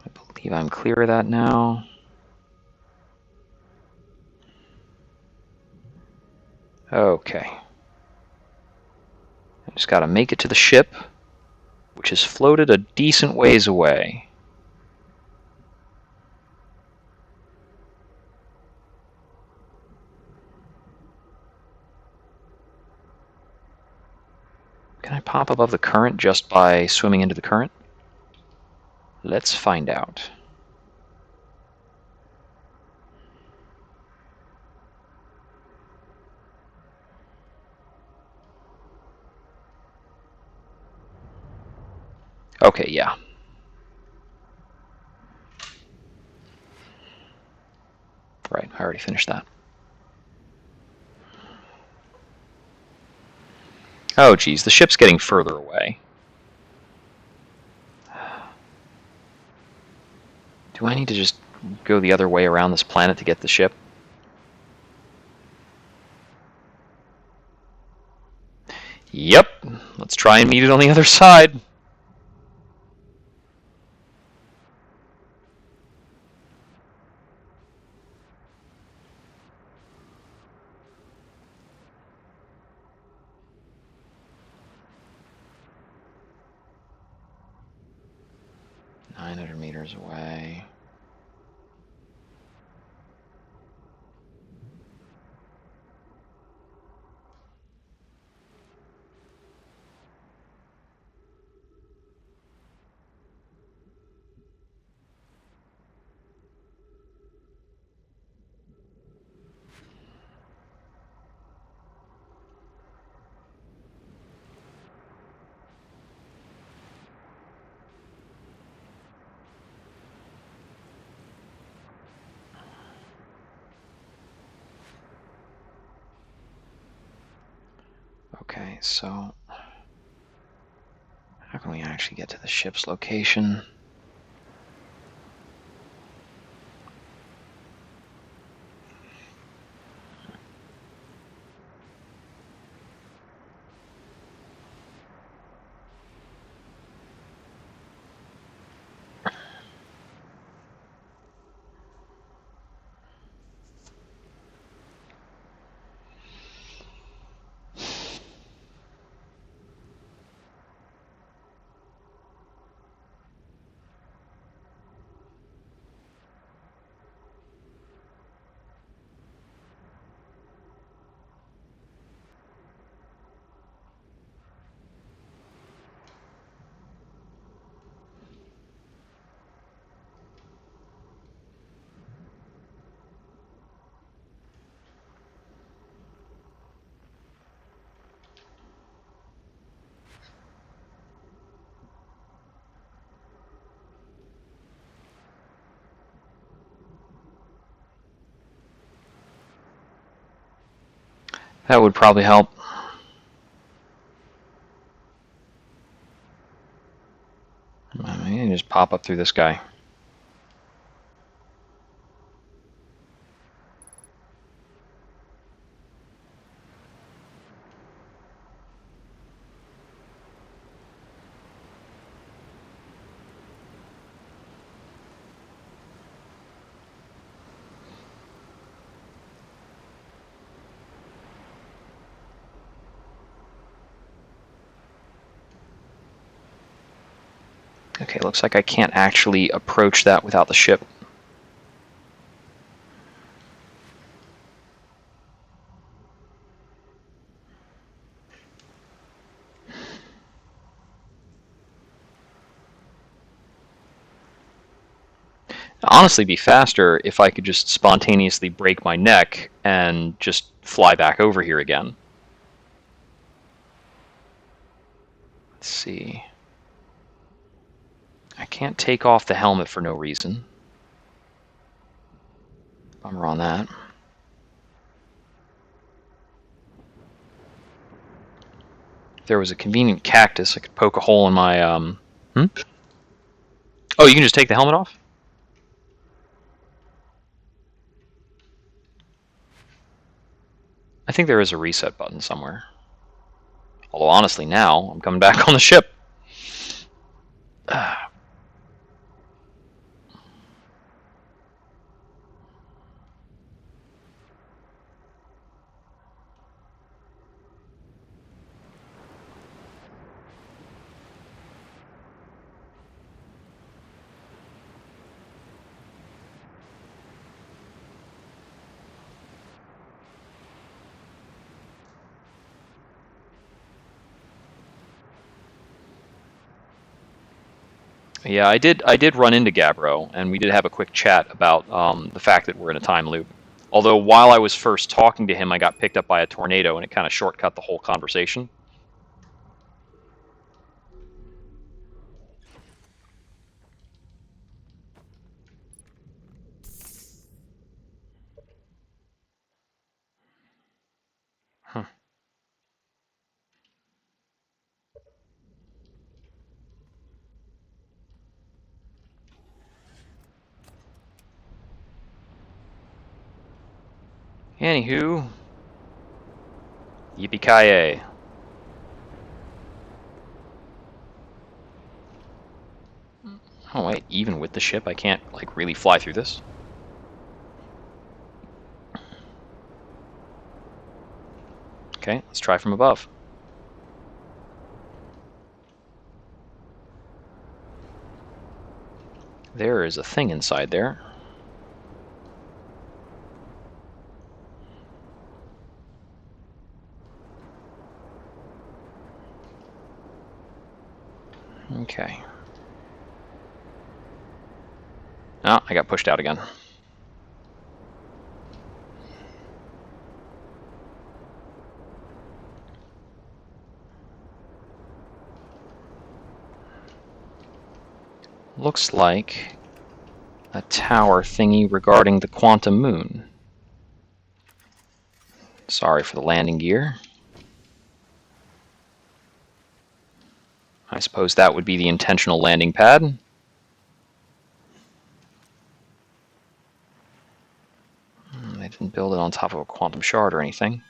I believe I'm clear of that now. Okay. I just got to make it to the ship, which is floated a decent ways away. Can I pop above the current just by swimming into the current? Let's find out. Okay, yeah. Right, I already finished that. Oh, geez, the ship's getting further away. Do I need to just go the other way around this planet to get the ship? Yep, let's try and meet it on the other side. $900 away. Okay, so how can we actually get to the ship's location? That would probably help. I mean, just pop up through this guy. Okay, looks like I can't actually approach that without the ship. Honestly, be faster if I could just spontaneously break my neck and just fly back over here again. Let's see. I can't take off the helmet for no reason. Bummer on that. If there was a convenient cactus, I could poke a hole in my, Oh, you can just take the helmet off? I think there is a reset button somewhere. Although, honestly, now I'm coming back on the ship. Yeah, I did run into Gabbro, and we did have a quick chat about the fact that we're in a time loop. Although while I was first talking to him, I got picked up by a tornado, and it kind of shortcut the whole conversation. Huh. Anywho, yippee-ki-yay. Oh wait, even with the ship, I can't like really fly through this. Okay, let's try from above. There is a thing inside there. Okay. Oh, I got pushed out again. Looks like a tower thingy regarding the quantum moon. Sorry for the landing gear. I suppose that would be the intentional landing pad. They didn't build it on top of a quantum shard or anything.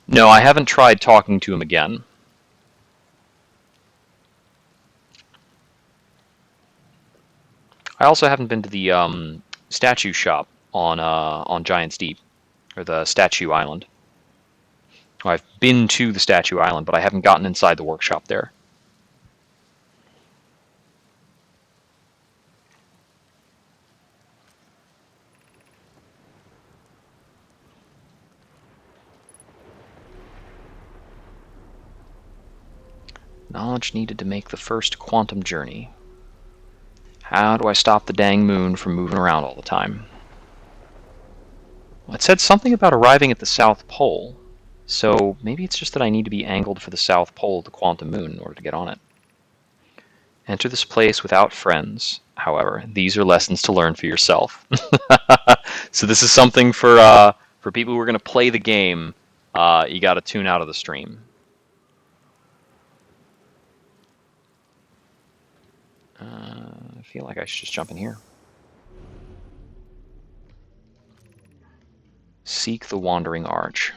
No, I haven't tried talking to him again. I also haven't been to the statue shop on Giant's Deep, or the Statue Island. I've been to the Statue Island, but I haven't gotten inside the workshop there. Knowledge needed to make the first quantum journey. How do I stop the dang moon from moving around all the time? Well, it said something about arriving at the South Pole, so maybe it's just that I need to be angled for the South Pole of the quantum moon in order to get on it. Enter this place without friends. However, these are lessons to learn for yourself. So this is something for people who are going to play the game. You got to tune out of the stream. I feel like I should just jump in here. Seek the Wandering Arch.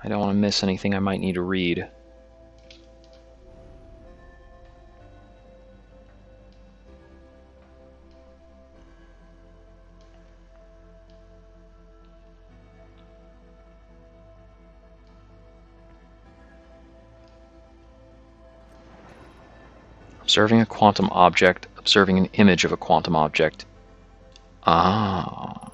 I don't want to miss anything I might need to read. Observing a quantum object, observing an image of a quantum object. Ah.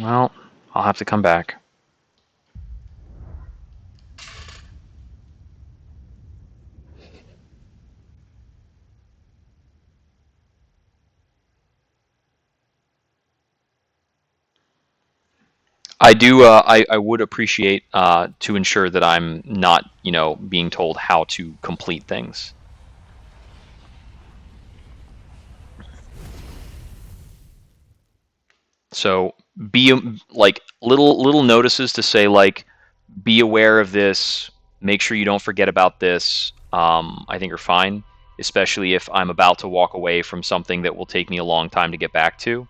Well, I'll have to come back. I do. I would appreciate to ensure that I'm not, being told how to complete things. So be like little notices to say like, be aware of this. Make sure you don't forget about this. I think are fine, especially if I'm about to walk away from something that will take me a long time to get back to.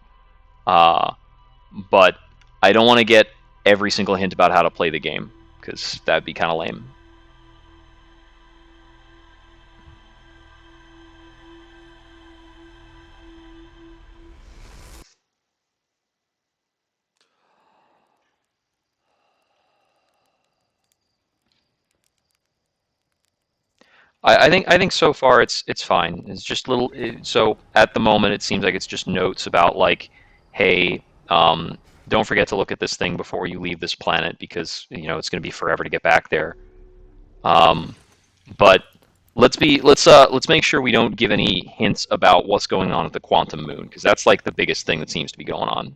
But I don't want to get every single hint about how to play the game because that'd be kind of lame. I think so far it's fine. It's just little. So at the moment, it seems like it's just notes about like, hey, don't forget to look at this thing before you leave this planet because it's going to be forever to get back there. Um, but let's make sure we don't give any hints about what's going on at the quantum moon because that's like the biggest thing that seems to be going on.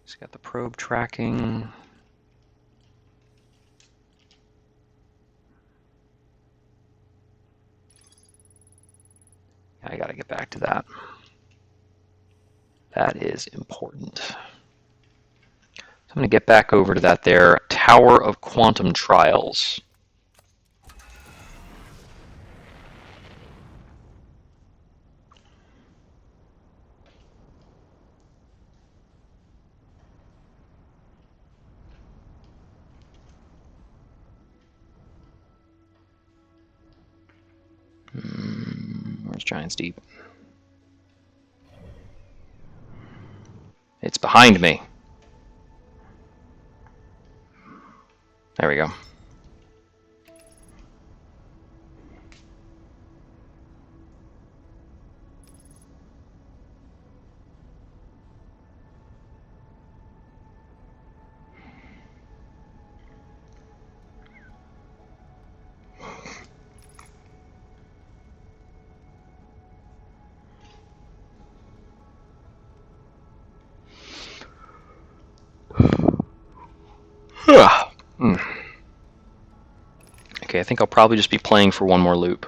It's got the probe tracking. I got to get back to that. That is important. So I'm going to get back over to that there. Tower of Quantum Trials. Where's Giant's Deep? It's behind me. There we go. Okay, I think I'll probably just be playing for one more loop.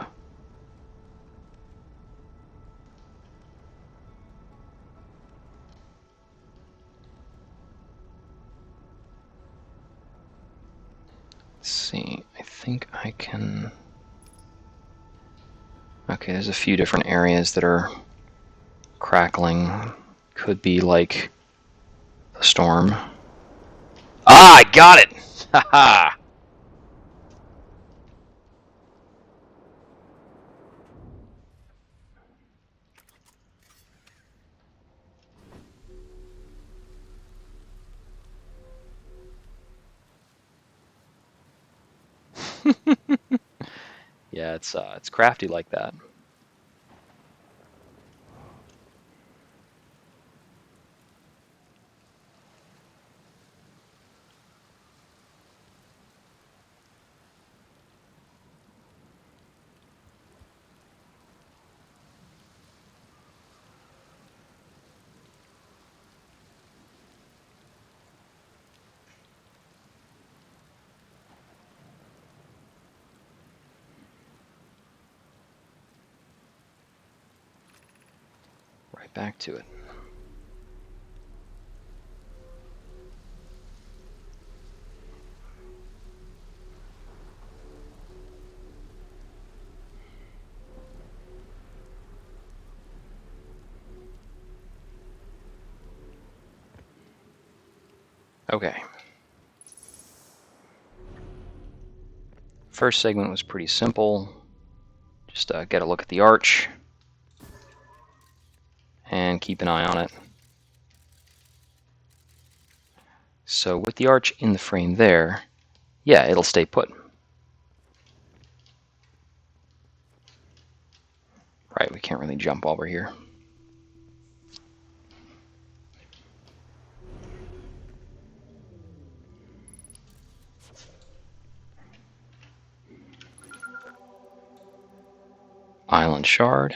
Let's see, I think I can... Okay, there's a few different areas that are crackling. Could be like the storm. Ah, I got it! Haha! Yeah, it's crafty like that. Right back to it. Okay. First segment was pretty simple. Just get a look at the arch and keep an eye on it. So with the arch in the frame there, yeah, it'll stay put. Right, we can't really jump while we're here. Island shard.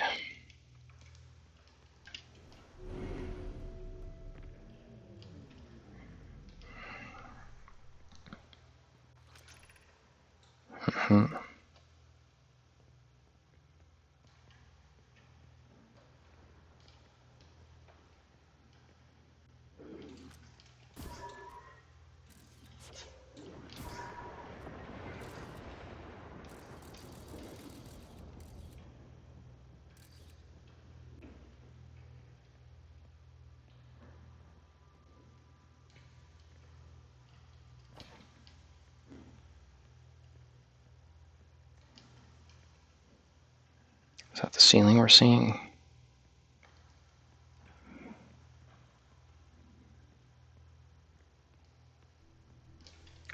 Is that the ceiling we're seeing?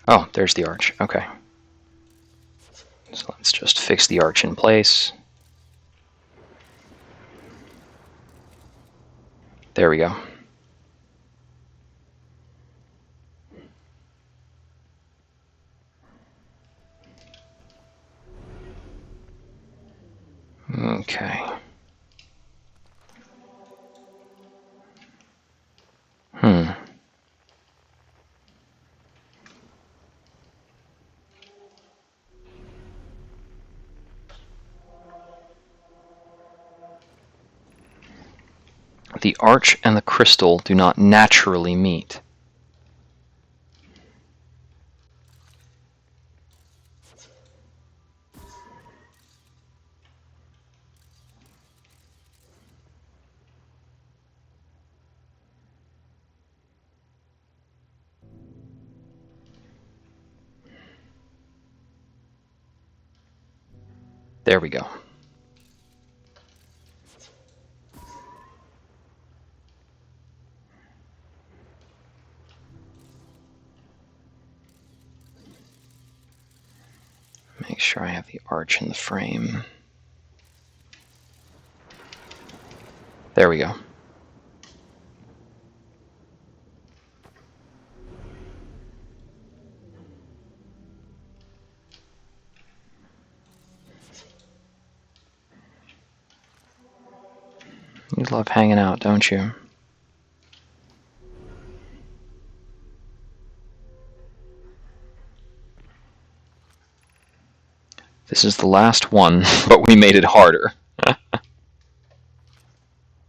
Oh, there's the arch. Okay. So let's just fix the arch in place. There we go. Okay. The arch and the crystal do not naturally meet. There we go. Make sure I have the arch in the frame. There we go. You love hanging out, don't you? This is the last one, but we made it harder.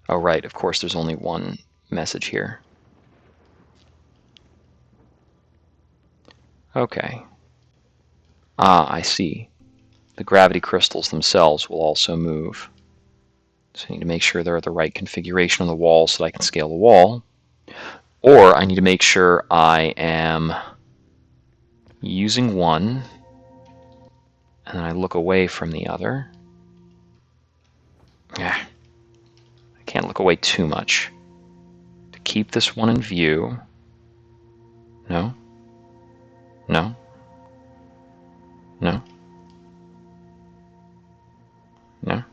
Oh, right, of course there's only one message here. Okay. Ah, I see. The gravity crystals themselves will also move. So I need to make sure they're at the right configuration on the wall so that I can scale the wall. Or I need to make sure I am using one, and then I look away from the other. I can't look away too much. To keep this one in view. No. No. No. No.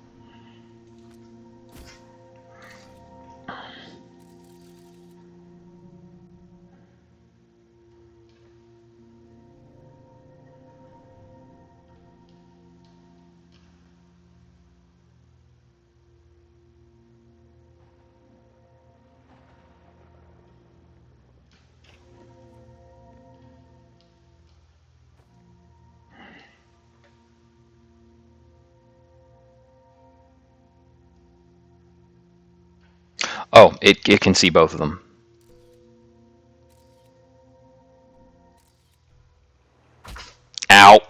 Oh, it can see both of them. Ow!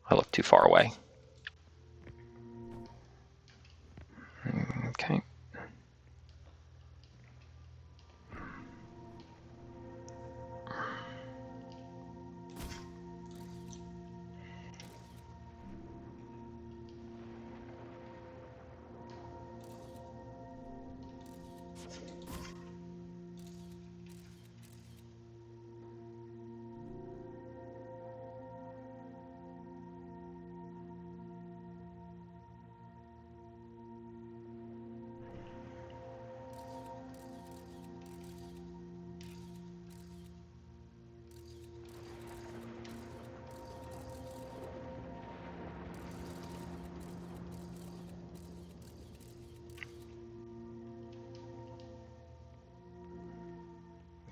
I looked too far away. Okay.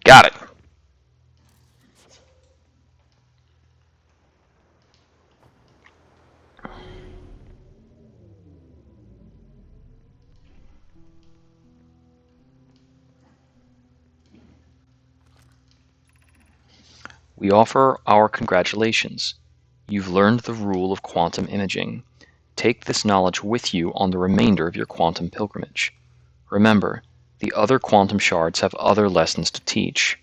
Got it. We offer our congratulations. You've learned the rule of quantum imaging. Take this knowledge with you on the remainder of your quantum pilgrimage. Remember, the other quantum shards have other lessons to teach.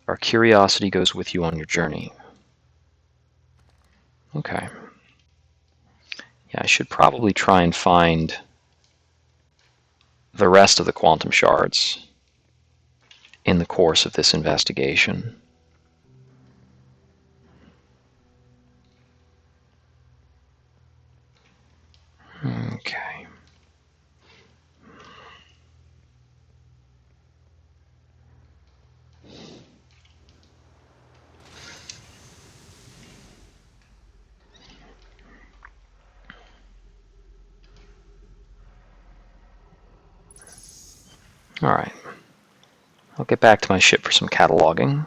Our curiosity goes with you on your journey. Okay. Yeah, I should probably try and find the rest of the quantum shards in the course of this investigation. Okay. All right. I'll get back to my ship for some cataloging.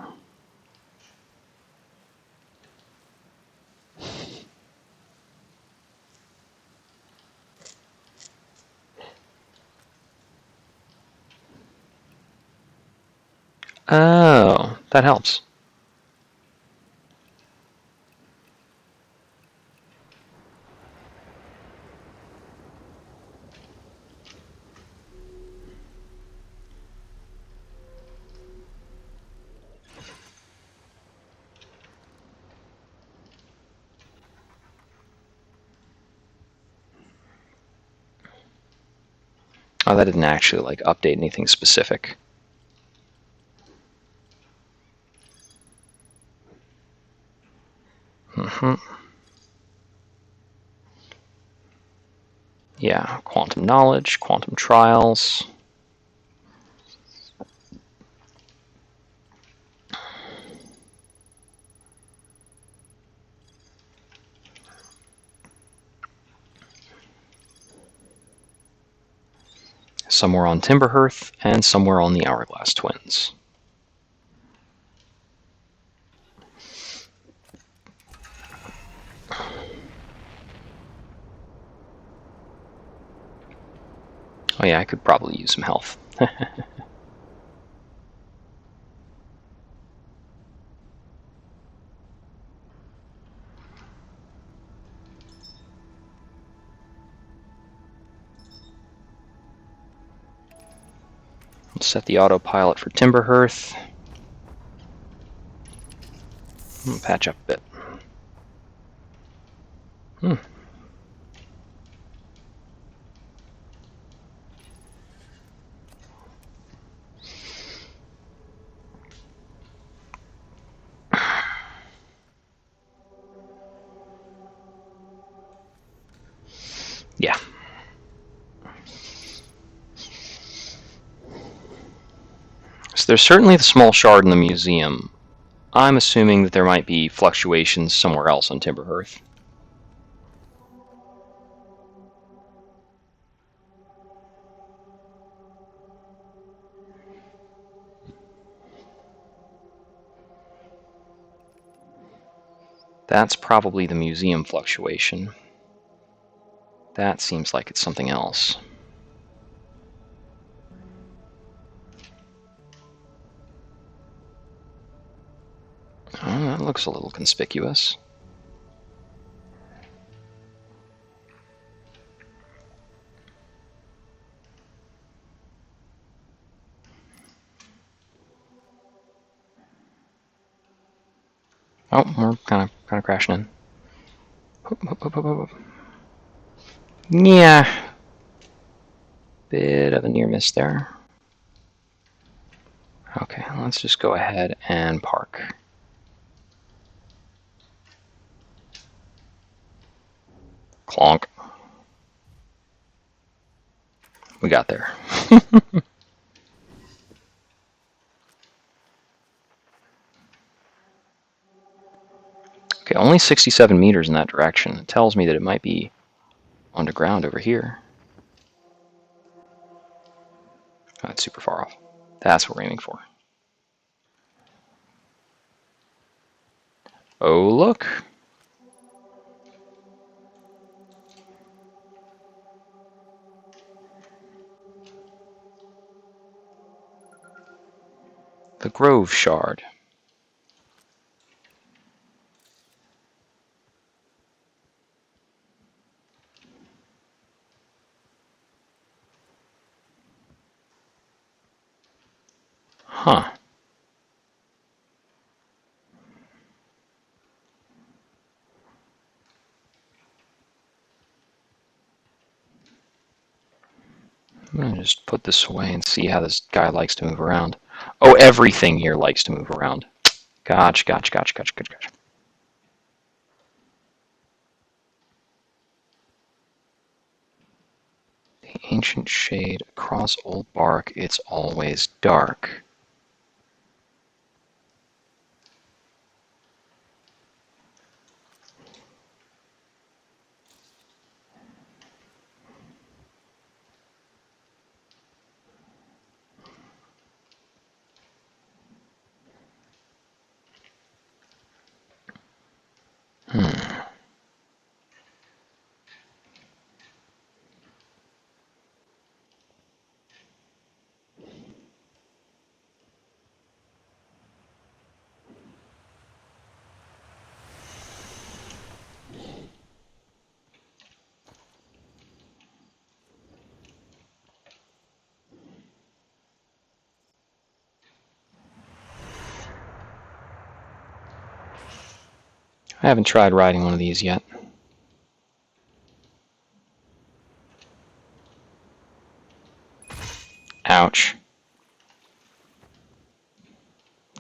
Oh, that helps. Oh, that didn't actually like update anything specific. Yeah, quantum knowledge, quantum trials. Somewhere on Timberhearth and somewhere on the Hourglass Twins. Oh yeah, I could probably use some health. Let's set the autopilot for Timberhearth. Patch up a bit. Yeah. So there's certainly the small shard in the museum. I'm assuming that there might be fluctuations somewhere else on Timberhearth. That's probably the museum fluctuation. That seems like it's something else. Oh, that looks a little conspicuous. Oh, we're kind of crashing in. Yeah, bit of a near miss there. Okay, let's just go ahead and park. Clonk. We got there. Okay, only 67 meters in that direction. It tells me that it might be underground over here. Oh, that's super far off. That's what we're aiming for. Oh, look. The Grove Shard. Huh. I'm going to just put this away and see how this guy likes to move around. Oh, everything here likes to move around. Gotcha. The ancient shade across old bark, it's always dark. I haven't tried riding one of these yet. Ouch.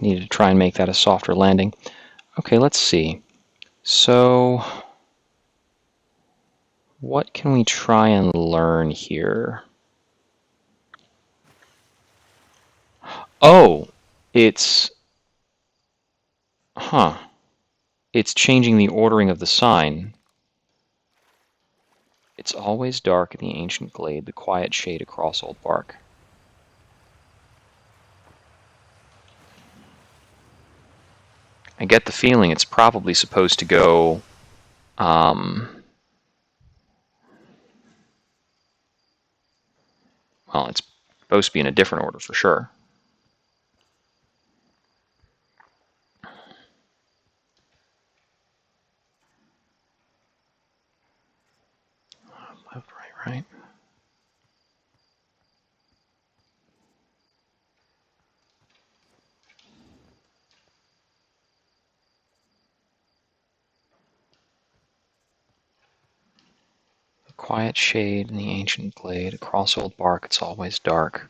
Needed to try and make that a softer landing. Okay, let's see. So, what can we try and learn here? Oh, it's... Huh. It's changing the ordering of the sign. It's always dark in the ancient glade, the quiet shade across old bark. I get the feeling it's probably supposed to go... well, it's supposed to be in a different order for sure. Left, right. The quiet shade in the ancient glade, across old bark, it's always dark.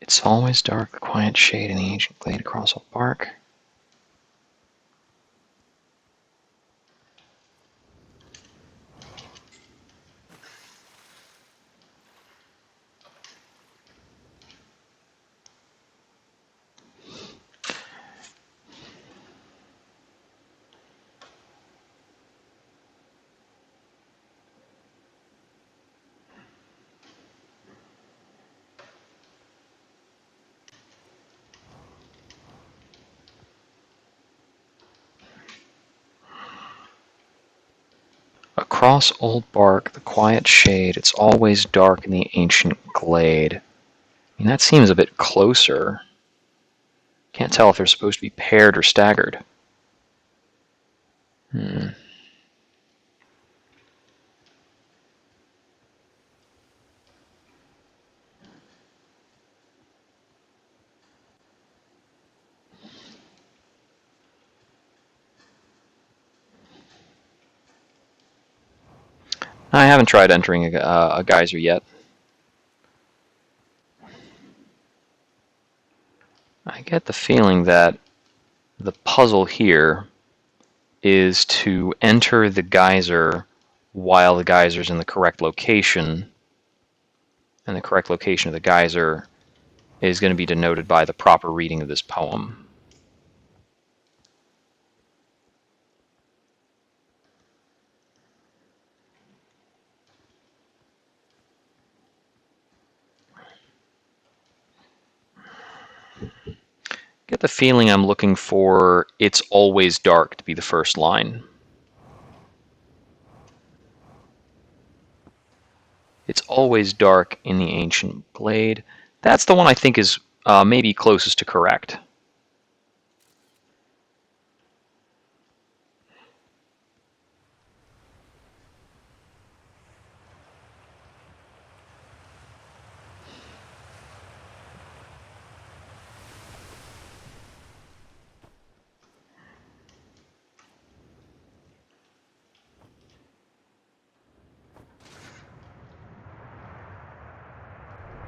It's always dark, the quiet shade in the ancient glade across old bark. Across old bark, the quiet shade, it's always dark in the ancient glade. I mean, that seems a bit closer. Can't tell if they're supposed to be paired or staggered. I haven't tried entering a geyser yet. I get the feeling that the puzzle here is to enter the geyser while the geyser's in the correct location, and the correct location of the geyser is going to be denoted by the proper reading of this poem. Get the feeling I'm looking for "It's always dark" to be the first line. It's always dark in the ancient glade. That's the one I think is maybe closest to correct.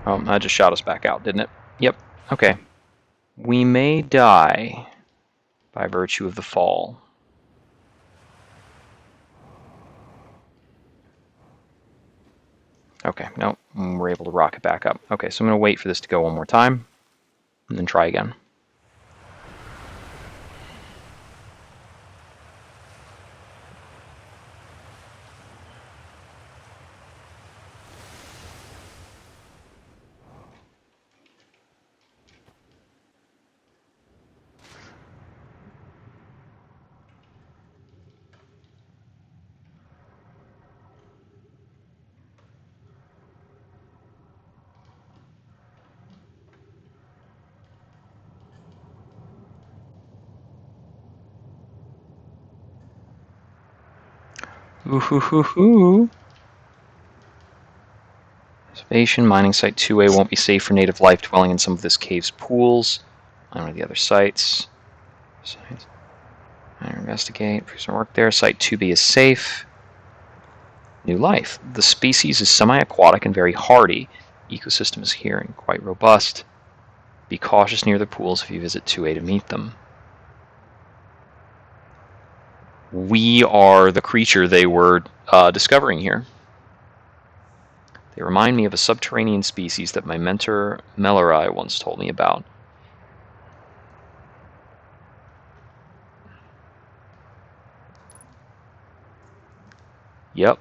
Oh, that just shot us back out, didn't it? Yep. Okay. We may die by virtue of the fall. Okay, no, we're able to rock it back up. Okay, so I'm going to wait for this to go one more time, and then try again. Ooh-hoo-hoo-hoo. Observation, mining site 2A won't be safe for native life dwelling in some of this cave's pools. Mine the other sites. Investigate, some work there. Site 2B is safe. New life. The species is semi-aquatic and very hardy. Ecosystem is here and quite robust. Be cautious near the pools if you visit 2A to meet them. We are the creature they were discovering here. They remind me of a subterranean species that my mentor Mellorai once told me about. Yep.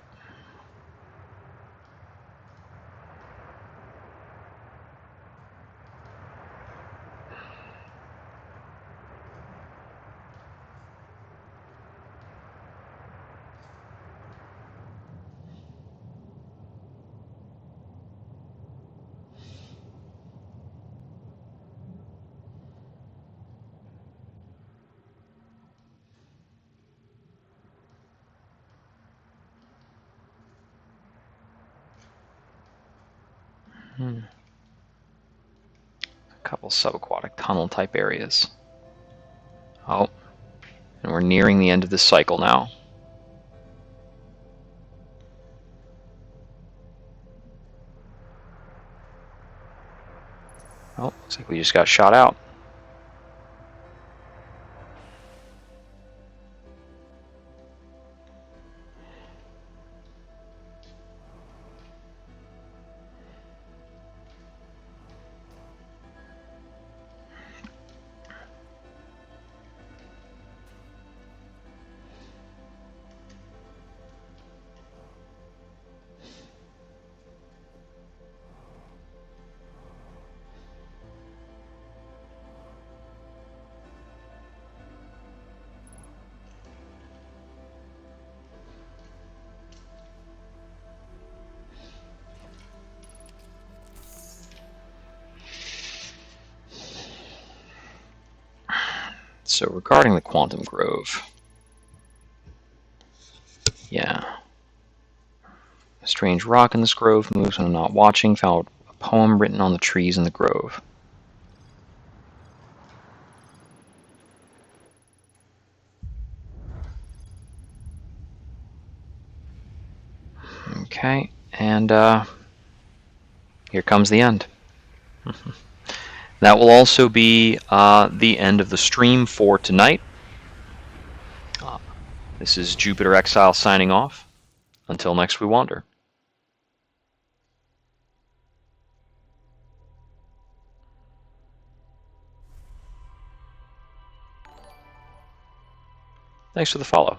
A couple subaquatic tunnel type areas. Oh, and we're nearing the end of this cycle now. Oh, looks like we just got shot out. So regarding the Quantum Grove, yeah. A strange rock in this grove moves when I'm not watching. Found a poem written on the trees in the grove. Okay, and here comes the end. That will also be the end of the stream for tonight. This is JupiterExile signing off. Until next we wander. Thanks for the follow.